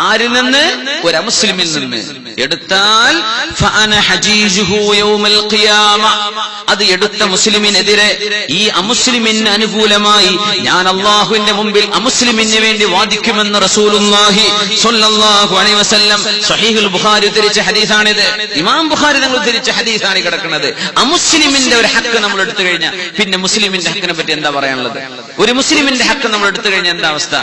ആരിൽ നിന്ന്? ഒരു അമുസ്ലിമിൽ നിന്ന് എടുത്താൽ, ഫഅന ഹജീജുഹു യൗമൽ ഖിയാമ, അത് എടുത്ത മുസ്ലിമിനെതിരെ, ഈ അമുസ്ലിമിന് അനുകൂലമായി ഞാൻ അല്ലാഹുവിന്റെ മുമ്പിൽ അമുസ്ലിമിന് വേണ്ടി വാദിക്കുമെന്ന് റസൂലുള്ളാഹി സ്വല്ലല്ലാഹു അലൈഹി വസല്ലം സ്വഹീഹുൽ ബുഖാരി ഉദ്ധരിച്ച ഹദീസാണിത്. ഇമാം ബുഖാരി തങ്ങൾ ഉദ്ധരിച്ച ഹദീസാണ് കിടക്കുന്നത്. അമുസ്ലിമിന്റെ ഒരു ഹക്ക് നമ്മൾ എടുത്തു കഴിഞ്ഞാൽ പിന്നെ മുസ്ലിമിന്റെ ഹക്കിനെ പറ്റി എന്താ പറയാനുള്ളത്? ഒരു മുസ്ലിമിന്റെ ഹക്ക് നമ്മൾ എടുത്തു കഴിഞ്ഞാൽ എന്താ അവസ്ഥ?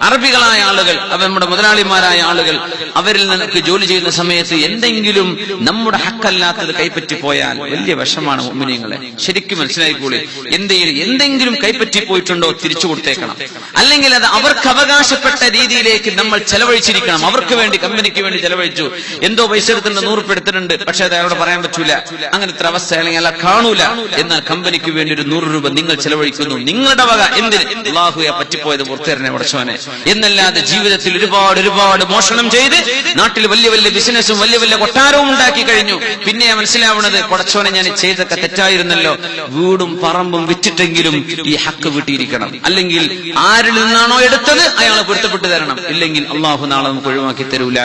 അറബികളായ ആളുകൾ, നമ്മുടെ മുതലാളിമാരായ ആളുകൾ, അവരിൽ നിന്നൊക്കെ ജോലി ചെയ്യുന്ന സമയത്ത് എന്തെങ്കിലും നമ്മുടെ ഹക്കല്ലാത്തത് കൈപ്പറ്റി പോയാൽ വലിയ വിഷമാണ് മുഅ്മിനീങ്ങളെ. ശരിക്കും മനസ്സിലായിക്കൂടെ? എന്തെങ്കിലും കൈപ്പറ്റി പോയിട്ടുണ്ടോ തിരിച്ചു കൊടുത്തേക്കണം. അല്ലെങ്കിൽ അത് അവർക്ക് അവകാശപ്പെട്ട രീതിയിലേക്ക് നമ്മൾ ചെലവഴിച്ചിരിക്കണം. അവർക്ക് വേണ്ടി, കമ്പനിക്ക് വേണ്ടി ചെലവഴിച്ചു, എന്തോ പൈസ എടുത്തിട്ടുണ്ട്, 100 രൂപ എടുത്തിട്ടുണ്ട്, പക്ഷെ അത് അയാളോട് പറയാൻ പറ്റൂല, അങ്ങനത്തെ അവസ്ഥ അല്ലെങ്കിൽ അയാളെ കാണൂല. എന്നാൽ കമ്പനിക്ക് വേണ്ടി ഒരു 100 രൂപ നിങ്ങൾ ചെലവഴിക്കുന്നു, നിങ്ങളുടെ വക. എന്തിന്? അല്ലാഹുവേ പറ്റിപ്പോയത് പുറത്തേരനെ ഉടച്ചവനെ എന്നല്ലാതെ ജീവിതത്തിൽ ഒരുപാട് മോഷണം ചെയ്ത് നാട്ടിൽ വലിയ വലിയ ബിസിനസ്സും ബിസിനസ്സും വലിയ വലിയ കൊട്ടാരവും ഉണ്ടാക്കി കഴിഞ്ഞു. പിന്നെ മനസ്സിലാവുന്നത് പടച്ചോനെ ഞാൻ ചെയ്തൊക്കെ തെറ്റായിരുന്നല്ലോ, വീടും പറമ്പും വിറ്റിട്ടെങ്കിലും ഈ ഹക്ക് വിട്ടിരിക്കണം, അല്ലെങ്കിൽ ആരിൽ നിന്നാണോ എടുത്തത് അയാളെ പൊരുത്തപ്പെട്ടു തരണം, ഇല്ലെങ്കിൽ അള്ളാഹു നാളെ നമുക്ക് ഒഴിവാക്കി തരൂല.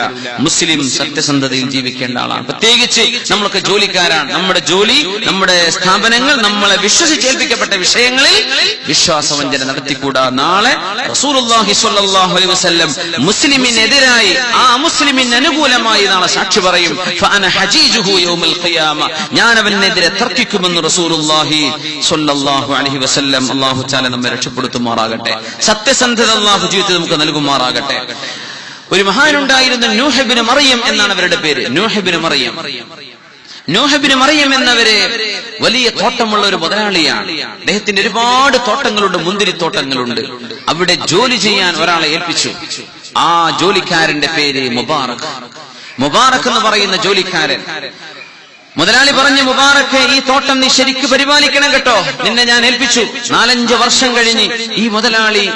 മുസ്ലിം സത്യസന്ധതയിൽ ജീവിക്കേണ്ട ആളാണ്. പ്രത്യേകിച്ച് നമ്മളൊക്കെ ജോലിക്കാരാണ്. നമ്മുടെ ജോലി, നമ്മുടെ സ്ഥാപനങ്ങൾ, നമ്മളെ വിശ്വസിച്ചേൽപ്പിക്കപ്പെട്ട വിഷയങ്ങളിൽ വിശ്വാസവഞ്ചന നടത്തിക്കൂടാ. നാളെ റസൂലുള്ളാഹി സ്വല്ലല്ലാഹു അലൈഹി വസല്ലം മുസ്ലിമിനെതിരായി, ആ മുസ്ലിമിന് അനുകൂലമായി നാളെ സാക്ഷി പറയും. ഫഅന ഹജീജുഹു യൗമൽ ഖിയാമ, ഞാൻ അവനെതിരെ തർക്കിക്കുമെന്ന് റസൂലുള്ളാഹി സ്വല്ലല്ലാഹു അലൈഹി വസല്ലം. അല്ലാഹു തആല നമ്മെ രക്ഷപ്പെടുത്തുമാറാകട്ടെ. സത്യസന്ധത അല്ലാഹു ജീവിതത്തിൽ നമുക്ക് നൽകുമാറാകട്ടെ. ഒരു മഹാനുണ്ടായിരുന്നു, നൂഹ് ഇബ്നു മറിയം എന്നാണ് അവരുടെ പേര്. നൂഹ് ഇബ്നു മറിയം എന്നവര് വലിയ തോട്ടമുള്ള ഒരു മുതലാളിയാണ്. അദ്ദേഹത്തിന്റെ ഒരുപാട് തോട്ടങ്ങളുണ്ട്, മുന്തിരിത്തോട്ടങ്ങളുണ്ട്. അവിടെ ജോലി ചെയ്യാൻ ഒരാളെ ഏൽപ്പിച്ചു. ആ ജോലിക്കാരന്റെ പേര് മുബാറക് എന്ന് പറയുന്ന ജോലിക്കാരൻ. മുതലാളി പറഞ്ഞു, മുബാറക്ക്, ഈ തോട്ടം നീ ശരിക്ക് പരിപാലിക്കണം കേട്ടോ, നിന്നെ ഞാൻ ഏൽപ്പിച്ചു. 4-5 വർഷം കഴിഞ്ഞ് ഈ മുതലാളി,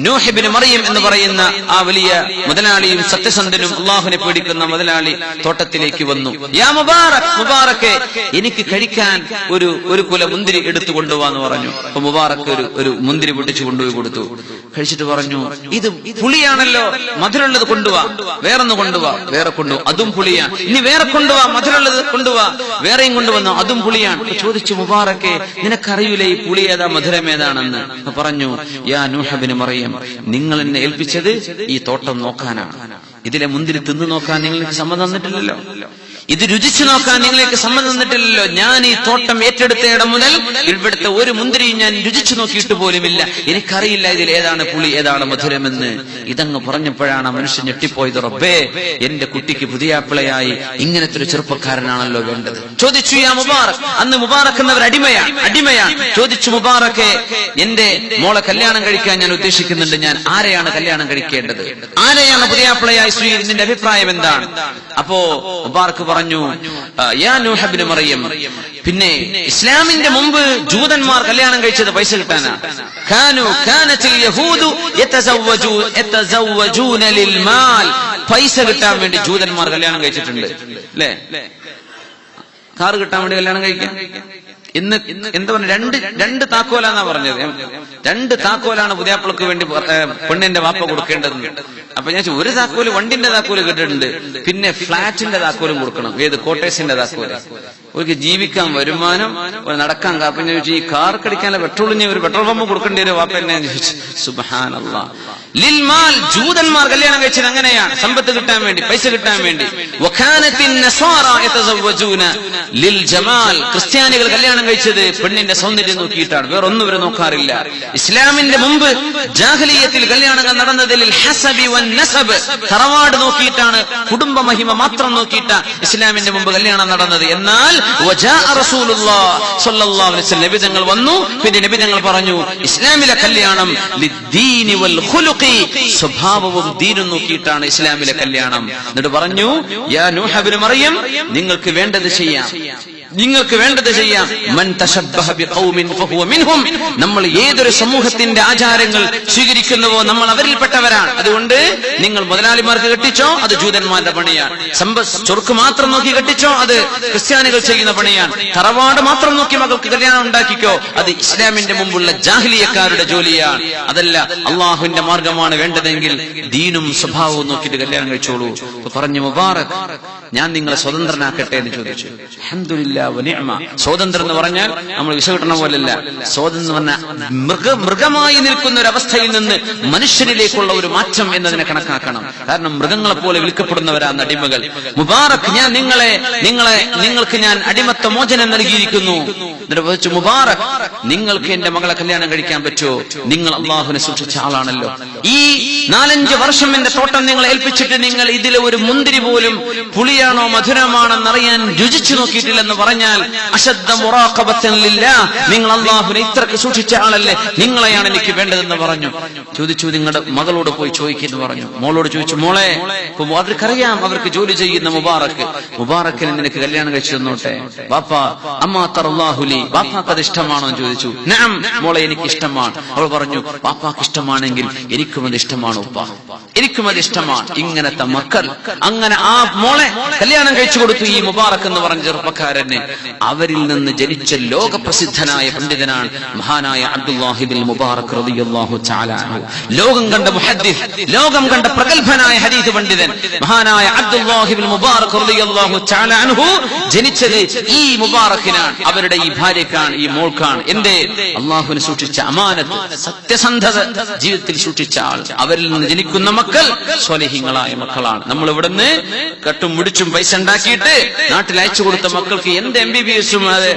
നൂഹ് ഇബ്നു മറിയം എന്ന് പറയുന്ന ആ വലിയ മുതലാളിയും സത്യസന്ധനും അള്ളാഹുവിനെ പേടിക്കുന്ന മുതലാളി തോട്ടത്തിലേക്ക് വന്നു. യാ മുബാറക്ക്, എനിക്ക് കഴിക്കാൻ ഒരു കുല മുന്തിരി എടുത്തു കൊണ്ടുപോവാന്ന് പറഞ്ഞു. അപ്പൊ മുബാറക്ക് ഒരു മുന്തിരി പൊട്ടിച്ചു കൊണ്ടുപോയി കൊടുത്തു. കഴിച്ചിട്ട് പറഞ്ഞു, ഇത് പുളിയാണല്ലോ, മധുരമുള്ളത് കൊണ്ടുപോവാ, വേറൊന്ന് കൊണ്ടുപോവാ. വേറെ കൊണ്ടുപോവാ, അതും പുളിയാണ്. ഇനി വേറെ കൊണ്ടുപോവാ, മധുരമുള്ളത് കൊണ്ടുപോവാ. വേറെയും കൊണ്ടുവന്നു, അതും പുളിയാണ്. ചോദിച്ചു, മുബാറക്ക്, നിനക്കറിയൂലേ ഈ പുളി ഏതാ മധുരം ഏതാണെന്ന്? പറഞ്ഞു, യാ നൂഹ് ഇബ്നു മറിയം, നിങ്ങൾ എന്നെ ഏൽപ്പിച്ചത് ഈ തോട്ടം നോക്കാനാണ്. ഇതിലെ മുന്തിരി തിന്നു നോക്കാൻ നിങ്ങൾക്ക് സമ്മതം തന്നിട്ടില്ലല്ലോ, ഇത് രുചിച്ചു നോക്കാൻ നിങ്ങൾക്ക് സമ്മതം തന്നിട്ടില്ലല്ലോ. ഞാൻ ഈ തോട്ടം ഏറ്റെടുത്ത ഇടം മുതൽ ഇവിടുത്തെ ഒരു മുന്തിരിയും ഞാൻ രുചിച്ചു നോക്കിയിട്ട് പോലുമില്ല. എനിക്കറിയില്ല ഇതിൽ ഏതാണ് പുളി ഏതാണ് മധുരമെന്ന്. ഇതങ്ങ് പറഞ്ഞപ്പോഴാണ് മനുഷ്യൻ ഞെട്ടിപ്പോയത്. റബ്ബേ, എന്റെ കുട്ടിക്ക് പുതിയാപ്പിളയായി ഇങ്ങനത്തെ ഒരു ചെറുപ്പക്കാരനാണല്ലോ വേണ്ടത്. ചോദിച്ചു, യാ മുബാറക്, അന്ന് മുബാറക് എന്നവർ അടിമയാണ്. ചോദിച്ചു, മുബാറക്കെ, എന്റെ മോളെ കല്യാണം കഴിക്കാൻ ഞാൻ ഉദ്ദേശിക്കുന്നുണ്ട്, ഞാൻ ആരെയാണ് കല്യാണം കഴിക്കേണ്ടത്, ആരെയാണ് പുതിയാപ്പിളയായി സ്വീകരിച്ചത്, നിന്റെ അഭിപ്രായം എന്താണ്? അപ്പോ മുബാറക് പറഞ്ഞു, യാ നൂഹ് ഇബ്നു മറിയം, പിന്നെ ഇസ്ലാമിന്റെ മുമ്പ് ജൂതന്മാർ കല്യാണം കഴിച്ചത് പൈസ കിട്ടാനാ. കാനത്തിൽ യഹൂദു യതസവ്വജൂന ലിൽമാൽ, പൈസ കിട്ടാൻ വേണ്ടി ജൂതന്മാർ കല്യാണം കഴിച്ചിട്ടുണ്ട് അല്ലേ? കാറ് കിട്ടാൻ വേണ്ടി കല്യാണം കഴിക്കാൻ. ഇന്ന് എന്താ പറഞ്ഞ, രണ്ട് താക്കോലാന്നാ പറഞ്ഞത്. 2 താക്കോലാണ് പുതിയാപ്പിളക്ക് വേണ്ടി പെണ്ണിന്റെ വാപ്പ കൊടുക്കേണ്ടത്. അപ്പൊ ഞാൻ ഒരു താക്കോല്, വണ്ടിന്റെ താക്കോല് കിട്ടിയിട്ടുണ്ട്, പിന്നെ ഫ്ളാറ്റിന്റെ താക്കോലും കൊടുക്കണം. ഏത്? കോട്ടേഴ്സിന്റെ താക്കോല്. ഒരു ജീവിക്കാൻ വരുമാനം, നടക്കാൻ കാപ്പിനെ ചോദിച്ചു, ഈ കാർ കടിക്കാനുള്ള പെട്രോളിന് ഒരു പെട്രോൾ പമ്പ് കൊടുക്കേണ്ടി വരും വാപ്പ എന്നെ ചോദിച്ചു. സുബ്ഹാനല്ലാഹ്. ലിൽമാൽ, ജൂതന്മാർ കല്യാണം കഴിച്ചത് അങ്ങനെയാണ്, സമ്പത്ത് കിട്ടാൻ വേണ്ടി, പൈസ കിട്ടാൻ വേണ്ടി. വകാനത്തിൻ നസാറ യതസവ്വജൂന ലിൽ ജമാൽ, ക്രിസ്ത്യാനികൾ കല്യാണം കഴിച്ചത് പെണ്ണിന്റെ സൗന്ദര്യം നോക്കിയിട്ടാണ്, വേറൊന്നും ഇവർ നോക്കാറില്ല. ഇസ്ലാമിന്റെ മുമ്പ് ജാഹിലിയ്യത്തിൽ കല്യാണങ്ങൾ നടന്നത് ലിൽ ഹസബി വൻ നസബ്, തറവാട് നോക്കിയിട്ടാണ്, കുടുംബ മഹിമ മാത്രം നോക്കിയിട്ടാണ് ഇസ്ലാമിന്റെ മുമ്പ് കല്യാണം നടന്നത്. എന്നാൽ വജാഅ റസൂലുള്ളാഹി സ്വല്ലല്ലാഹു അലൈഹി വസല്ലം, നബി തങ്ങൾ വന്നു. പിന്നെ നബി തങ്ങൾ പറഞ്ഞു, ഇസ്ലാമിലെ കല്യാണം ലിദ്ദീനി വൽ ഖുലുഖി, സ്വഭാവവും ദീനും നോക്കിയിട്ടാണ് ഇസ്ലാമിലെ കല്യാണം. എന്നിട്ട് പറഞ്ഞു, യാ നൂഹ് ഇബ്നു മറിയം, നിങ്ങൾക്ക് വേണ്ടത് ചെയ്യാം. മൻ തശബ്ബഹ ബിഖൗമിൻ ഫഹുവ മിൻഹും, നമ്മൾ ഏതൊരു സമൂഹത്തിന്റെ ആചാരങ്ങൾ സ്വീകരിക്കുന്നുവോ നമ്മൾ അവരിൽപ്പെട്ടവരാണ്. അതുകൊണ്ട് നിങ്ങൾ മുതലാളിമാർക്ക് കെട്ടിച്ചോ, അത് ജൂതന്മാരുടെ പണിയാണ്. ചൊറുക്ക് മാത്രം നോക്കി കെട്ടിച്ചോ, അത് ക്രിസ്ത്യാനികൾ ചെയ്യുന്ന പണിയാണ്. തറവാട് മാത്രം നോക്കി മകൾക്ക് കല്യാണം ഉണ്ടാക്കിക്കോ, അത് ഇസ്ലാമിന്റെ മുമ്പുള്ള ജാഹിലിയക്കാരുടെ ജോലിയാണ്. അതല്ല, അള്ളാഹുവിന്റെ മാർഗമാണ് വേണ്ടതെങ്കിൽ ദീനും സ്വഭാവവും നോക്കിയിട്ട് കല്യാണം കഴിച്ചോളൂ. പറഞ്ഞു, മുബാറക്, ഞാൻ നിങ്ങളെ സ്വതന്ത്രനാക്കട്ടെ എന്ന് ചോദിച്ചു. അൽഹംദുലില്ലാഹ് വ നിഅമ. സ്വാതന്ത്ര്യം എന്ന് പറഞ്ഞാൽ നമ്മൾ വിശകടനം പോലല്ല. സ്വാതന്ത്ര്യം പറഞ്ഞാൽ മൃഗമായി നിൽക്കുന്ന ഒരു അവസ്ഥയിൽ നിന്ന് മനുഷ്യരിലേക്കുള്ള ഒരു മാറ്റം എന്നതിനെ കണക്കാക്കണം. കാരണം മൃഗങ്ങളെ പോലെ വിൽക്കപ്പെടുന്നവരാണ് അടിമകൾ. മുബാറക്, ഞാൻ നിങ്ങൾക്ക് ഞാൻ അടിമത്ത മോചനം നൽകിയിരിക്കുന്നു. എന്നിട്ട് മുബാറക്, നിങ്ങൾക്ക് എന്റെ മകളെ കല്യാണം കഴിക്കാൻ പറ്റുമോ? നിങ്ങൾ അള്ളാഹുവിനെ സൂക്ഷിച്ച ആളാണല്ലോ. ഈ 4-5 വർഷം എന്റെ തോട്ടം നിങ്ങളെ ഏൽപ്പിച്ചിട്ട് നിങ്ങൾ ഇതിലെ ഒരു മുന്തിരി പോലും പുളിയാണോ മധുരമാണെന്നറിയാൻ രുചിച്ചു നോക്കിയിട്ടില്ലെന്ന് പറഞ്ഞു. പറഞ്ഞാൽ അശദ്ദ മുറാഖബത്തൻ ലില്ലാഹ്, നിങ്ങൾ അല്ലാഹുവിനെ ഇത്രക്ക് സൂക്ഷിച്ച ആളല്ലേ, നിങ്ങളെയാണ് എനിക്ക് വേണ്ടതെന്ന് പറഞ്ഞു. ചോദിച്ചു, നിങ്ങളുടെ മകളോട് പോയി ചോദിക്കുന്നു പറഞ്ഞു. മോളോട് ചോദിച്ചു, മോളെ അവർക്കറിയാം അവർക്ക് ജോലി ചെയ്യുന്ന മുബാറക്കിനെ നിനക്ക് കല്യാണം കഴിച്ചു തന്നോട്ടെ. ബാപ്പ അമ്മാ തറല്ലാഹുലി, ബാപ്പാക്ക് അത് ഇഷ്ടമാണോ എന്ന് ചോദിച്ചു. നഅം മോളെ എനിക്ക് ഇഷ്ടമാണ്. അവൾ പറഞ്ഞു, ബാപ്പാക്ക് ഇഷ്ടമാണെങ്കിൽ എനിക്കും അത് ഇഷ്ടമാണ് ഉപ്പ, എനിക്കും അത് ഇഷ്ടമാണ്. ഇങ്ങനത്തെ മക്കൾ. അങ്ങനെ ആ മോളെ കല്യാണം കഴിച്ചു കൊടുത്തു ഈ മുബാറക് എന്ന് പറഞ്ഞ ചെറുപ്പക്കാരനെ. അവരിൽ നിന്ന് ജനിച്ച ലോകപ്രസിദ്ധനായ പണ്ഡിതനാണ് മഹാനായ അബ്ദുല്ലാഹി ബിൻ മുബാറക് റളിയല്ലാഹു തആല അൻഹു. ലോകം കണ്ട മുഹദ്ദിസ്, ലോകം കണ്ട പ്രഗൽഭനായ ഹദീസ് പണ്ഡിതൻ മഹാനായ അബ്ദുല്ലാഹി ബിൻ മുബാറക് റളിയല്ലാഹു തആല അൻഹു ജനിച്ചത് ഈ മുബാറക്കിനാണ്, അവരുടെ ഈ ഭാര്യക്കാണ്, ഈ മോൾക്കാണ്. എന്തേ? അല്ലാഹുവിനെ സൂക്ഷിച്ച അമാനത്ത്, സത്യസന്ധത ജീവിതത്തിൽ സൂക്ഷിച്ച ആൾ. അവരിൽ നിന്ന് ജനിക്കുന്ന മക്കൾ സ്വലിഹീങ്ങളായ മക്കളാണ്. നമ്മൾ ഇവിടുന്ന് കെട്ടും മുടിച്ചും പൈസ ഉണ്ടാക്കിയിട്ട് നാട്ടിൽ അയച്ചു കൊടുത്ത മക്കൾക്ക് എന്ത് MBBS-ഉം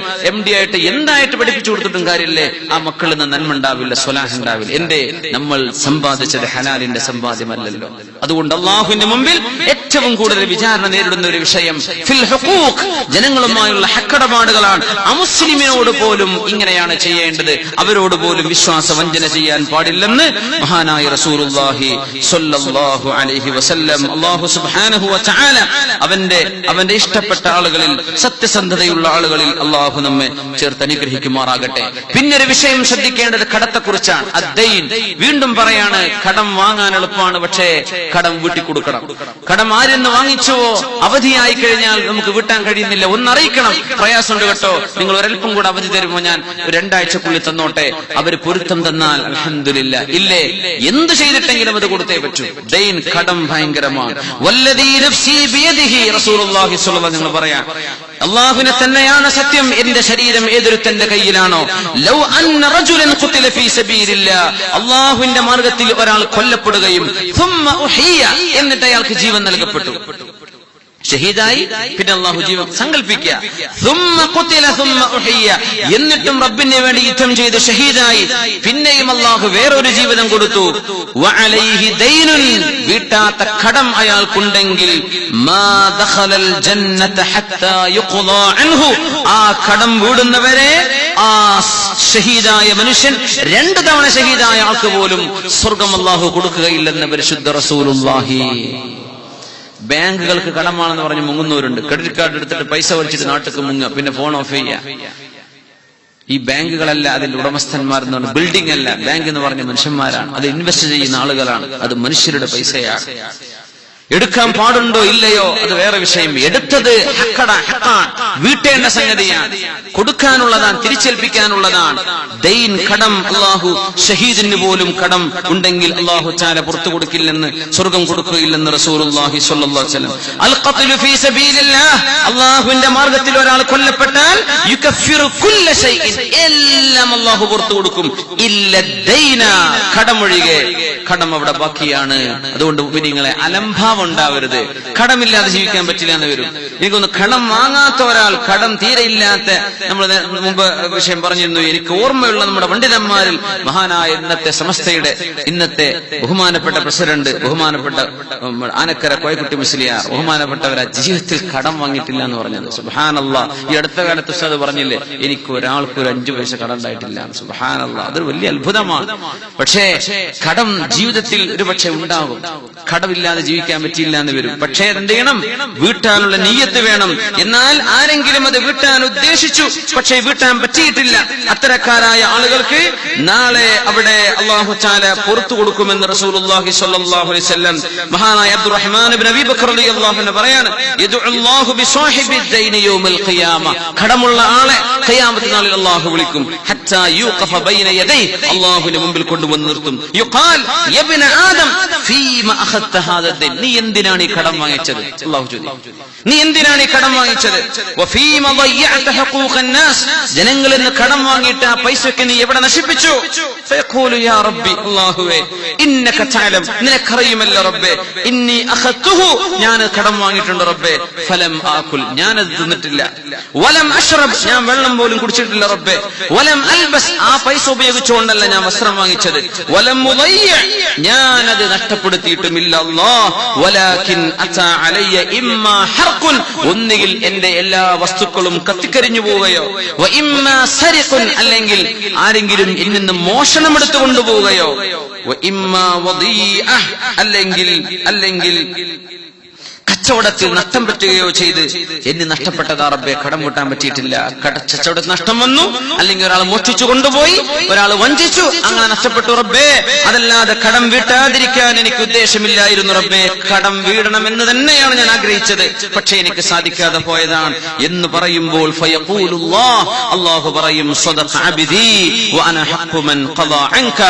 MD ആയിട്ട് എന്തായിട്ട് പഠിപ്പിച്ചു കൊടുത്തിട്ടും കാര്യമില്ലേ, ആ മക്കളിൽ നിന്ന് നന്മ ഉണ്ടാവില്ല, സ്വലാഹ് ഉണ്ടാവില്ല. എന്തേ? നമ്മൾ സമ്പാദിച്ചത് ഹലാലിന്റെ സമ്പാദ്യമല്ലല്ലോ. അതുകൊണ്ട് അള്ളാഹുവിന്റെ മുമ്പിൽ ഏറ്റവും കൂടുതൽ വിചാരണ നേരിടുന്ന ഒരു വിഷയം ഫിൽ ഹുഖൂഖ്, ജനങ്ങളുമായുള്ള ഹക്കടപാടുകളാണ്. അമുസ്ലിമിനോട് പോലും ഇങ്ങനെയാണ് ചെയ്യേണ്ടത്, അവരോട് പോലും വിശ്വാസവഞ്ചന ചെയ്യാൻ പാടില്ലെന്ന് മഹാനായ റസൂലുള്ളാഹി സ്വല്ലല്ലാഹു അലൈഹി വസല്ലം. അല്ലാഹു സുബ്ഹാനഹു വ തആല അവന്റെ ഇഷ്ടപ്പെട്ട ആളുകളിൽ, സത്യസന്ധതയുള്ള ആളുകളിൽ അല്ലാഹു നമ്മെ ചേർത്ത് അനുഗ്രഹിക്കുമാറാകട്ടെ. പിന്നൊരു വിഷയം ശ്രദ്ധിക്കേണ്ടത് കടത്തെക്കുറിച്ചാണ്. അദ്ദൈൻ. വീണ്ടും പറയാണ്, കടം വാങ്ങാൻ എളുപ്പമാണ്, പക്ഷേ കടം വീട്ടി കൊടുക്കണം. കടം ആരെന്ന് വാങ്ങിച്ചുവോ അവധിയായി കഴിഞ്ഞാൽ നമുക്ക് വീട്ടാൻ കഴിയുന്നില്ല, ഒന്നറിയിക്കണം. പ്രയാസമുണ്ട് കേട്ടോ, നിങ്ങൾ ഒരൽപ്പം കൂടെ അവധി തരുമോ, ഞാൻ 2 ആഴ്ചക്കുള്ളിൽ തന്നോട്ടെ. അവര് പൊരുത്തം തന്നാൽ അൽഹംദുലില്ലാ, ഇല്ലേ എന്ത് ചെയ്തിട്ടെങ്കിലും അത് കൊടുത്തേ പറ്റൂ. ദൈൻ, കടം ഭയങ്കരമാണ്. വല്ലദീ നഫ്സി ബിയദിഹി, റസൂലുള്ളാഹി സ്വല്ലല്ലാഹു അലൈഹി വസല്ലം പറയാ, അല്ലാഹുവിനെ തന്നെയാണ് സത്യം, എന്റെ ശരീരം ഏതൊരുത്തന്റെ കയ്യിലാണോ. ലൗ അന്ന റജുലൻ ഖുതില ഫീ സബീലില്ലാഹ്, അല്ലാഹുവിന്റെ മാർഗ്ഗത്തിൽ ഒരാൾ കൊല്ലപ്പെടുകയും സുമ്മ ഉഹിയ, എന്നിട്ട് അയാൾക്ക് ജീവൻ നൽകപ്പെട്ടു, ഷഹീദായി, പിന്നെ അല്ലാഹു ജീവൻ സങ്കൽപ്പിക്കുക. സുമ്മ ഖുതില സുമ്മ ഉഹിയ, എന്നിട്ടും റബ്ബിന് വേണ്ടി യുദ്ധം ചെയ്ത് ഷഹീദായി, പിന്നെയും അല്ലാഹു വേറൊരു ജീവിതം കൊടുത്തു. വഅലൈഹി ദൈനുൻ, വീട്ടാത്ത കടം അയാൾക്കുണ്ടെങ്കിൽ മാ ദഖലൽ ജന്നത ഹത്താ യുഖ്ളാ അൻഹു, ആ കടം വീടുന്നവരെ ആ ഷഹീദായ മനുഷ്യൻ 2 തവണ ഷഹീദായ ആൾക്ക് പോലും സ്വർഗ്ഗം അല്ലാഹു കൊടുക്കുകയില്ലെന്ന് പരിശുദ്ധ റസൂലുള്ളാഹി. ബാങ്കുകൾക്ക് കടമാണെന്ന് പറഞ്ഞ് മുങ്ങുന്നവരുണ്ട്. ക്രെഡിറ്റ് കാർഡ് എടുത്തിട്ട് പൈസ വലിച്ചിട്ട് നാട്ടിലേക്ക് മുങ്ങുക, പിന്നെ ഫോൺ ഓഫ് ചെയ്യുക. ഈ ബാങ്കുകളല്ല അതിന്റെ ഉടമസ്ഥന്മാരെന്ന് പറഞ്ഞ, ബിൽഡിംഗ് അല്ല, ബാങ്ക് എന്ന് പറഞ്ഞ മനുഷ്യന്മാരാണ്, അത് ഇൻവെസ്റ്റ് ചെയ്യുന്ന ആളുകളാണ്, അത് മനുഷ്യരുടെ പൈസയാണ്. എടുക്കാൻ പാടുണ്ടോ ഇല്ലയോ അത് വേറെ വിഷയം. എടുത്തത് ഹക്കാണ്, വീട്ടേണ്ട സംഗതിയാണ്, കൊടുക്കാനുള്ളതാണ്, തിരിച്ചേൽപ്പിക്കാനുള്ളതാണ്. ദൈൻ, കടം, അല്ലാഹു ഷഹീദിന് പോലും കടം ഉണ്ടെങ്കിൽ അല്ലാഹു തആല പുറത്തു കൊടുക്കില്ലെന്ന്, സ്വർഗ്ഗം കൊടുക്കുകയില്ലെന്ന് റസൂലുള്ളാഹി സ്വല്ലല്ലാഹു അലൈഹി വസല്ലം. അൽ ഖത്ലു ഫീ സബീലില്ലാഹ്, അല്ലാഹുവിന്റെ മാർഗ്ഗത്തിൽ ഒരാൾ കൊല്ലപ്പെട്ടാൽ യുകഫിറു കുല്ല ഷൈഇൻ, എല്ലാം അല്ലാഹു പുറത്തു കൊടുക്കും, ഇല്ല ദൈന, കടമൊഴികെ. കടം അവിടെ ബാക്കിയാണ്. അതുകൊണ്ട് മുഅ്മിനീങ്ങളെ, അലംഭാവം ഉണ്ടാവരുത്. കടമില്ലാതെ ജീവിക്കാൻ പറ്റില്ല എന്ന് വരും. എനിക്കൊന്ന് കടം വാങ്ങാത്ത ഒരാൾ, കടം തീരെ ഇല്ലാത്ത, നമ്മൾ മുമ്പ് വിഷയം പറഞ്ഞിരുന്നു. എനിക്ക് ഓർമ്മയുള്ള നമ്മുടെ പണ്ഡിതന്മാരിൽ മഹാനായ ഇന്നത്തെ സമസ്തയുടെ ബഹുമാനപ്പെട്ട പ്രസിഡന്റ്, ബഹുമാനപ്പെട്ട ആനക്കര കോയക്കുട്ടി മുസ്ലിയാർ, ബഹുമാനപ്പെട്ടവരാ ജീവിതത്തിൽ കടം വാങ്ങിയിട്ടില്ല എന്ന് പറഞ്ഞത്. സുബ്ഹാനല്ലാഹ്. ഈ അടുത്ത കാലത്ത് ഉസ്താദ് പറഞ്ഞില്ലേ, എനിക്ക് ഒരാൾക്ക് ഒരു 5 പൈസ കടം ഉണ്ടായിട്ടില്ല. സുബ്ഹാനല്ലാഹ്. അതൊരു വലിയ അത്ഭുതമാണ്. പക്ഷേ കടം ജീവിതത്തിൽ ഒരു പക്ഷെ ഉണ്ടാകും. കടമില്ലാതെ ജീവിക്കാൻ പറ്റില്ല എന്ന് വരും. പക്ഷേ എന്ത് ചെയ്യണം? വീട്ടാനുള്ള നിയ്യത്ത് വേണം. എന്നാൽ ആരെങ്കിലും അത് വീട്ടാൻ ഉദ്ദേശിച്ചു, പക്ഷേ വീട്ടാൻ പറ്റിയിട്ടില്ല, അത്തരക്കാരായ ആളുകൾക്ക് നാളെ അവിടെ അല്ലാഹു തആല പുറത്തു കൊടുക്കുമെന്ന് റസൂലുള്ളാഹി സ്വല്ലല്ലാഹു അലൈഹി വസല്ലം. മഹാനായ അബ്ദുറഹ്മാൻ ഇബ്നു അബീ ബക്കർ റളിയല്ലാഹു അൻഹു പറയാണ്, യദുഅല്ലാഹു ബിസ്വാഹിബി ദൈനി യൗമൽ ഖിയാമ, കടമുള്ള ആളെ ഖിയാമത്ത് നാളിൽ അല്ലാഹു വിളിക്കും. ഹത്താ യൂഖഫ ബൈന യദൈ, അല്ലാഹുവിന്റെ മുമ്പിൽ കൊണ്ടുവന്ന് നിർത്തും. യുഖാൽ യബ്ന ആദം ഫീമ അഖദ്ത ഹാദ ദൈൻ, നീ എന്തിനാണ് ഈ കടം വാങ്ങിച്ചത്? അല്ലാഹു ചോദിക്കും, നീ എന്തിനാണ് ഈ കടം വാങ്ങിച്ചത്? വഫീമ ളയ്യഅത ഹഖൂഖൻ നാസ്, ജനങ്ങളിൽ നിന്ന് കടം വാങ്ങിയിട്ട് ആ പൈസയ്ക്ക് നീ എവിടെ നശിപ്പിച്ചു? ഫയഖൂലു യാ റബ്ബി, അല്ലാഹുവേ, ഇന്നക തഅലം, നിനക്കറിയുമല്ലോ റബ്ബേ, ഇന്നി അഖദ്തുഹു, ഞാൻ കടം വാങ്ങിയിട്ടുണ്ട് റബ്ബേ, ഫലം ആകുൽ, ഞാൻ അത് തിന്നിട്ടില്ല, വലം അശ്റബ്, ഞാൻ വെള്ളം പോലും കുടിച്ചിട്ടില്ല റബ്ബേ, വലം അൽബസ്, ആ പൈസ ഉപയോഗിച്ചുകൊണ്ടല്ല ഞാൻ വസ്ത്രം വാങ്ങിച്ചത്, വലം മുളയ്യ, ഞാൻ അത് നഷ്ടപ്പെടുത്തിയിട്ടുമില്ല അല്ലാഹ്, വലാകിൻ അതാ അലയ്യ ഇമ്മാ ഹർഖുൻ, ഒന്നുകിൽ എന്റെ എല്ലാ വസ്തുക്കളും കത്തിക്കരിഞ്ഞു പോവുകയോ, വ ഇമ്മാ സരിഖുൻ, അല്ലെങ്കിൽ ആരെങ്കിലും എന്നിൽ നിന്ന് മോഷണം എടുത്തു കൊണ്ടുപോവുകയോ, വ ഇമ്മാ വദീഅ, അല്ലെങ്കിൽ കച്ചവടത്തിൽ നഷ്ടം പറ്റുകയോ ചെയ്ത് എന്നെ നഷ്ടപ്പെട്ടതാ റബ്ബേ, കടം വീട്ടാൻ പറ്റിയിട്ടില്ല, കച്ചവടത്തിൽ നഷ്ടം വന്നു, അല്ലെങ്കിൽ ഒരാൾ മോഷ്ടിച്ചു കൊണ്ടുപോയി, ഒരാൾ വഞ്ചിച്ചു, അങ്ങനെ നഷ്ടപ്പെട്ടു റബ്ബേ. അതല്ലാതെ കടം വീട്ടാതിരിക്കാൻ എനിക്ക് ഉദ്ദേശമില്ലായിരുന്നു റബ്ബേ, കടം വീടണമെന്ന് തന്നെയാണ് ഞാൻ ആഗ്രഹിച്ചത്, പക്ഷേ എനിക്ക് സാധിക്കാതെ പോയതാണ് എന്ന് പറയുമ്പോൾ അല്ലാഹു പറയും സദഖ അബ്ദി വഅന ഹഖ്ഖു മൻ ഖദാ അൻക,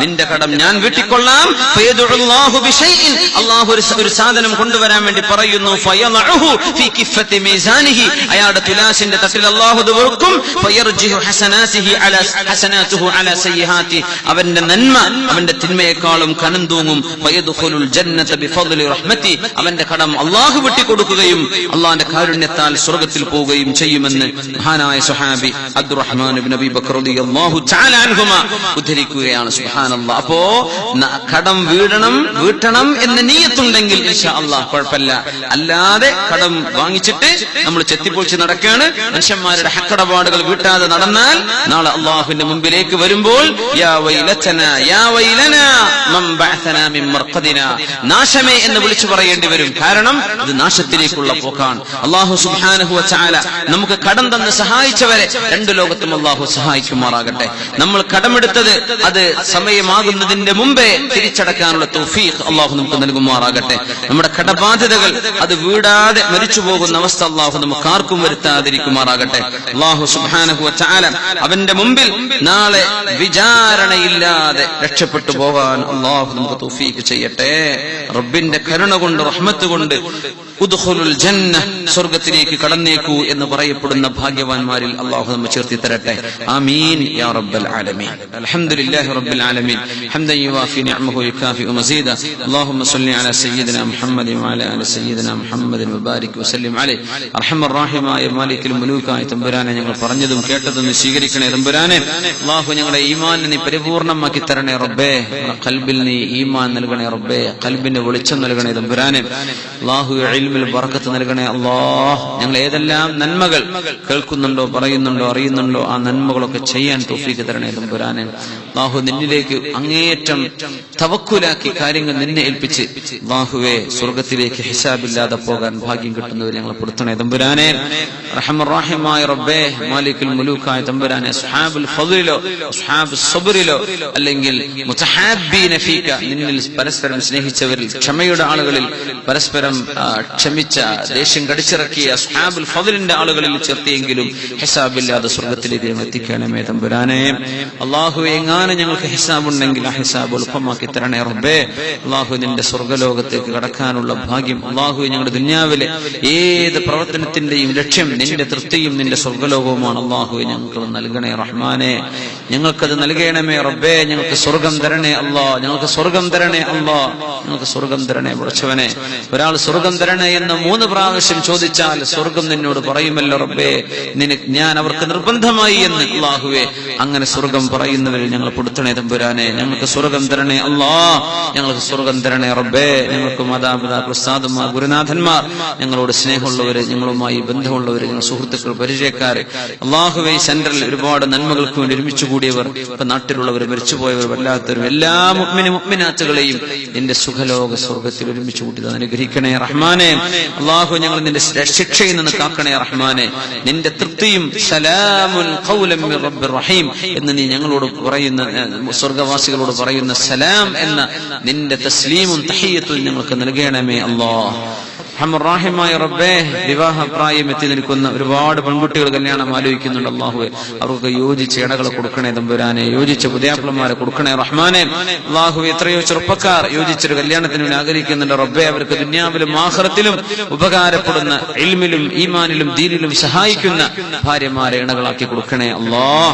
നിന്റെ കടം ഞാൻ വീട്ടിക്കൊള്ളാം. ഫയദുല്ലാഹു ബിശൈഇൻ, അല്ലാഹു ഒരു സാധനം കൊണ്ടുവരാൻ വേണ്ടി പറയുന്നു, ഫയളഉഹു ഫീ കിഫത്തി മീസാനിഹി, അയാളുടെ തുലാസിന്റെ തട്ടിൽ അല്ലാഹു അത് വെക്കും. ഫയർജിഹു ഹസനാതിഹി അലാ ഹസനാതുഹു അലാ സയ്യിഹാതി, അവന്റെ നന്മ അവന്റെ തിന്മയെക്കാളും കനം തൂങ്ങും. ഫയദ്ഖുലുൽ ജന്നത ബിഫദ്ലി റഹ്മതി, അവന്റെ കടം അല്ലാഹു വെട്ടിക്കൊടുക്കുകയും അല്ലാഹുവിന്റെ കാരുണ്യത്താൽ സ്വർഗ്ഗത്തിൽ പോവുകയും ചെയ്യുമെന്ന് മഹാനായ സ്വഹാബി അബ്ദുറഹ്മാൻ ഇബ്നു അബീ ബക്കർ റളിയല്ലാഹു തആല അൻഹുമാ ഉദ്ധരിക്കുകയാണ്. സുബ്ഹാനല്ലാഹ്. അപ്പോ കടം വീട്ടണം എന്ന നിയ്യത്തുണ്ടെങ്കിൽ ഇൻഷാ അല്ലാഹ് കുഴപ്പമില്ല. അല്ലാതെ കടം വാങ്ങിച്ചിട്ട് നമ്മൾ ചെത്തിപ്പൊളിച്ച് നടക്കുകയാണ്, മനുഷ്യന്മാരുടെ ഹക്കടപാടുകൾ വീട്ടാതെ നടന്നാൽ നാളെ അല്ലാഹുവിന്റെ മുമ്പിലേക്ക് വരുമ്പോൾ യാ വൈലതനാ യാ വൈലനാ മൻ ബഅസനാ മിൻ മർഖദിനാ, നാശമേ എന്ന് വിളിച്ചു പറയേണ്ടി വരും. കാരണം ഇത് നാശത്തിലേക്കുള്ള പോക്കാണ്. അല്ലാഹു സുബ്ഹാനഹു വ തആല നമുക്ക് കടം തന്ന് സഹായിച്ചവരെ രണ്ട് ലോകത്തും അല്ലാഹു സഹായിക്കുമാറാകട്ടെ. നമ്മൾ കടമെടുത്തത് അത് സമയമാകുന്നതിന്റെ മുമ്പേ തിരിച്ചടക്കാനുള്ള തൗഫീഖ് അല്ലാഹു നമുക്ക് നൽകുമാറാകട്ടെ. നമ്മുടെ കടബാധ്യതകൾ അത് വീടാതെ മരിച്ചു പോകുന്ന അവസ്ഥ അല്ലാഹു നമുക്ക് ആർക്കും വരുത്താതിരിക്കുമാറാകട്ടെ. അല്ലാഹു സുബ്ഹാനഹു വ തആല അവന്റെ മുമ്പിൽ നാളെ വിചാരണയില്ലാതെ രക്ഷപ്പെട്ടു പോകാൻ അല്ലാഹു നമുക്ക് തൗഫീഖ് ചെയ്യട്ടെ. റബ്ബിന്റെ കരുണ കൊണ്ട് റഹ്മത്ത് കൊണ്ട് ഉദ്ഖുലുൽ ജന്ന, സ്വർഗ്ഗത്തിലേക്ക് കടന്നേക്കൂ എന്ന് പറയപ്പെടുന്ന ഭാഗ്യവാന്മാരിൽ അല്ലാഹു നമ്മെ ചേർത്തി തരട്ടെ. ആമീൻ യാ റബ്ബൽ ആലമീൻ. അൽഹംദുലില്ലാഹി റബ്ബിൽ ആലമീൻ ഹംദൻ യുവാഫി നിഅമഹു യുകാഫിഉ മസീദ. അല്ലാഹുമ്മ സ്വല്ലി അലാ സയ്യിദിനാ മുഹമ്മദിൻ വഅലാ ആലി സയ്യിദിനാ മുഹമ്മദിൻ വബാരിക് വസല്ലിം അലൈഹി. അർഹമർ റഹീമായ മാലിക്കുൽ മുലൂക്കായ തമ്പുരാനെ, ഞങ്ങൾ പറഞ്ഞതും കേട്ടതും സ്വീകരിക്കണേ തമ്പുരാനെ. അല്ലാഹു ഞങ്ങളുടെ ഈമാനിനെ നീ പരിപൂർണമാക്കി തരണേ റബ്ബേ. ഖൽബിൽ നീ ഈമാൻ നൽകണേ റബ്ബേ, ഖൽബിന് വെളിച്ചം നൽകണേ തമ്പുരാനെ. അല്ലാഹു ഇൽമിൽ ബർക്കത്ത് നൽകണേ അല്ലാഹ്. ഞങ്ങൾ ഏതെല്ലാം നന്മകൾ കേൾക്കുന്നുണ്ടോ, പറയുന്നുണ്ടോ, അറിയുന്നുണ്ടോ, ആ നന്മകളൊക്കെ ചെയ്യാൻ തൗഫീഖ് തരണേ തമ്പുരാനെ. അല്ലാഹു നിന്നിലേക്ക് അങ്ങേയറ്റം തവക്കുലാക്കി കാര്യങ്ങൾ നിന്നെ ഏൽപ്പിച്ച് അല്ലാഹുവേ സ്വർഗ്ഗത്തിലേക്ക് ഹിസാബില്ലാതെ പോകാൻ ഭാഗ്യം കിട്ടുന്നവർ ഞങ്ങൾ പെടുത്തണേ തമ്പുരാനെ. റഹ്മർ റഹീമായ റബ്ബേ, മാലിക്കുൽ മുലൂക്കായ തമ്പുരാനെ, അസ്ഹാബുൽ ഫദ്ലിലോ അസ്ഹാബുസ് സബ്റിലോ അല്ലെങ്കിൽ മുതഹാബ്ബീന ഫീക, നിന്നിൽ പരസ്പരം സ്നേഹിച്ചവരിൽ, ക്ഷമയുടെ ആളുകളിൽ, പരസ്പരം ക്ഷമിച്ച, ദേഷ്യം കടിച്ചിറക്കിയ അസ്ഹാബുൽ ഫദ്ലിന്റെ ആളുകളിൽ ചേർത്തിയെങ്കിലും ഹിസാബില്ലാതെ സ്വർഗ്ഗത്തിലേക്ക് എത്തിക്കണമേ തമ്പുരാനെ. അല്ലാഹു എങ്ങാനും ഞങ്ങൾക്ക് ഹിസാബുണ്ടെങ്കിൽ ആ ഹിസാബ് എളുപ്പമാക്കി തരണേ റബ്ബേ. അല്ലാഹു നിന്റെ സ്വർഗ്ഗലോകത്തേക്ക് കടക്കാനുള്ള ഭാഗ്യം, അല്ലാഹു ഞങ്ങളുടെ ദുനിയാവിലെ ഏത് പ്രവർത്തനത്തിന്റെയും ലക്ഷ്യം നിന്റെ തൃപ്തിയും നിന്റെ സ്വർഗ്ഗലോകവുമാണ്. അല്ലാഹു ഞങ്ങൾക്ക് നൽകണേ റഹ്മാനെ, ഞങ്ങൾക്കത് നൽകണമേ റബ്ബേ. ഞങ്ങൾക്ക് സ്വർഗം തരണേ അല്ലാ, ഞങ്ങൾക്ക് സ്വർഗം തരണേ അല്ലാ, ഞങ്ങൾക്ക് സ്വർഗം തരണേ പടച്ചവനെ. ഒരാൾ സ്വർഗം തരണേ എന്ന് 3 പ്രാവശ്യം ചോദിച്ചാൽ സ്വർഗം നിന്നോട് പറയുമല്ലോ റബ്ബേ, ഞാൻ അവർക്ക് നിർബന്ധമായി എന്ന്. അല്ലാഹുവേ, അങ്ങനെ സ്വർഗം പറയുന്നവരിൽ ഞങ്ങൾ പെടുത്തണേ തമ്പുരാനെ. ഞങ്ങൾക്ക് സ്വർഗം തരണേ അല്ലാ, ഞങ്ങൾക്ക് സ്വർഗം തരണേ റബ്ബേ. ഞങ്ങൾക്ക് മാതാപിതാക്കൾ, ഉസ്താദുമാർ, ഗുരുനാഥന്മാർ, ഞങ്ങളോട് സ്നേഹമുള്ളവര്, ഞങ്ങളുമായി ബന്ധമുള്ളവര്, ഞങ്ങൾ സുഹൃത്തുക്കൾ, പരിചയക്കാര്, അല്ലാഹുവേ സെന്ററിൽ ഒരുപാട് നന്മകൾക്ക് വേണ്ടി ഒരുമിച്ച് കൂടിയവർ, ഇപ്പൊ നാട്ടിലുള്ളവർ, മരിച്ചുപോയവർ, വല്ലാത്തവരും, എല്ലാ മുഅ്മിനുകളെയും നിന്റെ സുഖലോക സ്വർഗ്ഗത്തിൽ ഒരുമിച്ച് കൂട്ടി അനുഗ്രഹിക്കണേ റഹ്മാനെ. അല്ലാഹു ഞങ്ങൾ നിന്റെ ശിക്ഷയിൽ നിന്ന് കാക്കണേ റഹ്മാനെ. നിന്റെ തൃപ്തിയും സലാമുൻ ഖൗലൻ മിർ റബ്ബിർ റഹീം എന്ന് നീ ഞങ്ങളോട് പറയുന്ന, സ്വർഗ്ഗവാസികളോട് പറയുന്ന സലാം എന്ന നിന്റെ തസ്ലീമും തഹിയ്യത്തും ഞങ്ങൾക്ക് നൽകണമേ അല്ലാഹ്. റഹ്മാനായ റബ്ബേ, വിവാഹ പ്രായം എത്തി നിൽക്കുന്ന ഒരുപാട് പെൺകുട്ടികൾ കല്യാണം ആലോചിക്കുന്നുണ്ട്. അല്ലാഹുവേ, അവർക്ക് യോജിച്ച ഇണകളെ കൊടുക്കണേ തമ്പുരാനെ, യോജിച്ച പുതിയാപ്പിളമാരെ കൊടുക്കണേ റഹ്മാനെ. അല്ലാഹുവേ, എത്രയോ ചെറുപ്പക്കാർ യോജിച്ചൊരു കല്യാണത്തിന് ആഗ്രഹിക്കുന്നുണ്ട് റബ്ബേ. അവർക്ക് ദുനിയാവിലും ആഖിറത്തിലും ഉപകാരപ്പെടുന്ന, ഇൽമിലും ഈമാനിലും ദീനിലും സഹായിക്കുന്ന ഭാര്യമാരെ ഇണകളാക്കി കൊടുക്കണേ അല്ലാഹ്.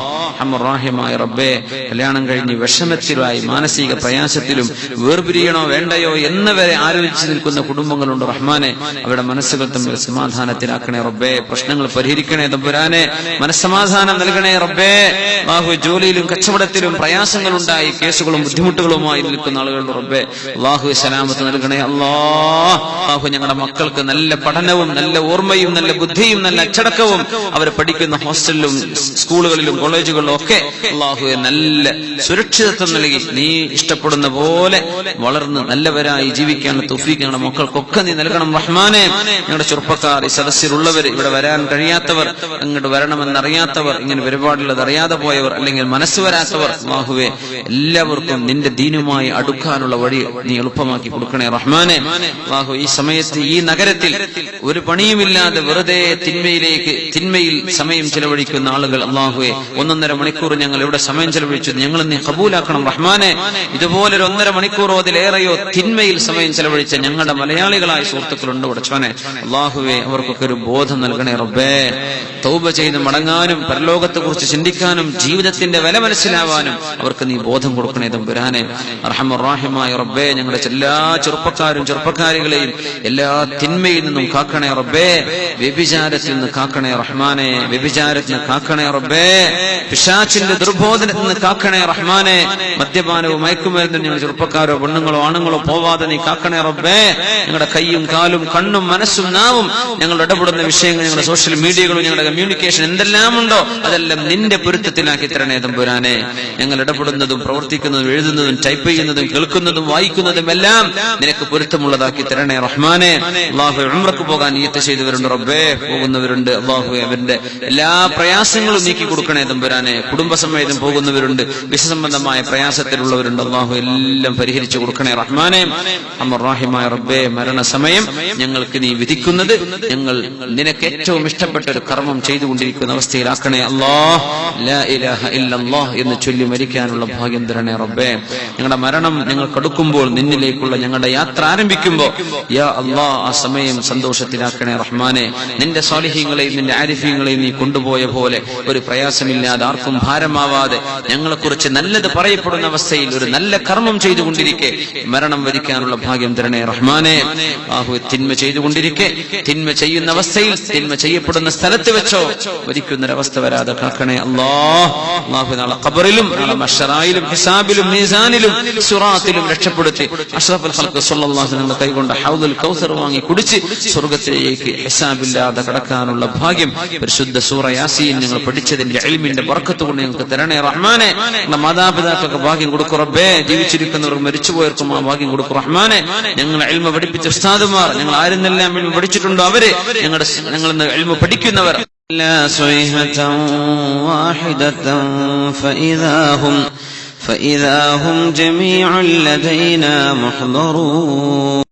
റഹ്മാനായ റബ്ബേ, കല്യാണം കഴിഞ്ഞ് വിഷമത്തിലായി മാനസിക പ്രയാസത്തിലും വേർപിരിയണോ വേണ്ടയോ എന്നവരെ ആലോചിച്ച് നിൽക്കുന്ന കുടുംബങ്ങളുണ്ട് റഹ്മാനെ. റഹ്മാനെ. അവരുടെ മനസ്സുകൾ തമ്മിൽ സമാധാനത്തിലാക്കണേ റബ്ബേ. പ്രശ്നങ്ങൾ പരിഹരിക്കണേ തമ്പുരാനെ. മനസ്സമാധാനം നൽകണേ റബ്ബേ. അല്ലാഹു ജോലിയിലും കച്ചവടത്തിലും പ്രയാസങ്ങൾ ഉണ്ടായി കേസുകളും ബുദ്ധിമുട്ടുകളുമായി നിൽക്കുന്ന ആളുകളുടെ റബ്ബേ അല്ലാഹു സലാമത്ത് നൽകണേ അല്ലാഹു. ഞങ്ങളുടെ മക്കൾക്ക് നല്ല പഠനവും നല്ല ഓർമ്മയും നല്ല ബുദ്ധിയും നല്ല അച്ചടക്കവും അവർ പഠിക്കുന്ന ഹോസ്റ്റലിലും സ്കൂളുകളിലും കോളേജുകളിലും ഒക്കെ അല്ലാഹുവെ നല്ല സുരക്ഷിതത്വം നൽകി നീ ഇഷ്ടപ്പെടുന്ന പോലെ വളർന്ന് നല്ലവരായി ജീവിക്കാനുള്ള തൗഫീഖ് ഞങ്ങളുടെ മക്കൾക്കൊക്കെ നീ നൽകണം റഹ്മാനെ. ഞങ്ങളുടെ ചെറുപ്പക്കാർ, ഈ സദസ്സിലുള്ളവർ, ഇവിടെ വരാൻ കഴിയാത്തവർ, അങ്ങോട്ട് വരണമെന്നറിയാത്തവർ, ഇങ്ങനെ പരിപാടിയുള്ളത് അറിയാതെ പോയവർ, അല്ലെങ്കിൽ മനസ്സ് വരാത്തവർ, അല്ലാഹുവേ എല്ലാവർക്കും നിന്റെ ദീനുമായി അടുക്കാനുള്ള വഴി നീ എളുപ്പമാക്കി കൊടുക്കണേ റഹ്മാനെ. അല്ലാഹു ഈ സമയത്ത് ഈ നഗരത്തിൽ ഒരു പണിയുമില്ലാതെ വെറുതെ തിന്മയിൽ സമയം ചെലവഴിക്കുന്ന ആളുകൾ അല്ലാഹുവേ 1.5 മണിക്കൂർ ഞങ്ങൾ ഇവിടെ സമയം ചെലവഴിച്ചു, ഞങ്ങൾ നീ കബൂലാക്കണം റഹ്മാനെ. ഇതുപോലൊരു 1.5 മണിക്കൂറോ അതിലേറെയോ തിന്മയിൽ സമയം ചെലവഴിച്ച ഞങ്ങളുടെ മലയാളികളായ സുഹൃത്തുക്കളുണ്ട് ഉടച്ചവനെ. അല്ലാഹുവേ അവർക്കൊക്കെ ഒരു ബോധം നൽകണേ റബ്ബേ. തൗബ ചെയ്ത് മടങ്ങാനും പരലോകത്തെ കുറിച്ച് ചിന്തിക്കാനും ജീവിതത്തിന്റെ വില മനസ്സിലാവാനും അവർക്ക് നീ ബോധം കൊടുക്കണേ തമ്പുരാനെ. അർഹമർ റഹീമായ റബ്ബേ, ഞങ്ങളുടെ എല്ലാ ചെറുപ്പക്കാരും ചെറുപ്പക്കാരികളെയും എല്ലാ തിന്മയിൽ നിന്നും കാക്കണേ റബ്ബേ. വ്യഭിചാരത്തിൽ നിന്ന് കാക്കണേ റഹ്മാനെ. വ്യഭിചാരത്തിൽ നിന്ന് കാക്കണേ റബ്ബേ. പിശാചിന്റെ ദുർബോധനത്തിൽ നിന്ന് കാക്കണേ റഹ്മാനെ. മദ്യപാനവും മയക്കുമരുന്നും ഞങ്ങളുടെ ചെറുപ്പക്കാരോ പെണ്ണുങ്ങളോ ആണുങ്ങളോ പോവാതെ നീ കാക്കണേ റബ്ബേ. ഞങ്ങളുടെ കൈയും കാലും കണ്ണും മനസ്സും നാവും ഞങ്ങൾ ഇടപെടുന്ന വിഷയങ്ങൾ, ഞങ്ങളുടെ സോഷ്യൽ മീഡിയകളും ഞങ്ങളുടെ കമ്മ്യൂണിക്കേഷൻ എന്തെല്ലാം ഉണ്ടോ അതെല്ലാം നിന്റെ പൊരുത്തത്തിലാക്കി തരണേ തമ്പുരാനെ. ഞങ്ങൾ ഇടപെടുന്നതും പ്രവർത്തിക്കുന്നതും എഴുതുന്നതും ടൈപ്പ് ചെയ്യുന്നതും കേൾക്കുന്നതും വായിക്കുന്നതും എല്ലാം നിനക്ക് പൊരുത്തമുള്ളതാക്കി തരണേ റഹ്മാനെ. അല്ലാഹു ഉംറക്ക് പോകാൻ നിയ്യത്ത് ചെയ്തവരുണ്ട് റബ്ബേ, പോകുന്നവരുണ്ട് അല്ലാഹു അവരുടെ എല്ലാ പ്രയാസങ്ങളും നീക്കി കൊടുക്കണേ തമ്പുരാനെ. കുടുംബസമേതം പോകുന്നവരുണ്ട്, വിഷസംബന്ധമായ പ്രയാസത്തിലുള്ളവരുണ്ട് അല്ലാഹു എല്ലാം പരിഹരിച്ചു കൊടുക്കണേ റഹ്മാനെ. അമർ റഹീമായ റബ്ബേ, മരണസമയം ഞങ്ങൾക്ക് നീ വിധിക്കുന്നത് ഞങ്ങൾ നിനക്ക് ഏറ്റവും ഇഷ്ടപ്പെട്ട ഒരു കർമ്മം ചെയ്തുകൊണ്ടിരിക്കുന്ന അവസ്ഥയിലാക്കണേ അല്ലാഹ്. ലാ ഇലാഹ ഇല്ലല്ലാഹ് എന്ന് ചൊല്ലി മരിക്കാനുള്ള ഭാഗ്യം തരണേ റബ്ബേ. ഞങ്ങളുടെ മരണം ഞങ്ങൾക്ക് അടുക്കുമ്പോൾ, നിന്നിലേക്കുള്ള ഞങ്ങളുടെ യാത്ര ആരംഭിക്കുമ്പോൾ യാ അല്ലാഹ് ആ സമയം സന്തോഷത്തിലാക്കണേ റഹ്മാനെ. നിന്റെ സ്വാലിഹീങ്ങളെയും നിന്റെ ആരിഫീങ്ങളെയും നീ കൊണ്ടുപോയ പോലെ ഒരു പ്രയാസമില്ലാതെ ആർക്കും ഭാരമാവാതെ ഞങ്ങളെക്കുറിച്ച് നല്ലത് പറയപ്പെടുന്ന അവസ്ഥയിൽ ഒരു നല്ല കർമ്മം ചെയ്തുകൊണ്ടിരിക്കെ മരണം വരിക്കാനുള്ള ഭാഗ്യം തരണേ റഹ്മാനെ. തിന്മ ചെയ്തുകൊണ്ടിരിക്കെ, തിന്മ ചെയ്യുന്ന അവസ്ഥയിൽ, തിന്മ ചെയ്യപ്പെടുന്ന സ്ഥലത്ത് വെച്ചോ ഒരിക്കുന്നൊരവസ്ഥ വരാതെ കാക്കണേ അല്ലാഹ്. നാളെ ഖബറിലും നാളെ മഹ്ശറായിലും ഹിസാബിലും മീസാനിലും സിറാത്തിലും രക്ഷപ്പെടുത്തി അഷ്റഫുൽ ഖൽഖ് സ്വല്ലല്ലാഹു അലൈഹി വസല്ലം കൈകൊണ്ട് ഹൗദുൽ കൗസർ വാങ്ങി കുടിച്ച് സ്വർഗ്ഗത്തിലേക്ക് ഹിസാബില്ലാതെ കടക്കാനുള്ള ഭാഗ്യം പരിശുദ്ധ സൂറ യാസീൻ ഞങ്ങൾ പഠിച്ചതിന്റെ ഇൽമിന്റെ ബർക്കത്ത് കൊണ്ട് ഞങ്ങൾക്ക് തരണേ റഹ്മാനെ. നമ്മുടെ മാതാപിതാക്കൾക്ക് ഭാഗ്യം കൊടുക്കും റബ്ബേ. ജീവിച്ചിരിക്കുന്നവർക്ക് മരിച്ചുപോയവർക്കും ആ ഭാഗ്യം കൊടുക്കും റഹ്മാനെ. ഞങ്ങൾ ഇൽമ പഠിപ്പിച്ച ഉസ്താദുമാർ, ഞങ്ങൾ ആരെന്നെല്ലാം ഇൽമ പഠിച്ചിട്ടുണ്ടോ അവര്, ഞങ്ങൾ ഇൽമ പഠിക്കുന്നവർ فإذا هم جميع لدينا محضرون.